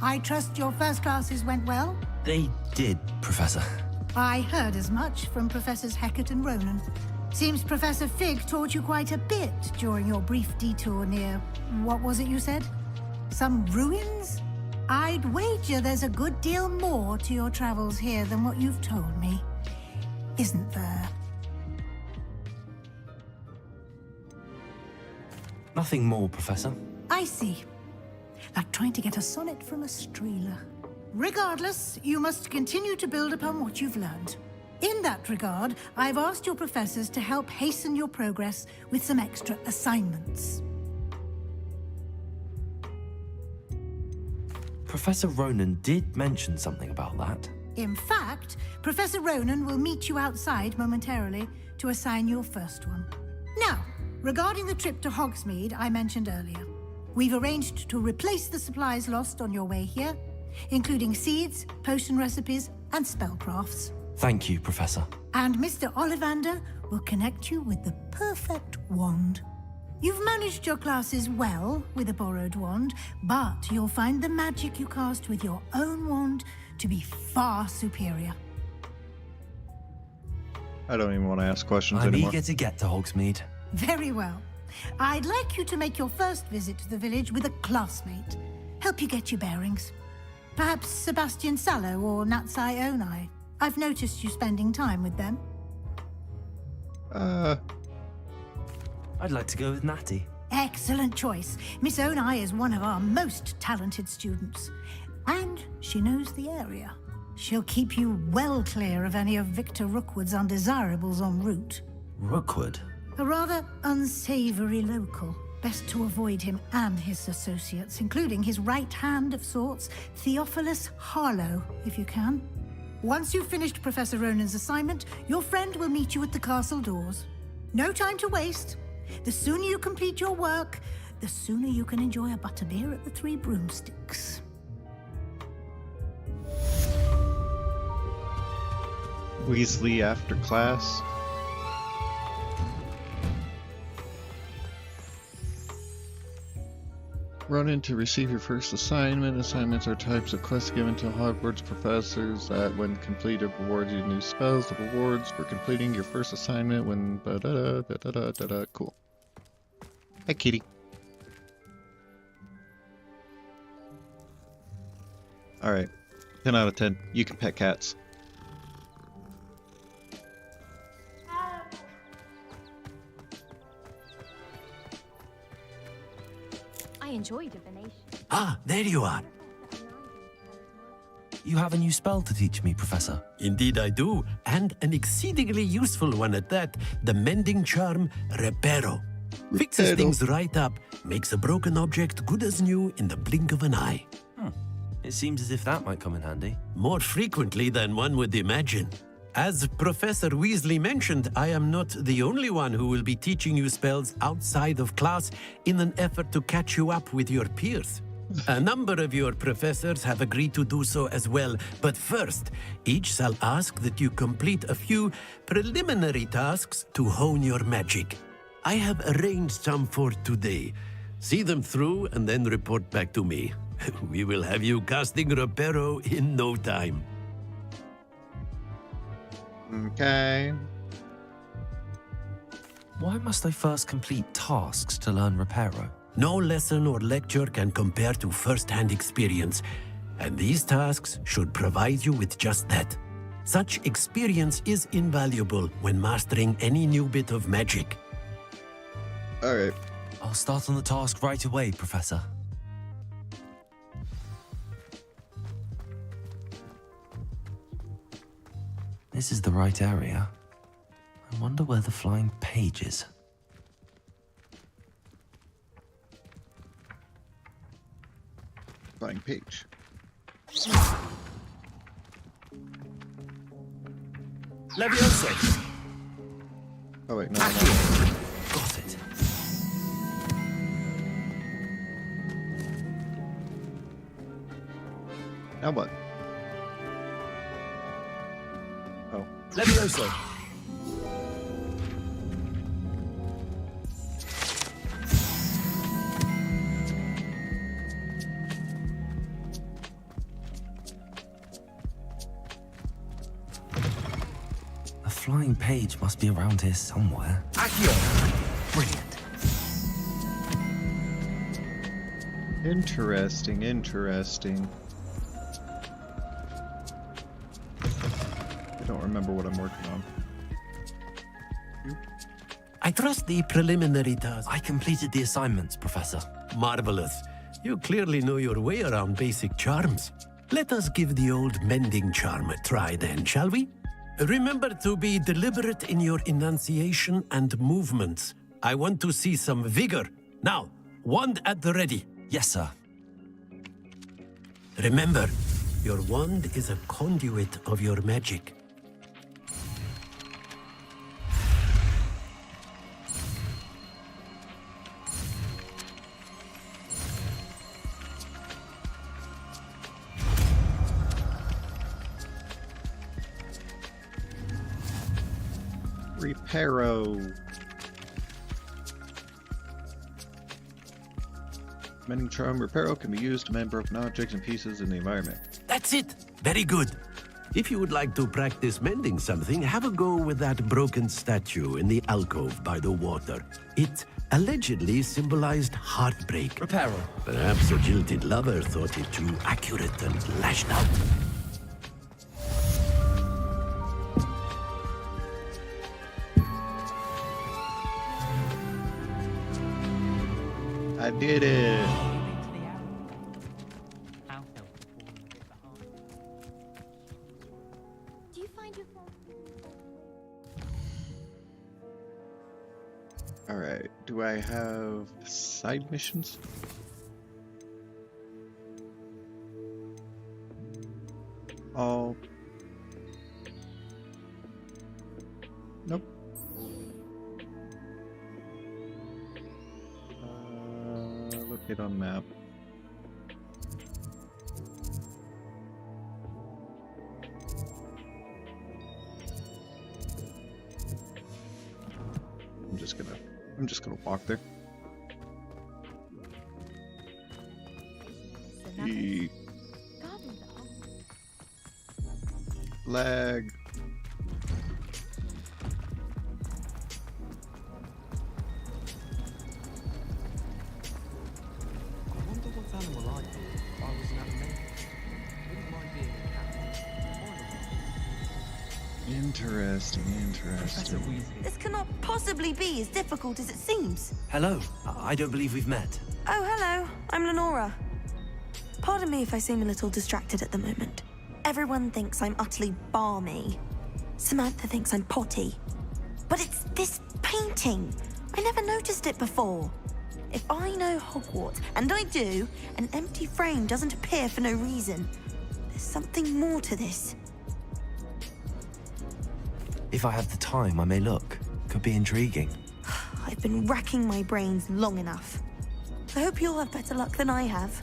I trust your first classes went well? They did, Professor. I heard as much from Professors Hecat and Ronan. Seems Professor Fig taught you quite a bit during your brief detour near... what was it you said? Some ruins? I'd wager there's a good deal more to your travels here than what you've told me. Isn't there? Nothing more, Professor. I see. Like trying to get a sonnet from a streeler. Regardless, you must continue to build upon what you've learned. In that regard, I've asked your professors to help hasten your progress with some extra assignments. Professor Ronan did mention something about that. In fact, Professor Ronan will meet you outside momentarily to assign your first one. Now, regarding the trip to Hogsmeade I mentioned earlier, we've arranged to replace the supplies lost on your way here, including seeds, potion recipes, and spellcrafts. Thank you, Professor. And Mr. Ollivander will connect you with the perfect wand. You've managed your classes well with a borrowed wand, but you'll find the magic you cast with your own wand to be far superior. I don't even want to ask questions I'm anymore. eager to get to Hogsmeade. Very well. I'd like you to make your first visit to the village with a classmate. Help you get your bearings. Perhaps Sebastian Sallow or Natsai Onai. I've noticed you spending time with them. I'd like to go with Natty. Excellent choice. Miss Onai is one of our most talented students. And she knows the area. She'll keep you well clear of any of Victor Rookwood's undesirables en route. Rookwood? A rather unsavory local. Best to avoid him and his associates, including his right hand of sorts, Theophilus Harlow, if you can. Once you've finished Professor Ronan's assignment, your friend will meet you at the castle doors. No time to waste. The sooner you complete your work, the sooner you can enjoy a butterbeer at the Three Broomsticks. Weasley after class. Run in to receive your first assignment. Assignments are types of quests given to Hogwarts professors that, when completed, reward you new spells. The rewards for completing your first assignment when Cool. Hi, kitty. Alright. 10 out of 10. You can pet cats. I enjoy divination. Ah, there you are. You have a new spell to teach me, Professor. Indeed I do, and an exceedingly useful one at that. The mending charm, Reparo. Fixes things right up, makes a broken object good as new in the blink of an eye. It seems as if that might come in handy. More frequently than one would imagine. As Professor Weasley mentioned, I am not the only one who will be teaching you spells outside of class in an effort to catch you up with your peers. A number of your professors have agreed to do so as well, but first, each shall ask that you complete a few preliminary tasks to hone your magic. I have arranged some for today. See them through and then report back to me. We will have you casting Reparo in no time. Okay. Why must I first complete tasks to learn Reparo? No lesson or lecture can compare to first-hand experience, and these tasks should provide you with just that. Such experience is invaluable when mastering any new bit of magic. Alright. I'll start on the task right away, Professor. This is the right area. I wonder where the flying page is. Flying page. Leviosa! Oh wait, no. Got it. Now what? Oh. Leviosa! A flying page must be around here somewhere. Brilliant. Interesting, interesting. I don't remember what I'm working on. I trust the preliminary task. I completed the assignments, Professor. Marvelous. You clearly know your way around basic charms. Let us give the old mending charm a try then, shall we? Remember to be deliberate in your enunciation and movements. I want to see some vigor. Now, wand at the ready. Yes, sir. Remember, your wand is a conduit of your magic. Reparo. Mending charm Reparo can be used to mend broken objects and pieces in the environment. That's it. Very good. If you would like to practice mending something, have a go with that broken statue in the alcove by the water. It allegedly symbolized heartbreak. Reparo. Perhaps a jilted lover thought it too accurate and lashed out. I did it. Do you find your phone? Alright, do I have side missions? All. Nope. Locate on map. I'm just gonna walk there. E lag. I wonder what animal I'd be if I was an animal. Wouldn't mind being a cat. Interesting. This cannot possibly be as difficult as it seems. Hello. I don't believe we've met. Oh, hello. I'm Lenora. Pardon me if I seem a little distracted at the moment. Everyone thinks I'm utterly balmy. Samantha thinks I'm potty. But it's this painting. I never noticed it before. If I know Hogwarts, and I do, an empty frame doesn't appear for no reason. There's something more to this. If I have the time, I may look. Could be intriguing. I've been racking my brains long enough. I hope you'll have better luck than I have.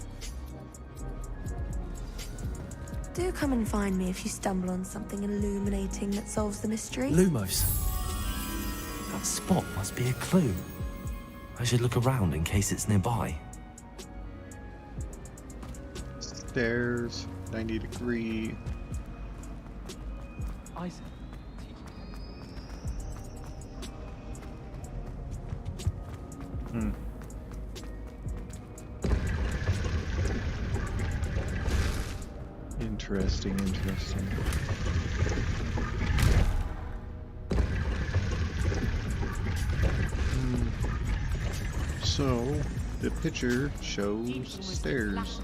Do come and find me if you stumble on something illuminating that solves the mystery. Lumos. That spot must be a clue. I should look around in case it's nearby. Stairs, 90-degree. Isaac. Interesting. So, the picture shows stairs.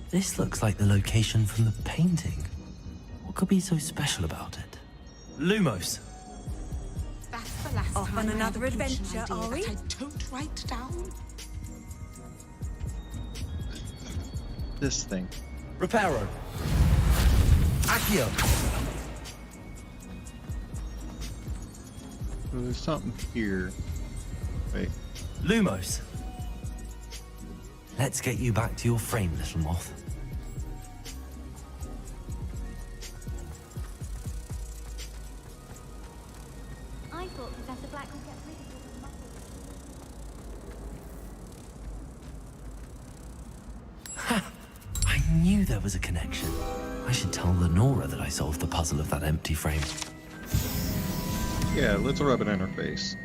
This looks like the location from the painting. What could be so special about it? Lumos. That's the last Off time on I another had a pension adventure, idea are we? that I don't write down. This thing. Reparo. Accio. So there's something here. Wait. Lumos. Let's get you back to your frame, little moth. I thought Professor Black would get rid of your muscles. I knew there was a connection. I should tell Lenora that I solved the puzzle of that empty frame. Yeah, let's rub it in her face.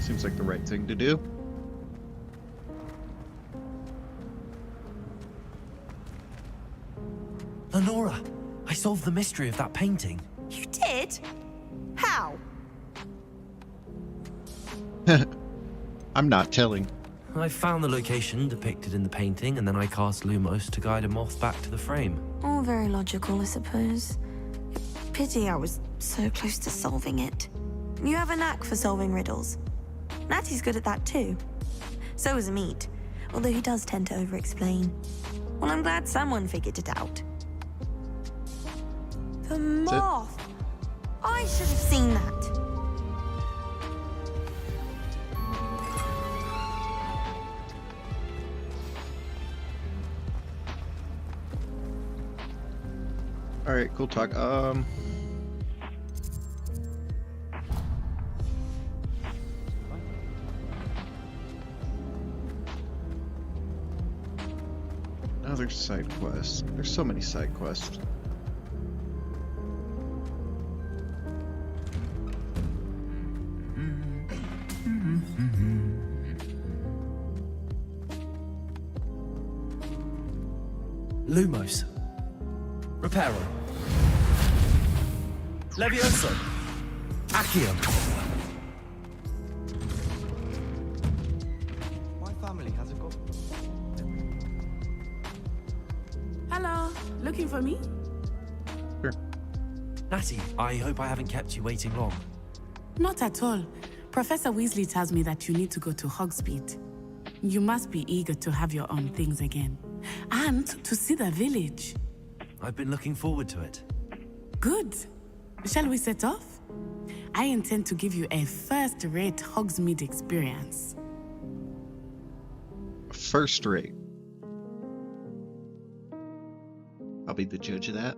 Seems like the right thing to do. Lenora, I solved the mystery of that painting. You did? How? I'm not telling. I found the location depicted in the painting, and then I cast Lumos to guide a moth back to the frame. All very logical, I suppose. Pity I was so close to solving it. You have a knack for solving riddles. Natty's good at that too. So is Amit, although he does tend to over-explain. Well, I'm glad someone figured it out. The moth! I should have seen that. Alright, cool talk. Another side quest. There's so many side quests. Lumos. Reparo. Levioso. Accio. My family hasn't got... Hello, looking for me? Sure. Natty, I hope I haven't kept you waiting long. Not at all. Professor Weasley tells me that you need to go to Hogsmeade. You must be eager to have your own things again. And to see the village. I've been looking forward to it. Good. Shall we set off? I intend to give you a first-rate Hogsmeade experience. First rate. I'll be the judge of that.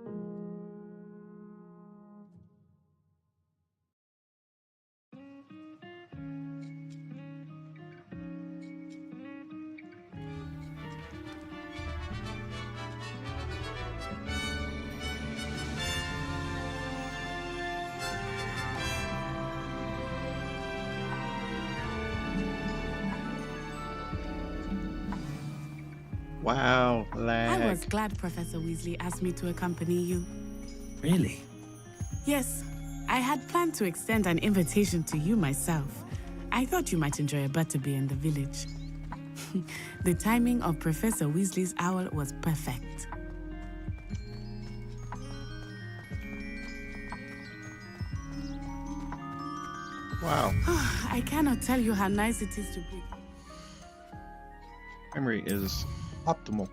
Wow, lag. I was glad Professor Weasley asked me to accompany you. Really? Yes, I had planned to extend an invitation to you myself. I thought you might enjoy a butterbeer in the village. The timing of Professor Weasley's owl was perfect. Wow. I cannot tell you how nice it is to be. Memory is optimal.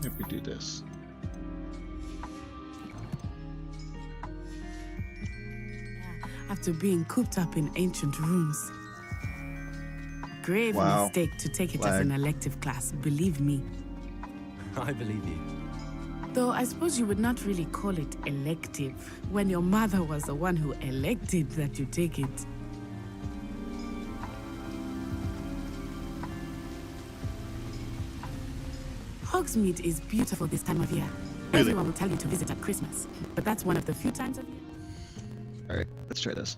If we do this. After being cooped up in ancient rooms. Grave Wow. mistake to take it as Lag. an elective class, believe me. I believe you. Though I suppose you would not really call it elective when your mother was the one who elected that you take it. Hogsmeade is beautiful this time of year. Really? Everyone will tell you to visit at Christmas, but that's one of the few times of year. Alright, let's try this.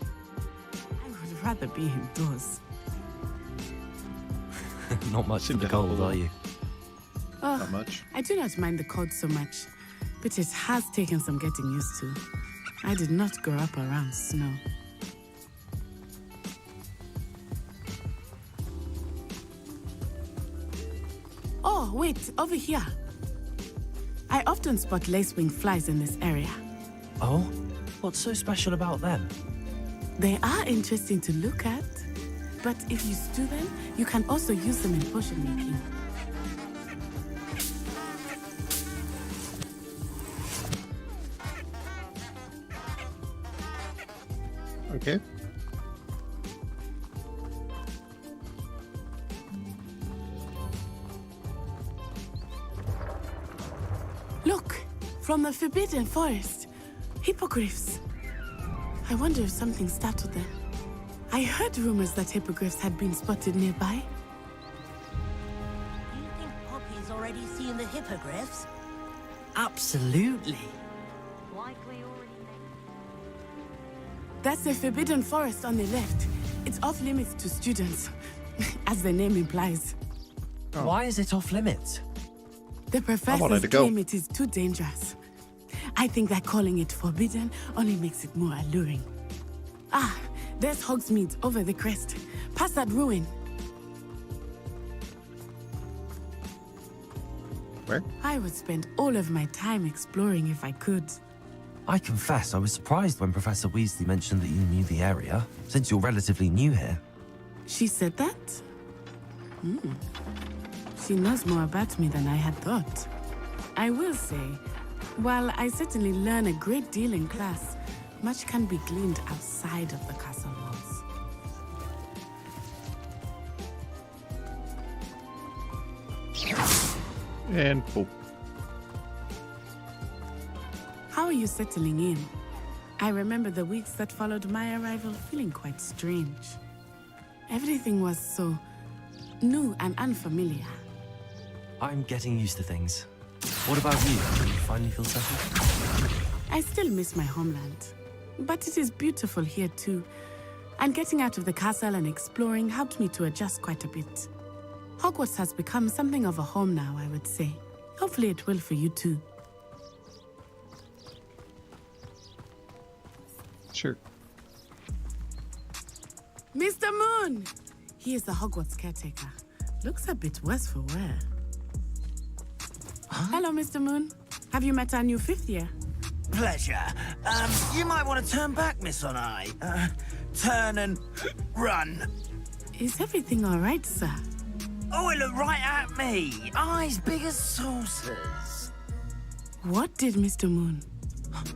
I would rather be indoors. Not much in the cold, are you? Oh, Not much. I do not mind the cold so much, but it has taken some getting used to. I did not grow up around snow. Oh, wait, over here. I often spot lacewing flies in this area. Oh? What's so special about them? They are interesting to look at, but if you stew them, you can also use them in potion making. Okay. Look, from the Forbidden Forest. Hippogriffs. I wonder if something startled them. I heard rumors that hippogriffs had been spotted nearby. Do you think Poppy's already seen the hippogriffs? Absolutely. Like we already know. That's the Forbidden Forest on the left. It's off limits to students, as the name implies. Why is it off limits? The wanted professors to go. claim it is too dangerous. I think that calling it forbidden only makes it more alluring. Ah, there's Hogsmeade over the crest. Past that ruin. Where? I would spend all of my time exploring if I could. I confess I was surprised when Professor Weasley mentioned that you knew the area, since you're relatively new here. She said that? She knows more about me than I had thought. I will say, while I certainly learn a great deal in class, much can be gleaned outside of the castle walls. And oh. How are you settling in? I remember the weeks that followed my arrival feeling quite strange. Everything was so new and unfamiliar. I'm getting used to things. What about you? Do you finally feel settled? I still miss my homeland, but it is beautiful here too. And getting out of the castle and exploring helped me to adjust quite a bit. Hogwarts has become something of a home now, I would say. Hopefully it will for you too. Sure. Mr. Moon! He is the Hogwarts caretaker. Looks a bit worse for wear. Huh? Hello, Mr. Moon. Have you met our new 5th year? Pleasure. You might want to turn back, Miss On-Eye. Turn and run. Is everything all right, sir? Oh, it looked right at me. Eyes big as saucers. What did Mr. Moon?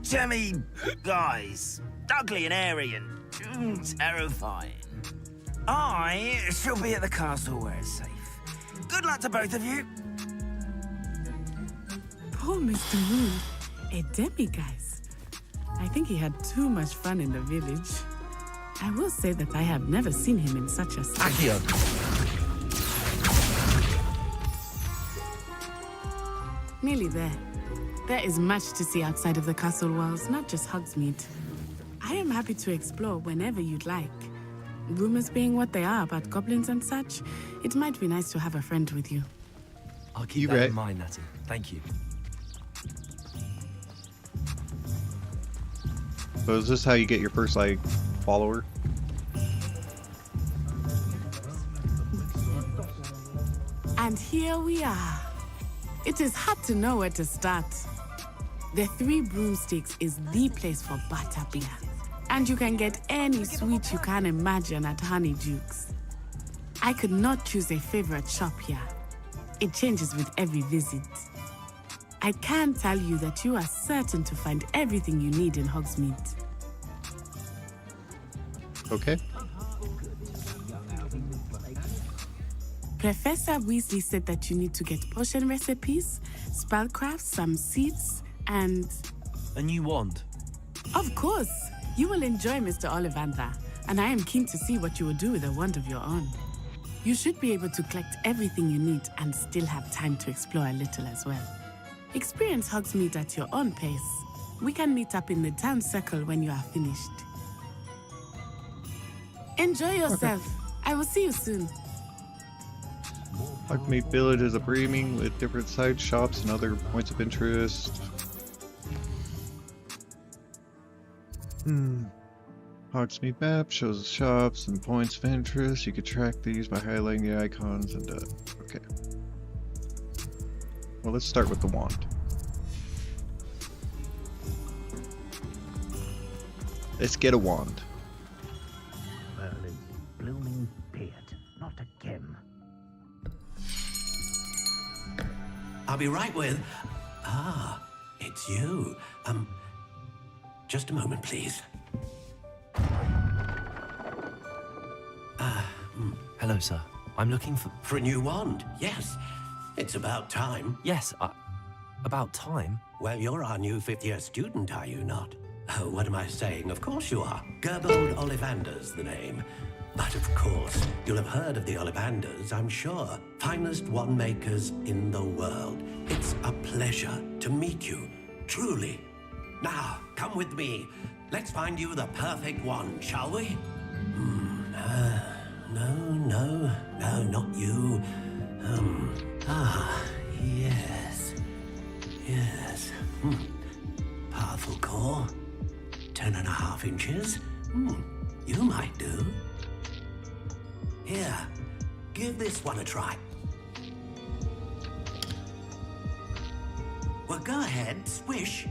Jemmy guys. Ugly and airy and terrifying. I shall be at the castle where it's safe. Good luck to both of you. Poor Mr. Moon. A demiguise. I think he had too much fun in the village. I will say that I have never seen him in such a state. Accio! Nearly there. There is much to see outside of the castle walls, not just Hogsmeade. I am happy to explore whenever you'd like. Rumors being what they are about goblins and such, it might be nice to have a friend with you. I'll keep that in mind, Natty. Thank you. So is this how you get your first, like, follower? And here we are. It is hard to know where to start. The Three Broomsticks is the place for butterbeer. And you can get any sweet you can imagine at Honeyduke's. I could not choose a favorite shop here. It changes with every visit. I can tell you that you are certain to find everything you need in Hogsmeade. Okay. Professor Weasley said that you need to get potion recipes, spellcrafts, some seeds, and... A new wand? Of course! You will enjoy Mr. Ollivander, and I am keen to see what you will do with a wand of your own. You should be able to collect everything you need and still have time to explore a little as well. Experience Hogsmeade at your own pace. We can meet up in the town circle when you are finished. Enjoy yourself. Okay. I will see you soon. Hogsmeade Village is a brimming with different side shops and other points of interest. Hogsmeade map shows shops and points of interest. You can track these by highlighting the icons and okay. Well, let's start with the wand. Let's get a wand. Merlin's blooming beard, not a gem. I'll be right with... Ah, it's you. Just a moment, please. Hello, sir. I'm looking for a new wand, yes. It's about time. Yes, about time? Well, you're our new 5th year student, are you not? Oh, what am I saying? Of course you are. Gerbold Ollivander's the name. But of course, you'll have heard of the Ollivanders, I'm sure. Finest wand makers in the world. It's a pleasure to meet you, truly. Now, come with me. Let's find you the perfect wand, shall we? No, not you. Yes. Powerful core. 10.5 inches. You might do. Here, give this one a try. Well, go ahead, swish.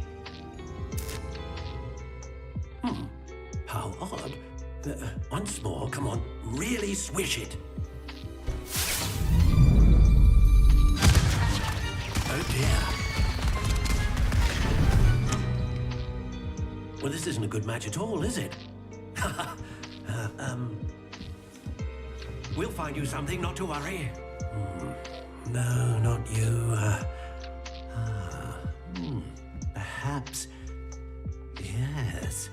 odd. Once more, come on, really swish it. Oh dear. Well, this isn't a good match at all, is it? We'll find you something, not to worry. No, not you. Perhaps. Yes.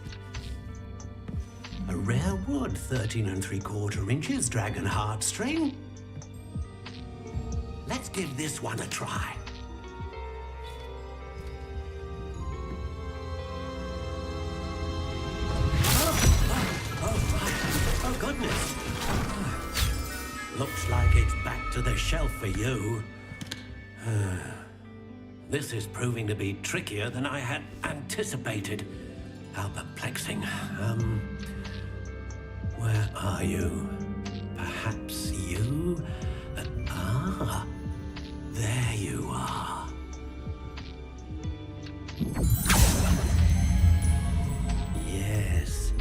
A rare wood, 13 3/4 inches, dragon heartstring. Let's give this one a try. Oh, goodness. Looks like it's back to the shelf for you. This is proving to be trickier than I had anticipated. How perplexing. Where are you? Perhaps you? There you are. Yes,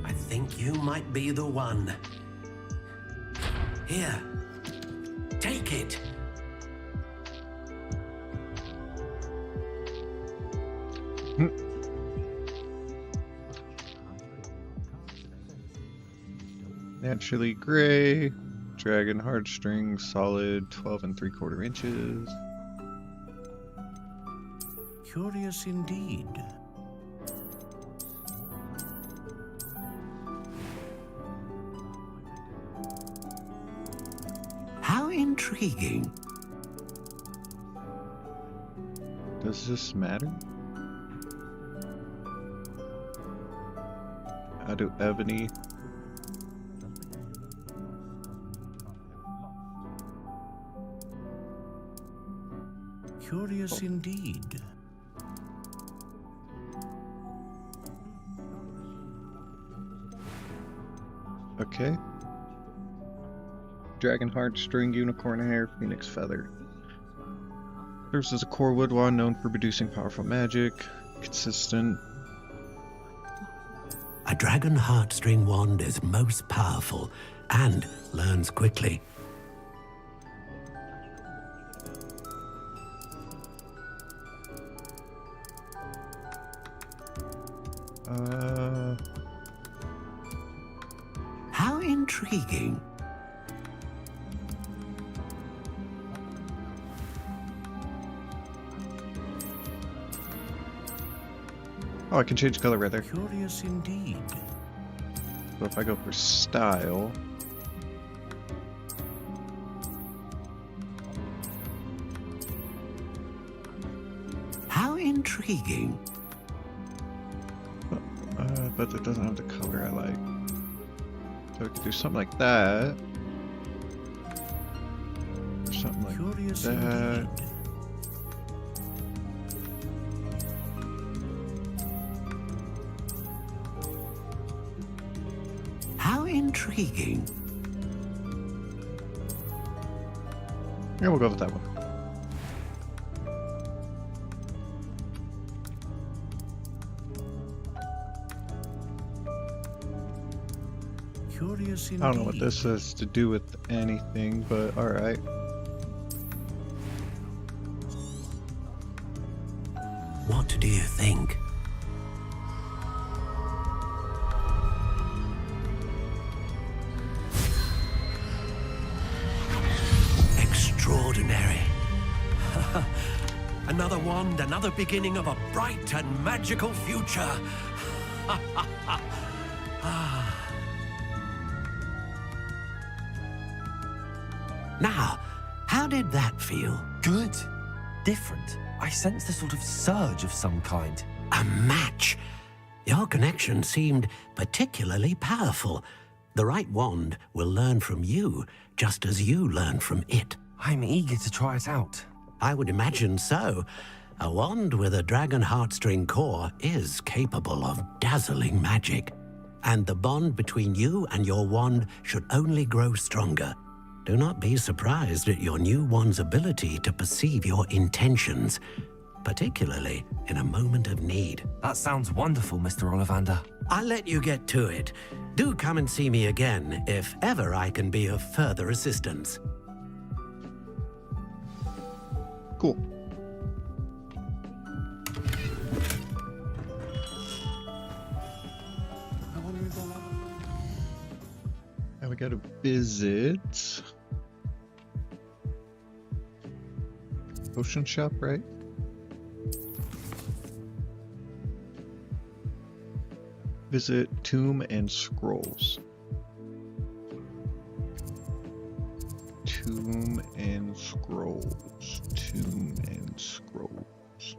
I think you might be the one. Here, take it. Naturally gray, dragon heartstring, solid 12 3/4 inches. Curious indeed. How intriguing. Does this matter? How do ebony? Curious indeed. Okay. Dragon heartstring, unicorn hair, phoenix feather. Serves as a core wood wand known for producing powerful magic. Consistent. A dragon heartstring wand is most powerful and learns quickly. How intriguing. Oh, I can change color right there. Curious indeed. So if I go for style, How intriguing. but it doesn't have the color I like. So I could do something like that. Or something like Curious that. indeed. How intriguing. Yeah, we'll go with that one. Curious indeed. I don't know what this has to do with anything, but alright. What do you think? Extraordinary. Another wand, another beginning of a bright and magical future. Now, how did that feel? Good. Different. I sensed a sort of surge of some kind. A match. Your connection seemed particularly powerful. The right wand will learn from you, just as you learn from it. I'm eager to try it out. I would imagine so. A wand with a dragon heartstring core is capable of dazzling magic. And the bond between you and your wand should only grow stronger. Do not be surprised at your new wand's ability to perceive your intentions, particularly in a moment of need. That sounds wonderful, Mr. Ollivander. I'll let you get to it. Do come and see me again, if ever I can be of further assistance. Cool. Now we gotta visit potion shop, right? Visit Tomb and Scrolls. Tomb and Scrolls. Tomb and Scrolls.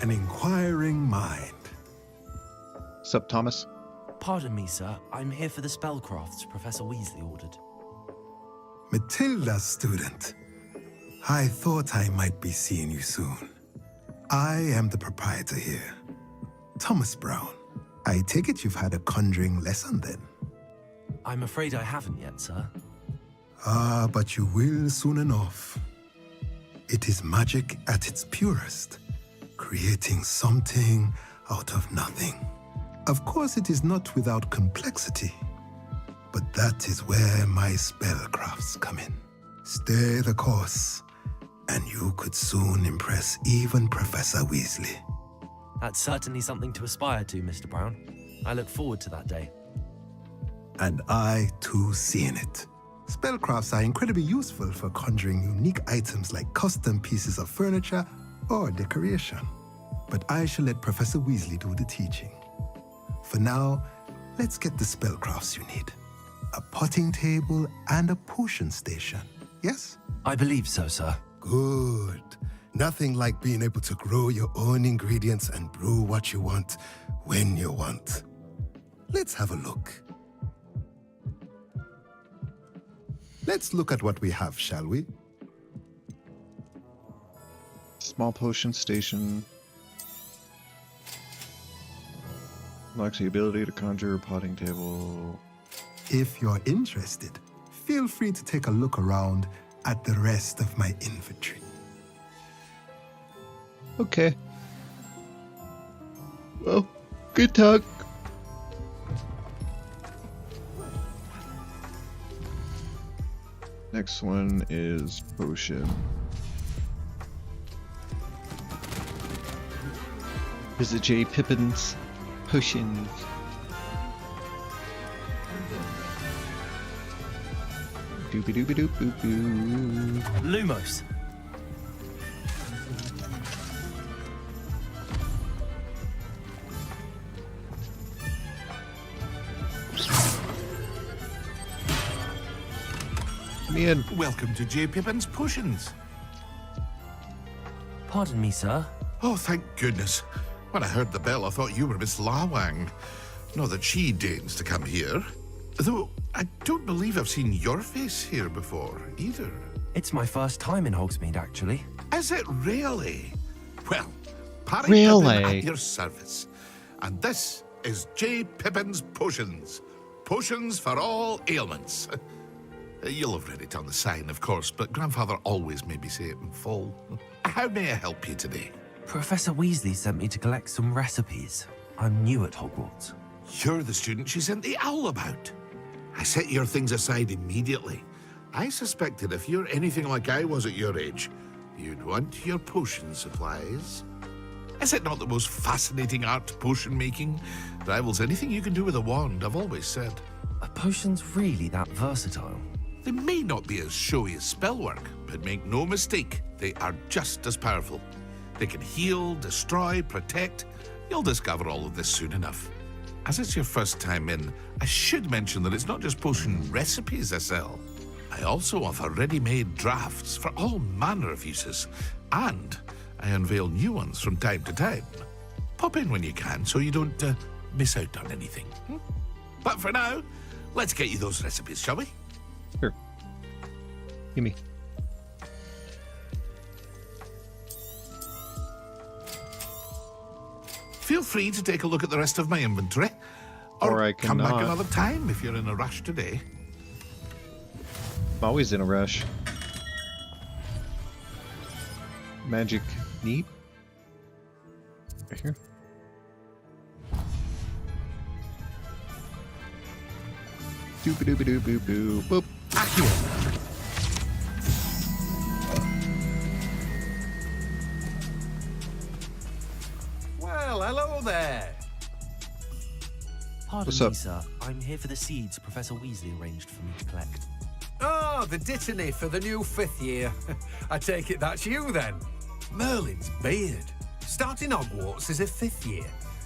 An inquiring mind. Sup, Thomas? Pardon me, sir. I'm here for the spellcrafts Professor Weasley ordered. Matilda's student. I thought I might be seeing you soon. I am the proprietor here, Thomas Brown. I take it you've had a conjuring lesson then? I'm afraid I haven't yet, sir. Ah, but you will soon enough. It is magic at its purest, creating something out of nothing. Of course, it is not without complexity, but that is where my spellcrafts come in. Stay the course, and you could soon impress even Professor Weasley. That's certainly something to aspire to, Mr. Brown. I look forward to that day. And I, too, seeing it. Spellcrafts are incredibly useful for conjuring unique items like custom pieces of furniture or decoration. But I shall let Professor Weasley do the teaching. For now, let's get the spellcrafts you need. A potting table and a potion station, yes? I believe so, sir. Good. Nothing like being able to grow your own ingredients and brew what you want when you want. Let's have a look. Let's look at what we have, shall we? Small potion station. Unlocks the ability to conjure a potting table. If you're interested, feel free to take a look around at the rest of my inventory. Okay. Well, good talk. Next one is potion. Visit J. Pippin's potions. Doopy doopy doop boop boo. Lumos. Me in. Welcome to J. Pippin's Potions. Pardon me, sir. Oh, thank goodness. When I heard the bell, I thought you were Miss Lawang. Not that she deigns to come here. Though, I don't believe I've seen your face here before, either. It's my first time in Hogsmeade, actually. Is it really? Well, Parry Really? Pippin at your service. And this is J. Pippin's Potions. Potions for all ailments. You'll have read it on the sign, of course, but Grandfather always made me say it in full. How may I help you today? Professor Weasley sent me to collect some recipes. I'm new at Hogwarts. You're the student she sent the owl about. I set your things aside immediately. I suspected if you're anything like I was at your age, you'd want your potion supplies. Is it not the most fascinating art, potion making? Rivals anything you can do with a wand, I've always said. Are potions really that versatile? They may not be as showy as spellwork, but make no mistake, they are just as powerful. They can heal, destroy, protect. You'll discover all of this soon enough. As it's your first time in, I should mention that it's not just potion recipes I sell. I also offer ready-made drafts for all manner of uses, and I unveil new ones from time to time. Pop in when you can so you don't miss out on anything. But for now, let's get you those recipes, shall we? Sure. Gimme. Feel free to take a look at the rest of my inventory. Or I come back cannot. another time if you're in a rush today. I'm always in a rush. Magic neat. Right here. Doop-a-doop-a-doop-boo-boo. Boop. Well, hello there. Pardon What's me, up? sir. I'm here for the seeds Professor Weasley arranged for me to collect. Oh, the dittany for the new 5th year. I take it that's you then. Merlin's beard. Starting Hogwarts as a 5th year.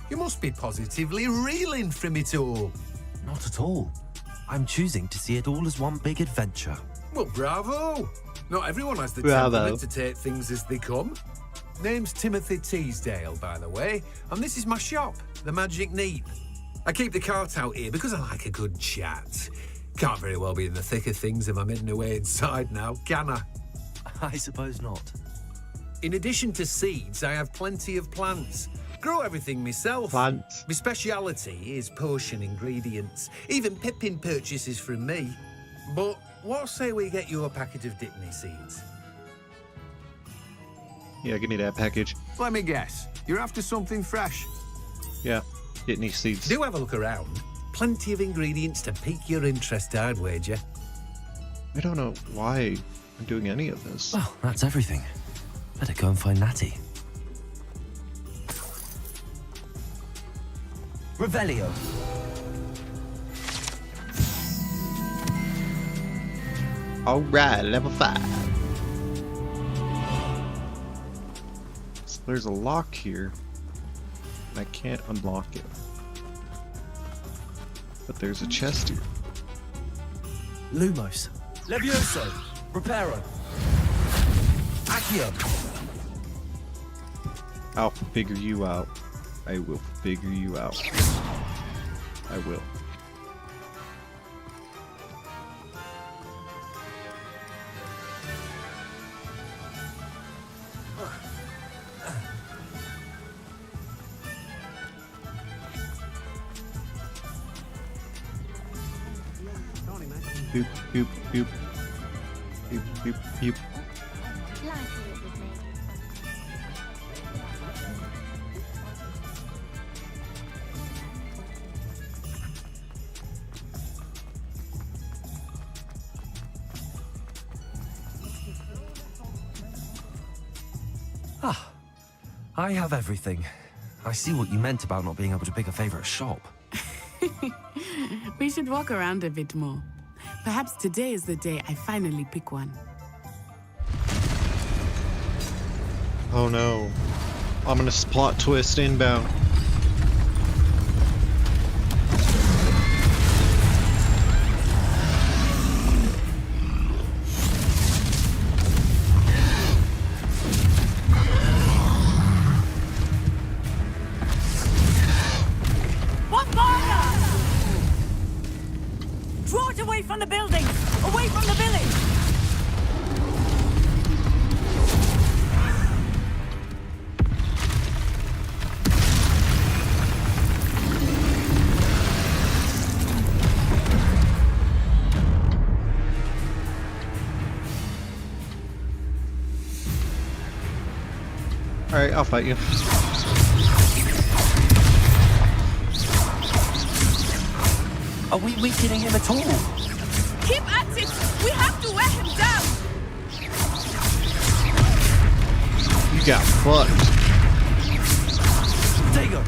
You must be positively reeling from it all. Not at all. I'm choosing to see it all as one big adventure. Well, bravo. Not everyone has the Bravo. temperament to take things as they come. Name's Timothy Teasdale, by the way, and this is my shop, the Magic Neat. I keep the cart out here because I like a good chat. Can't very well be in the thick of things if I'm hidden away inside now, can I? I suppose not. In addition to seeds, I have plenty of plants. Grow everything myself. Plants. My speciality is potion ingredients. Even Pippin purchases from me. But what say we get you a packet of Dittany seeds? Yeah, give me that package. Let me guess. You're after something fresh. Yeah, Dittany seeds. Do have a look around. Plenty of ingredients to pique your interest, I'd wager. I don't know why I'm doing any of this. Well, that's everything. Better go and find Natty. Revelio. Alright, level 5. So there's a lock here. And I can't unlock it. But there's a chest here. Lumos. Levioso. Reparo. Accio. I'll figure you out. I will figure you out. I will. Boop, boop, boop. Boop, boop, boop. Ah, I have everything. I see what you meant about not being able to pick a favorite shop. We should walk around a bit more. Perhaps today is the day I finally pick one. Oh no. Ominous plot twist inbound. What fire? Draw it away from the building! Away from the village! Alright, I'll fight you. Are we weakening him at all? Keep at it! We have to wear him down! You got fucked. Dago!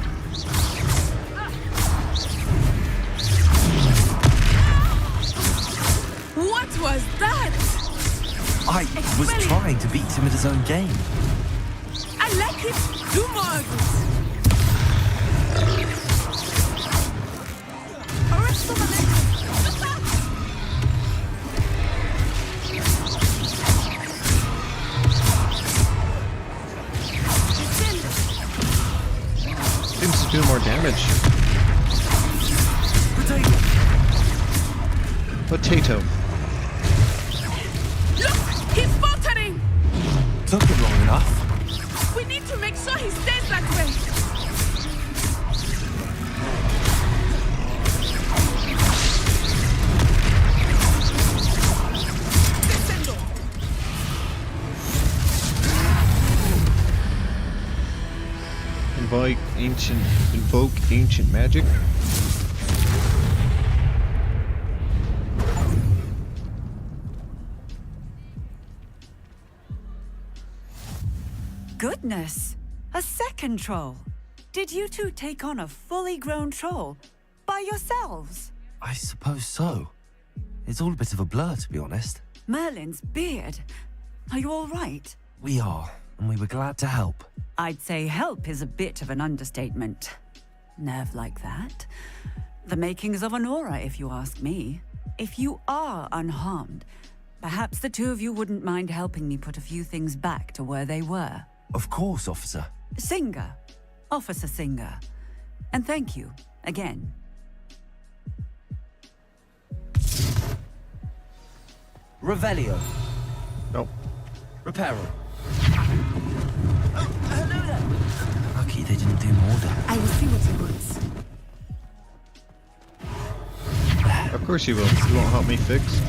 What was that? I was trying to beat him at his own game. I like it! Do more of it! Arrest the Seems to do more damage. Potato. Look! He's faltering! Took him long enough. We need to make sure he stays that way! invoke ancient magic. Goodness! A second troll! Did you two take on a fully grown troll by yourselves? I suppose so. It's all a bit of a blur, to be honest. Merlin's beard. Are you all right? We are, and we were glad to help. I'd say help is a bit of an understatement. Nerve like that. The makings of an aura, if you ask me. If you are unharmed, perhaps the two of you wouldn't mind helping me put a few things back to where they were. Of course, officer. Singer. Officer Singer. And thank you, again. Revelio. No. Reparo. Oh, hello there. Lucky they didn't do more damage. I will see what he wants. Of course you will. You won't help me fix.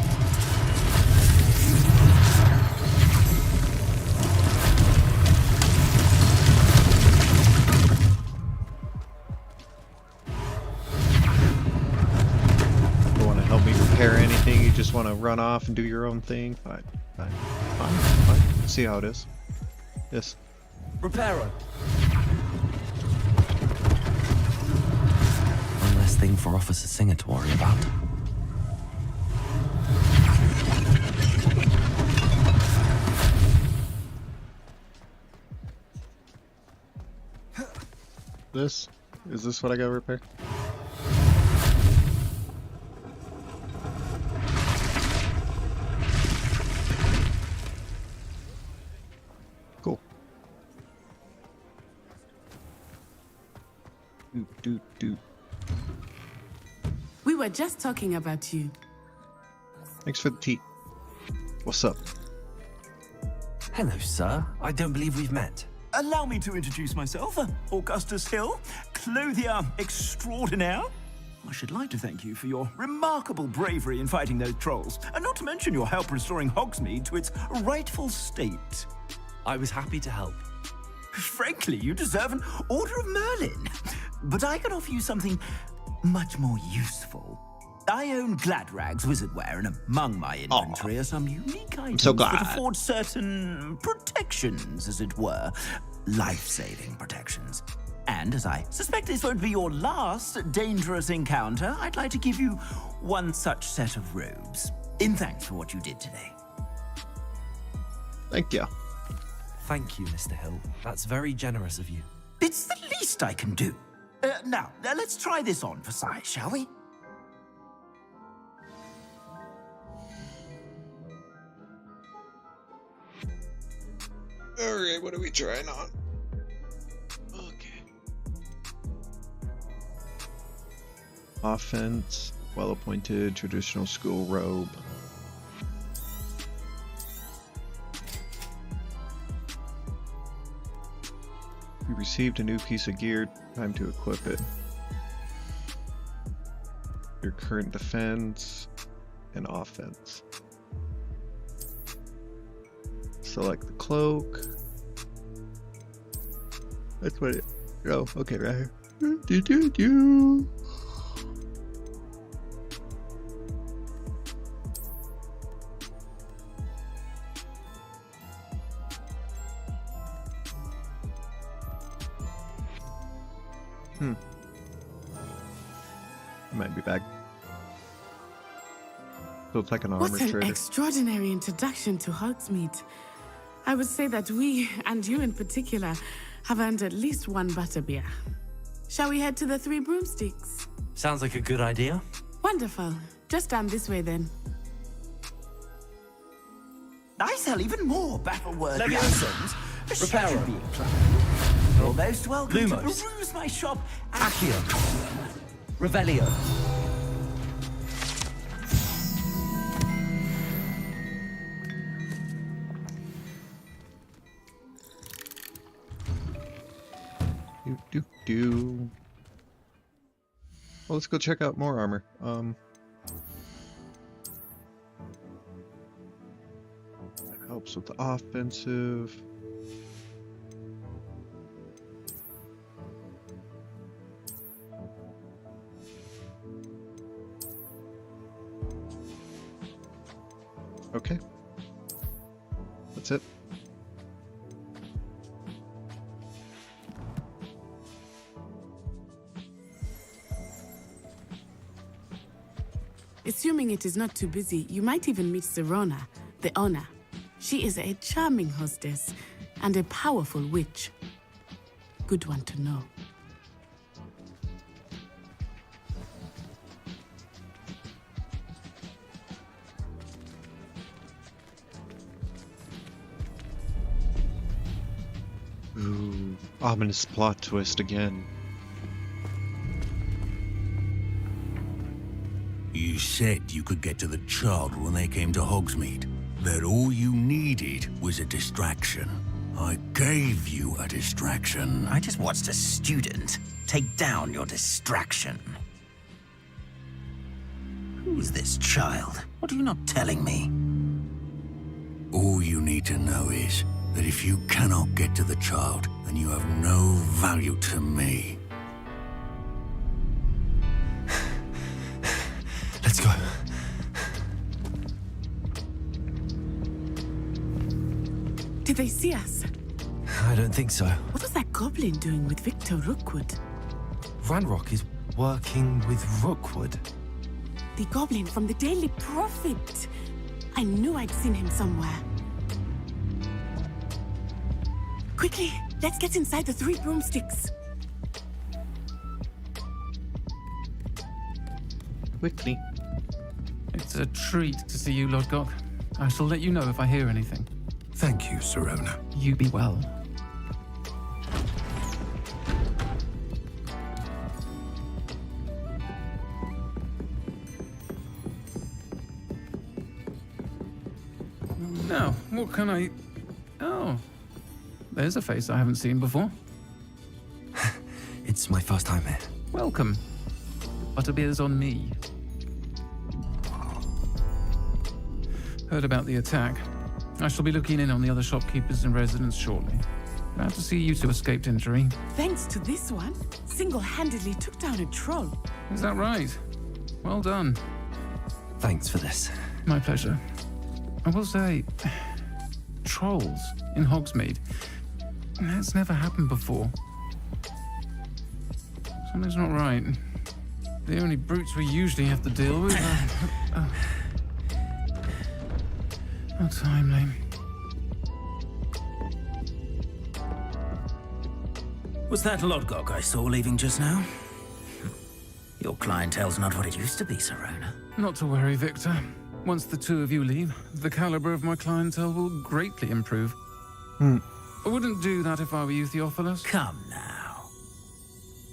Don't want to help me repair anything. You just want to run off and do your own thing. Fine. Let's see how it is. Yes. Reparo. One less thing for Officer Singer to worry about. Is this what I gotta repair? Cool. Do. We were just talking about you. Thanks for the tea. What's up? Hello, sir. I don't believe we've met. Allow me to introduce myself, Augustus Hill, clothier extraordinaire. I should like to thank you for your remarkable bravery in fighting those trolls, and not to mention your help restoring Hogsmeade to its rightful state. I was happy to help. Frankly, you deserve an Order of Merlin. But I can offer you something much more useful. I own Gladrag's wizardware, and among my inventory are some unique items that afford certain protections, as it were. Life-saving protections. And as I suspect this won't be your last dangerous encounter, I'd like to give you one such set of robes, in thanks for what you did today. Thank you. Thank you, Mr. Hill. That's very generous of you. It's the least I can do. Now, let's try this on for size, shall we? Alright, what are we trying on? Okay. Offense, well-appointed, traditional school robe. You received a new piece of gear, time to equip it. Your current defense and offense. Select the cloak. That's what it. Oh, okay, right here. I might be back. Looks like an armor What an trader. extraordinary introduction to Hogsmeade. I would say that we, and you in particular, have earned at least one butterbeer. Shall we head to the Three Broomsticks? Sounds like a good idea. Wonderful. Just down this way then. I sell even more battle-worthy Leviosa. items. Reparo. Should you be inclined. You're most welcome Lumos. to peruse my shop. Accio. Revelio. Well, let's go check out more armor. That helps with the offensive. Okay. That's it. Assuming it is not too busy, you might even meet Sirona, the owner. She is a charming hostess and a powerful witch. Good one to know. Ooh, ominous plot twist again. You said you could get to the child when they came to Hogsmeade. That all you needed was a distraction. I gave you a distraction. I just watched a student take down your distraction. Who's this child? What are you not telling me? All you need to know is that if you cannot get to the child, then you have no value to me. Let's go. Did they see us? I don't think so. What was that goblin doing with Victor Rookwood? Ranrock is working with Rookwood. The goblin from the Daily Prophet. I knew I'd seen him somewhere. Quickly, let's get inside the 3 broomsticks. Quickly. It's a treat to see you, Lodgok. I shall let you know if I hear anything. Thank you, Sirona. You be well. Now, what can I... Oh, there's a face I haven't seen before. It's my first time here. Welcome. Butterbeer's on me. Heard about the attack. I shall be looking in on the other shopkeepers and residents shortly. Glad to see you two escaped injury. Thanks to this one, single-handedly took down a troll. Is that right? Well done. Thanks for this. My pleasure. I will say, trolls in Hogsmeade. That's never happened before. Something's not right. The only brutes we usually have to deal with are... How timely. Was that Lodgok I saw leaving just now? Your clientele's not what it used to be, Sirona. Not to worry, Victor. Once the two of you leave, the caliber of my clientele will greatly improve. I wouldn't do that if I were you, Theophilus. Come now.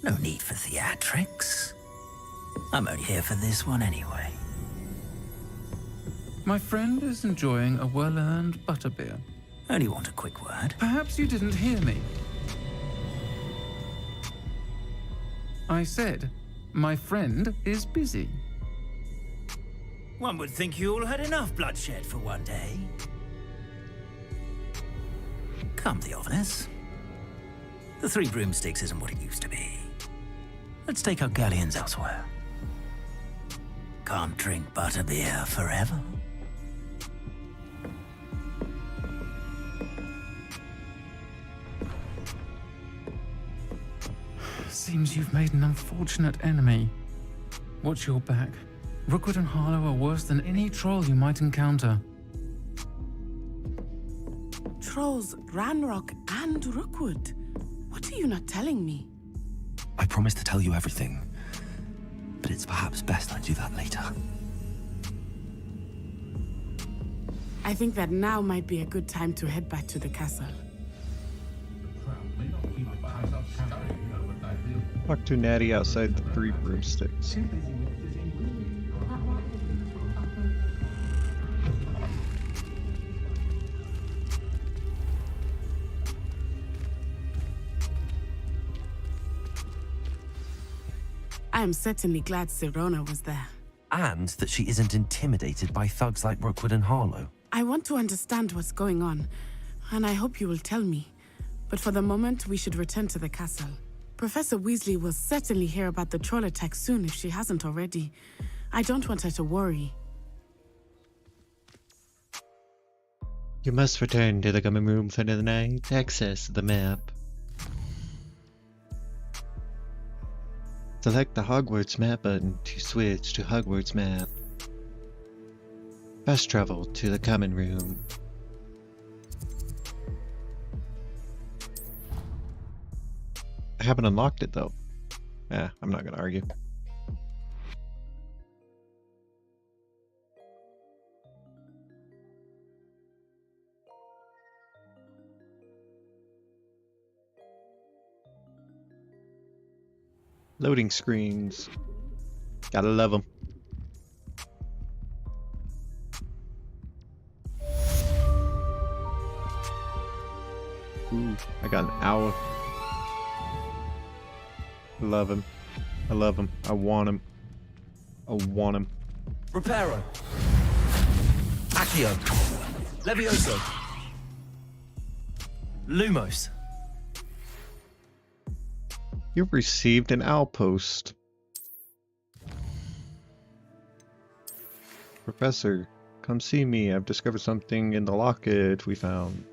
No need for theatrics. I'm only here for this one anyway. My friend is enjoying a well-earned butterbeer. Only want a quick word. Perhaps you didn't hear me. I said, my friend is busy. One would think you all had enough bloodshed for one day. Come, Theophilus. The 3 broomsticks isn't what it used to be. Let's take our galleons elsewhere. Can't drink butterbeer forever. Seems you've made an unfortunate enemy. Watch your back. Rookwood and Harlow are worse than any troll you might encounter. Trolls, Ranrock, and Rookwood. What are you not telling me? I promise to tell you everything, but it's perhaps best I do that later. I think that now might be a good time to head back to the castle. Talk to Natty outside the 3 broomsticks. I am certainly glad Sirona was there. And that she isn't intimidated by thugs like Rookwood and Harlow. I want to understand what's going on, and I hope you will tell me. But for the moment, we should return to the castle. Professor Weasley will certainly hear about the troll attack soon if she hasn't already. I don't want her to worry. You must return to the common room for the night to access the map. Select the Hogwarts map button to switch to Hogwarts map. Fast travel to the common room. I haven't unlocked it though. I'm not gonna argue. Loading screens. Gotta love them. Ooh, I got an owl. Love him. I love him. I want him. I want him. Reparo. Accio. Levioso. Lumos. You've received an outpost. Professor, come see me. I've discovered something in the locket we found.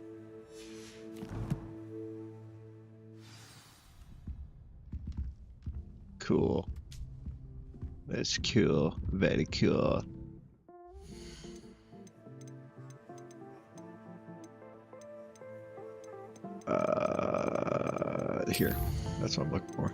Cool. That's cool. Very cool. Here. That's what I'm looking for.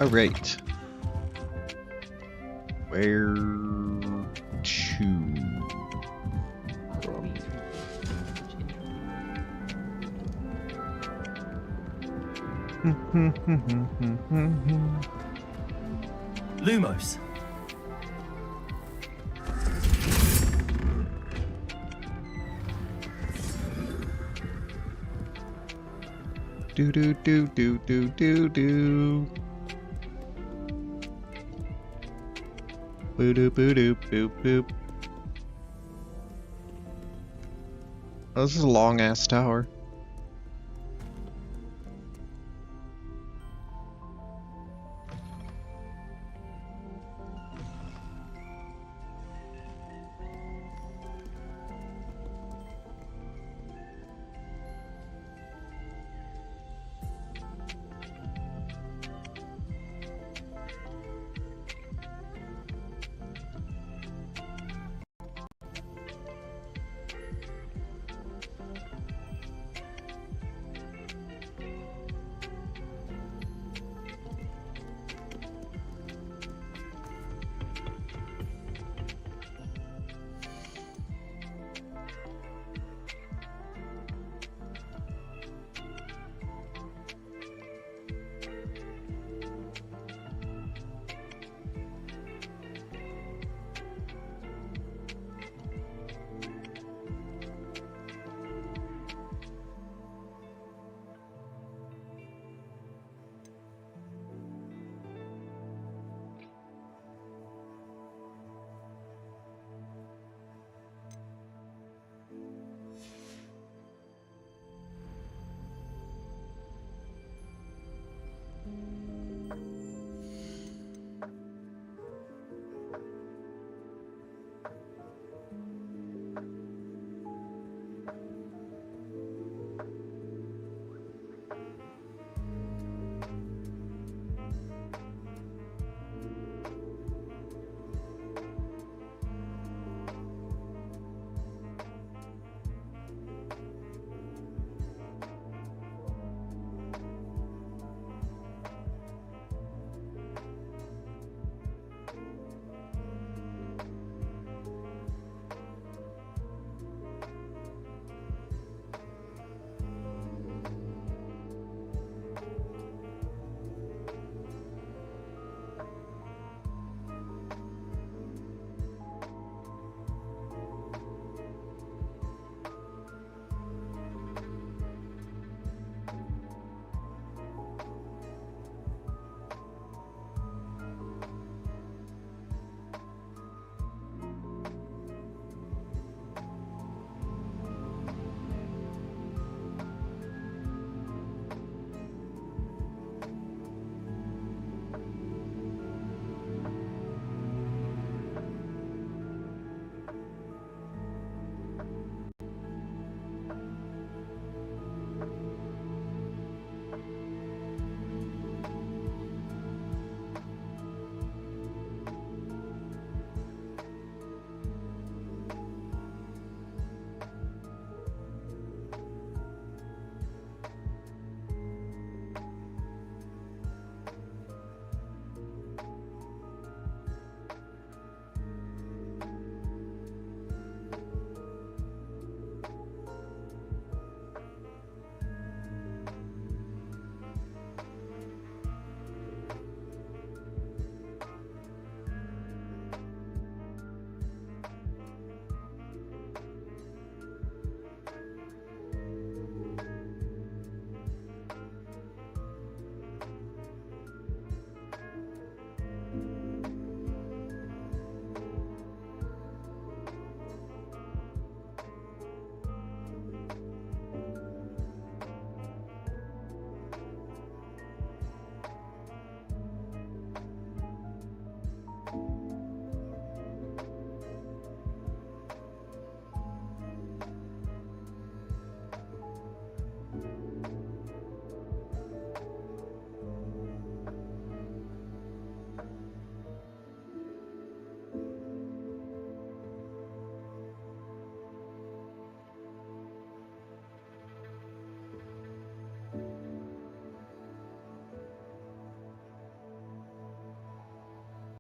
All right. Where to? Lumos. Do do do do do do do. Boo doo boo doo boop boop. Oh, this is a long ass tower.